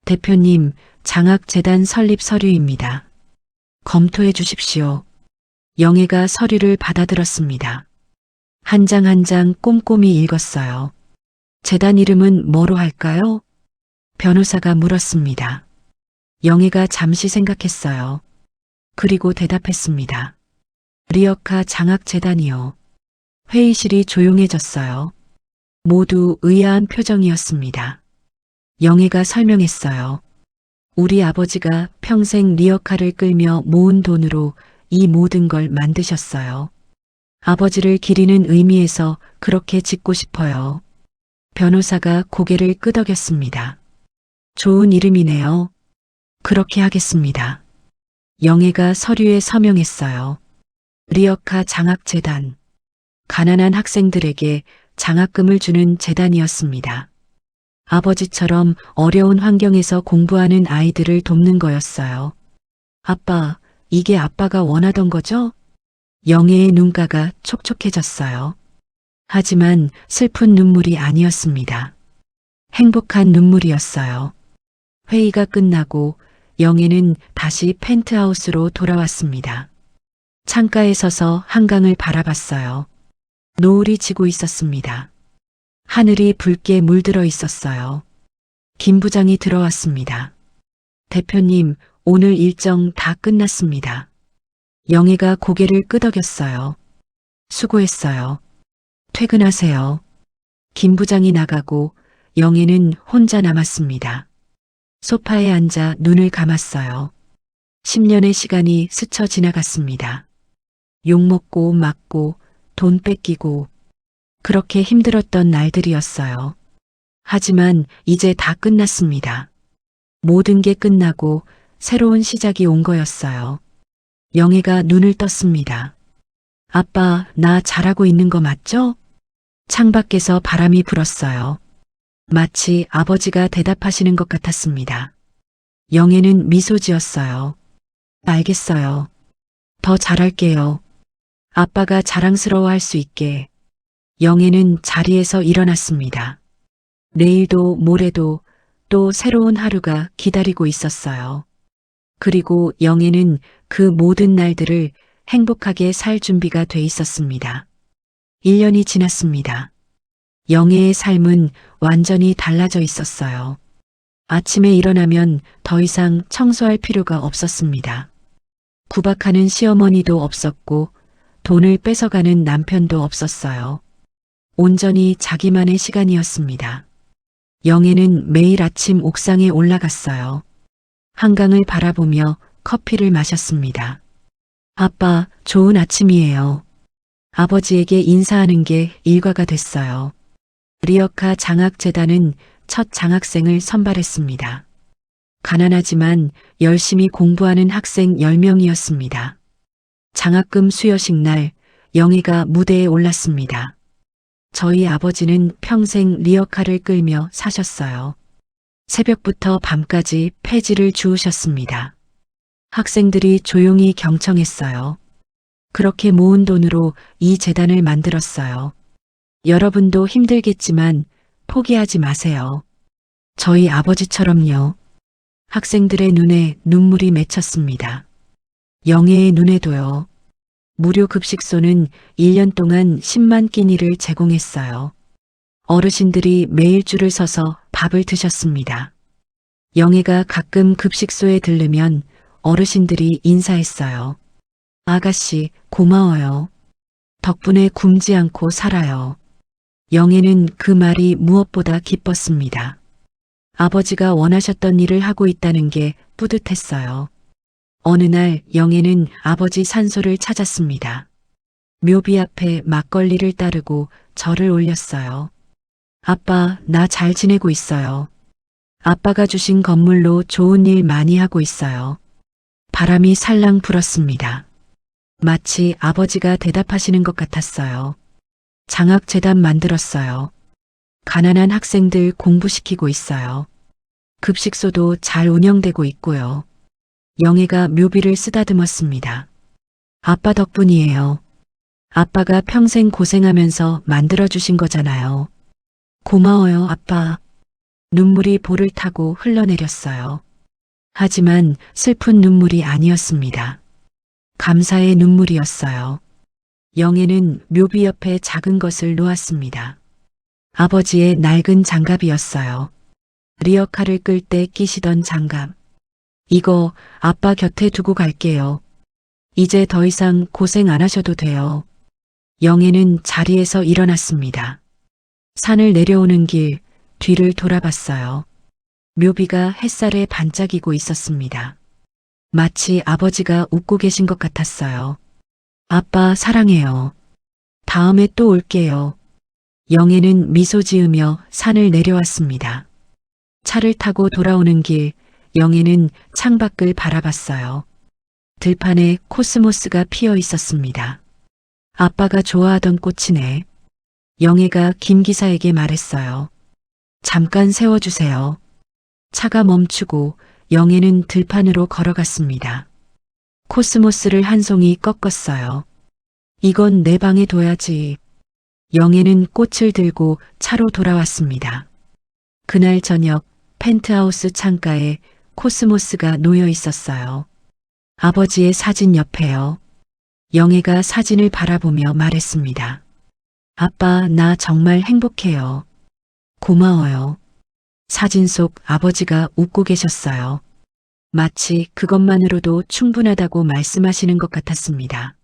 대표님, 장학재단 설립 서류입니다. 검토해 주십시오. 영애가 서류를 받아들었습니다. 한 장 한 장 꼼꼼히 읽었어요. 재단 이름은 뭐로 할까요? 변호사가 물었습니다. 영애가 잠시 생각했어요. 그리고 대답했습니다. 리어카 장학재단이요. 회의실이 조용해졌어요. 모두 의아한 표정이었습니다. 영애가 설명했어요. 우리 아버지가 평생 리어카를 끌며 모은 돈으로 이 모든 걸 만드셨어요. 아버지를 기리는 의미에서 그렇게 짓고 싶어요. 변호사가 고개를 끄덕였습니다. 좋은 이름이네요. 그렇게 하겠습니다. 영애가 서류에 서명했어요. 리어카 장학재단. 가난한 학생들에게 장학금을 주는 재단이었습니다. 아버지처럼 어려운 환경에서 공부하는 아이들을 돕는 거였어요. 아빠, 이게 아빠가 원하던 거죠? 영애의 눈가가 촉촉해졌어요. 하지만 슬픈 눈물이 아니었습니다. 행복한 눈물이었어요. 회의가 끝나고 영애는 다시 펜트하우스로 돌아왔습니다. 창가에 서서 한강을 바라봤어요. 노을이 지고 있었습니다. 하늘이 붉게 물들어 있었어요. 김 부장이 들어왔습니다. 대표님, 오늘 일정 다 끝났습니다. 영애가 고개를 끄덕였어요. 수고했어요. 퇴근하세요. 김 부장이 나가고 영애는 혼자 남았습니다. 소파에 앉아 눈을 감았어요. 10년의 시간이 스쳐 지나갔습니다. 욕먹고 맞고 돈 뺏기고 그렇게 힘들었던 날들이었어요. 하지만 이제 다 끝났습니다. 모든 게 끝나고 새로운 시작이 온 거였어요. 영애가 눈을 떴습니다. 아빠, 나 잘하고 있는 거 맞죠? 창밖에서 바람이 불었어요. 마치 아버지가 대답하시는 것 같았습니다. 영애는 미소 지었어요. 알겠어요. 더 잘할게요. 아빠가 자랑스러워할 수 있게. 영애는 자리에서 일어났습니다. 내일도 모레도 또 새로운 하루가 기다리고 있었어요. 그리고 영애는 그 모든 날들을 행복하게 살 준비가 돼 있었습니다. 1년이 지났습니다. 영애의 삶은 완전히 달라져 있었어요. 아침에 일어나면 더 이상 청소할 필요가 없었습니다. 구박하는 시어머니도 없었고 돈을 뺏어가는 남편도 없었어요. 온전히 자기만의 시간이었습니다. 영애는 매일 아침 옥상에 올라갔어요. 한강을 바라보며 커피를 마셨습니다. 아빠, 좋은 아침이에요. 아버지에게 인사하는 게 일과가 됐어요. 리어카 장학재단은 첫 장학생을 선발했습니다. 가난하지만 열심히 공부하는 학생 10명이었습니다. 장학금 수여식 날 영희가 무대에 올랐습니다. 저희 아버지는 평생 리어카를 끌며 사셨어요. 새벽부터 밤까지 폐지를 주우셨습니다. 학생들이 조용히 경청했어요. 그렇게 모은 돈으로 이 재단을 만들었어요. 여러분도 힘들겠지만 포기하지 마세요. 저희 아버지처럼요. 학생들의 눈에 눈물이 맺혔습니다. 영애의 눈에도요. 무료 급식소는 1년 동안 10만 끼니를 제공했어요. 어르신들이 매일 줄을 서서 밥을 드셨습니다. 영애가 가끔 급식소에 들르면 어르신들이 인사했어요. 아가씨, 고마워요. 덕분에 굶지 않고 살아요. 영애는 그 말이 무엇보다 기뻤습니다. 아버지가 원하셨던 일을 하고 있다는 게 뿌듯했어요. 어느 날 영애는 아버지 산소를 찾았습니다. 묘비 앞에 막걸리를 따르고 절을 올렸어요. 아빠, 나 잘 지내고 있어요. 아빠가 주신 건물로 좋은 일 많이 하고 있어요. 바람이 살랑 불었습니다. 마치 아버지가 대답하시는 것 같았어요. 장학재단 만들었어요. 가난한 학생들 공부시키고 있어요. 급식소도 잘 운영되고 있고요. 영애가 묘비를 쓰다듬었습니다. 아빠 덕분이에요. 아빠가 평생 고생하면서 만들어주신 거잖아요. 고마워요, 아빠. 눈물이 볼을 타고 흘러내렸어요. 하지만 슬픈 눈물이 아니었습니다. 감사의 눈물이었어요. 영애는 묘비 옆에 작은 것을 놓았습니다. 아버지의 낡은 장갑이었어요. 리어카를 끌 때 끼시던 장갑. 이거 아빠 곁에 두고 갈게요. 이제 더 이상 고생 안 하셔도 돼요. 영애는 자리에서 일어났습니다. 산을 내려오는 길 뒤를 돌아봤어요. 묘비가 햇살에 반짝이고 있었습니다. 마치 아버지가 웃고 계신 것 같았어요. 아빠 사랑해요. 다음에 또 올게요. 영애는 미소 지으며 산을 내려왔습니다. 차를 타고 돌아오는 길 영애는 창밖을 바라봤어요. 들판에 코스모스가 피어 있었습니다. 아빠가 좋아하던 꽃이네. 영애가 김 기사에게 말했어요. 잠깐 세워주세요. 차가 멈추고 영애는 들판으로 걸어갔습니다. 코스모스를 한 송이 꺾었어요. 이건 내 방에 둬야지. 영애는 꽃을 들고 차로 돌아왔습니다. 그날 저녁 펜트하우스 창가에 코스모스가 놓여 있었어요. 아버지의 사진 옆에요. 영애가 사진을 바라보며 말했습니다. 아빠, 나 정말 행복해요. 고마워요. 사진 속 아버지가 웃고 계셨어요. 마치 그것만으로도 충분하다고 말씀하시는 것 같았습니다.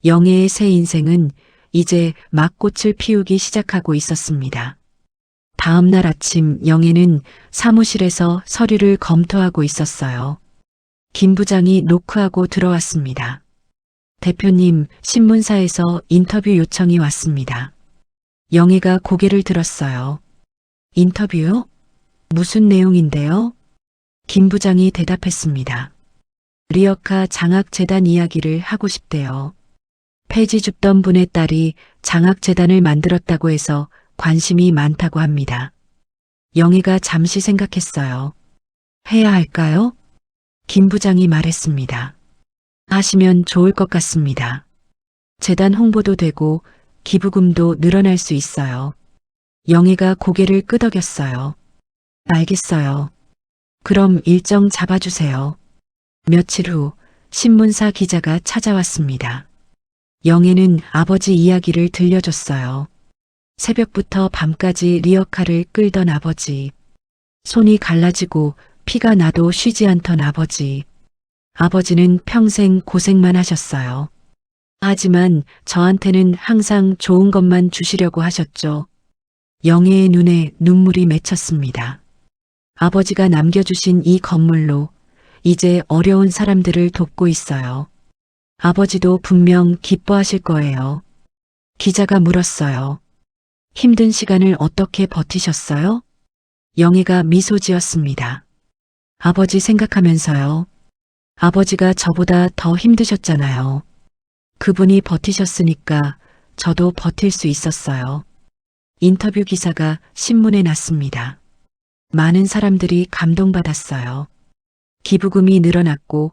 영애의 새 인생은 이제 막 꽃을 피우기 시작하고 있었습니다. 다음 날 아침 영애는 사무실에서 서류를 검토하고 있었어요. 김 부장이 노크하고 들어왔습니다. 대표님, 신문사에서 인터뷰 요청이 왔습니다. 영애가 고개를 들었어요. 인터뷰요? 무슨 내용인데요? 김 부장이 대답했습니다. 리어카 장학재단 이야기를 하고 싶대요. 폐지 줍던 분의 딸이 장학재단을 만들었다고 해서 관심이 많다고 합니다. 영희가 잠시 생각했어요. 해야 할까요? 김 부장이 말했습니다. 하시면 좋을 것 같습니다. 재단 홍보도 되고 기부금도 늘어날 수 있어요. 영희가 고개를 끄덕였어요. 알겠어요. 그럼 일정 잡아주세요. 며칠 후 신문사 기자가 찾아왔습니다. 영희는 아버지 이야기를 들려줬어요. 새벽부터 밤까지 리어카를 끌던 아버지. 손이 갈라지고 피가 나도 쉬지 않던 아버지. 아버지는 평생 고생만 하셨어요. 하지만 저한테는 항상 좋은 것만 주시려고 하셨죠. 영애의 눈에 눈물이 맺혔습니다. 아버지가 남겨주신 이 건물로 이제 어려운 사람들을 돕고 있어요. 아버지도 분명 기뻐하실 거예요. 기자가 물었어요. 힘든 시간을 어떻게 버티셨어요? 영애가 미소 지었습니다. 아버지 생각하면서요. 아버지가 저보다 더 힘드셨잖아요. 그분이 버티셨으니까 저도 버틸 수 있었어요. 인터뷰 기사가 신문에 났습니다. 많은 사람들이 감동받았어요. 기부금이 늘어났고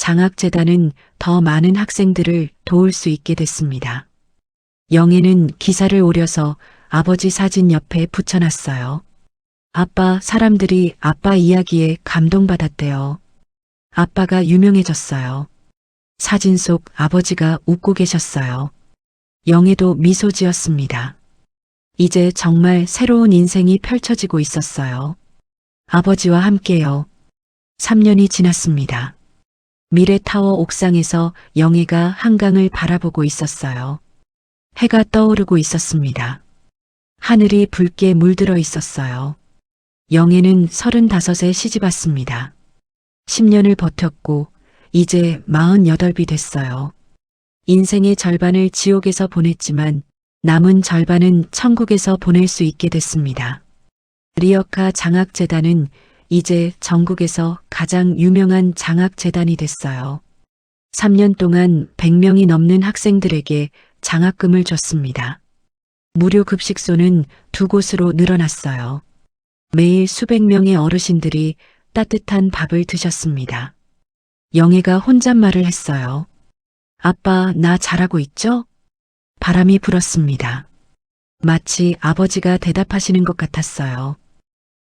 장학재단은 더 많은 학생들을 도울 수 있게 됐습니다. 영애는 기사를 오려서 아버지 사진 옆에 붙여놨어요. 아빠, 사람들이 아빠 이야기에 감동받았대요. 아빠가 유명해졌어요. 사진 속 아버지가 웃고 계셨어요. 영애도 미소 지었습니다. 이제 정말 새로운 인생이 펼쳐지고 있었어요. 아버지와 함께요. 3년이 지났습니다. 미래타워 옥상에서 영애가 한강을 바라보고 있었어요. 해가 떠오르고 있었습니다. 하늘이 붉게 물들어 있었어요. 영애는 35에 시집왔습니다. 10년을 버텼고 이제 48이 됐어요. 인생의 절반을 지옥에서 보냈지만 남은 절반은 천국에서 보낼 수 있게 됐습니다. 리어카 장학재단은 이제 전국에서 가장 유명한 장학재단이 됐어요. 3년 동안 100명이 넘는 학생들에게 장학금을 줬습니다. 무료 급식소는 2곳으로 늘어났어요. 매일 수백 명의 어르신들이 따뜻한 밥을 드셨습니다. 영애가 혼잣말을 했어요. 아빠, 나 잘하고 있죠? 바람이 불었습니다. 마치 아버지가 대답하시는 것 같았어요.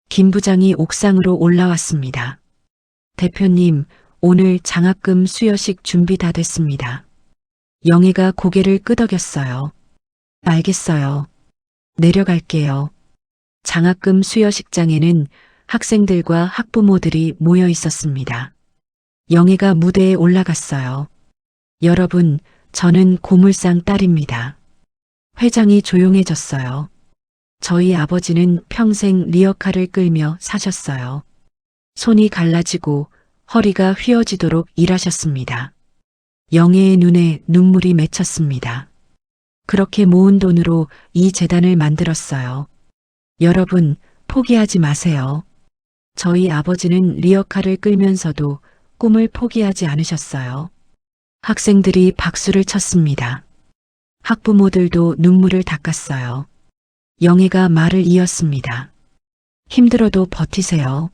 김 부장이 옥상으로 올라왔습니다. 대표님, 오늘 장학금 수여식 준비 다 됐습니다. 영애가 고개를 끄덕였어요. 알겠어요. 내려갈게요. 장학금 수여식장에는 학생들과 학부모들이 모여 있었습니다. 영애가 무대에 올라갔어요. 여러분, 저는 고물상 딸입니다. 회장이 조용해졌어요. 저희 아버지는 평생 리어카를 끌며 사셨어요. 손이 갈라지고 허리가 휘어지도록 일하셨습니다. 영애의 눈에 눈물이 맺혔습니다. 그렇게 모은 돈으로 이 재단을 만들었어요. 여러분, 포기하지 마세요. 저희 아버지는 리어카를 끌면서도 꿈을 포기하지 않으셨어요. 학생들이 박수를 쳤습니다. 학부모들도 눈물을 닦았어요. 영애가 말을 이었습니다. 힘들어도 버티세요.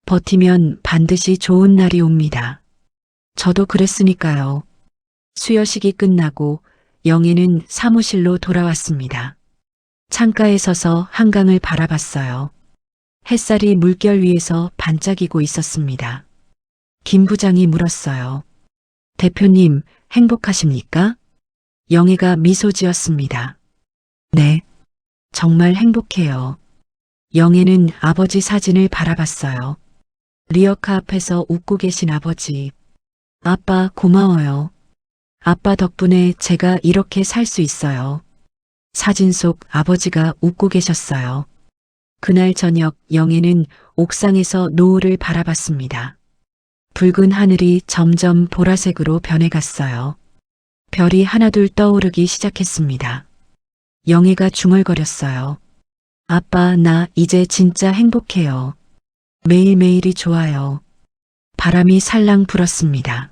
버티면 반드시 좋은 날이 옵니다. 저도 그랬으니까요. 수여식이 끝나고 영애는 사무실로 돌아왔습니다. 창가에 서서 한강을 바라봤어요. 햇살이 물결 위에서 반짝이고 있었습니다. 김 부장이 물었어요. 대표님, 행복하십니까? 영애가 미소 지었습니다. 네, 정말 행복해요. 영애는 아버지 사진을 바라봤어요. 리어카 앞에서 웃고 계신 아버지. 아빠, 고마워요. 아빠 덕분에 제가 이렇게 살 수 있어요. 사진 속 아버지가 웃고 계셨어요. 그날 저녁 영애는 옥상에서 노을을 바라봤습니다. 붉은 하늘이 점점 보라색으로 변해갔어요. 별이 하나둘 떠오르기 시작했습니다. 영애가 중얼거렸어요. 아빠, 나 이제 진짜 행복해요. 매일매일이 좋아요. 바람이 살랑 불었습니다.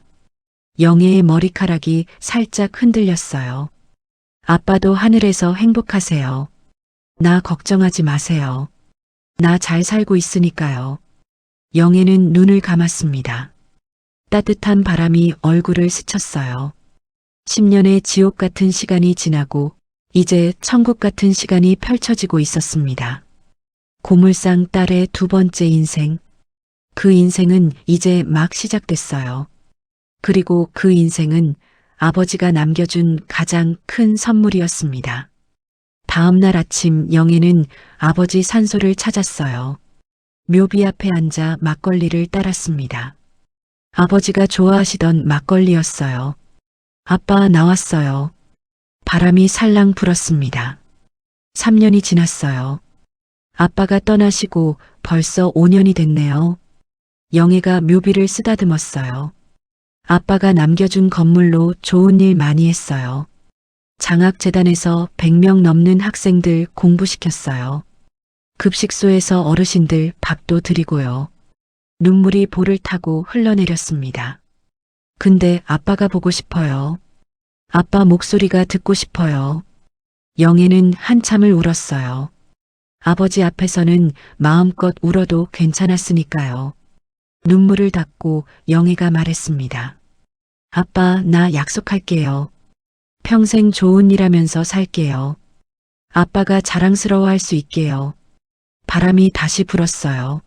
영애의 머리카락이 살짝 흔들렸어요. 아빠도 하늘에서 행복하세요. 나 걱정하지 마세요. 나 잘 살고 있으니까요. 영애는 눈을 감았습니다. 따뜻한 바람이 얼굴을 스쳤어요. 10년의 지옥 같은 시간이 지나고 이제 천국 같은 시간이 펼쳐지고 있었습니다. 고물상 딸의 두 번째 인생. 그 인생은 이제 막 시작됐어요. 그리고 그 인생은 아버지가 남겨준 가장 큰 선물이었습니다. 다음 날 아침 영애는 아버지 산소를 찾았어요. 묘비 앞에 앉아 막걸리를 따랐습니다. 아버지가 좋아하시던 막걸리였어요. 아빠 나왔어요. 바람이 살랑 불었습니다. 3년이 지났어요. 아빠가 떠나시고 벌써 5년이 됐네요. 영애가 묘비를 쓰다듬었어요. 아빠가 남겨준 건물로 좋은 일 많이 했어요. 장학재단에서 100명 넘는 학생들 공부시켰어요. 급식소에서 어르신들 밥도 드리고요. 눈물이 볼을 타고 흘러내렸습니다. 근데 아빠가 보고 싶어요. 아빠 목소리가 듣고 싶어요. 영애는 한참을 울었어요. 아버지 앞에서는 마음껏 울어도 괜찮았으니까요. 눈물을 닦고 영애가 말했습니다. 아빠, 나 약속할게요. 평생 좋은 일 하면서 살게요. 아빠가 자랑스러워할 수 있게요. 바람이 다시 불었어요.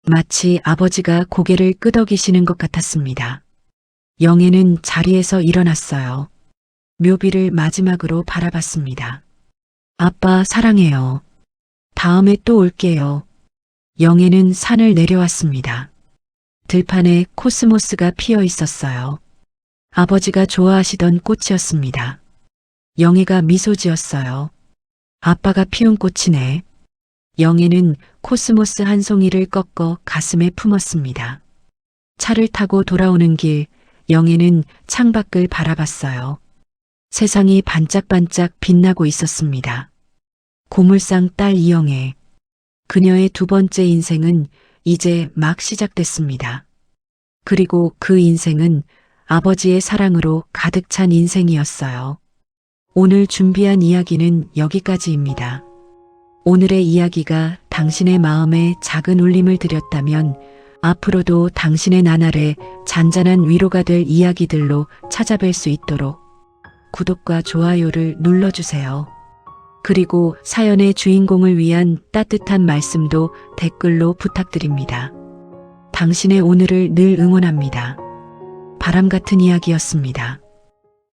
마치 아버지가 고개를 끄덕이시는 것 같았습니다. 영애는 자리에서 일어났어요. 묘비를 마지막으로 바라봤습니다. 아빠 사랑해요. 다음에 또 올게요. 영애는 산을 내려왔습니다. 들판에 코스모스가 피어 있었어요. 아버지가 좋아하시던 꽃이었습니다. 영애가 미소 지었어요. 아빠가 피운 꽃이네. 영애는 코스모스 한 송이를 꺾어 가슴에 품었습니다. 차를 타고 돌아오는 길, 영애는 창밖을 바라봤어요. 세상이 반짝반짝 빛나고 있었습니다. 고물상 딸 이영애. 그녀의 두 번째 인생은 이제 막 시작됐습니다. 그리고 그 인생은 아버지의 사랑으로 가득 찬 인생이었어요. 오늘 준비한 이야기는 여기까지입니다. 오늘의 이야기가 당신의 마음에 작은 울림을 드렸다면 앞으로도 당신의 나날에 잔잔한 위로가 될 이야기들로 찾아뵐 수 있도록 구독과 좋아요를 눌러주세요. 그리고 사연의 주인공을 위한 따뜻한 말씀도 댓글로 부탁드립니다. 당신의 오늘을 늘 응원합니다. 바람 같은 이야기였습니다.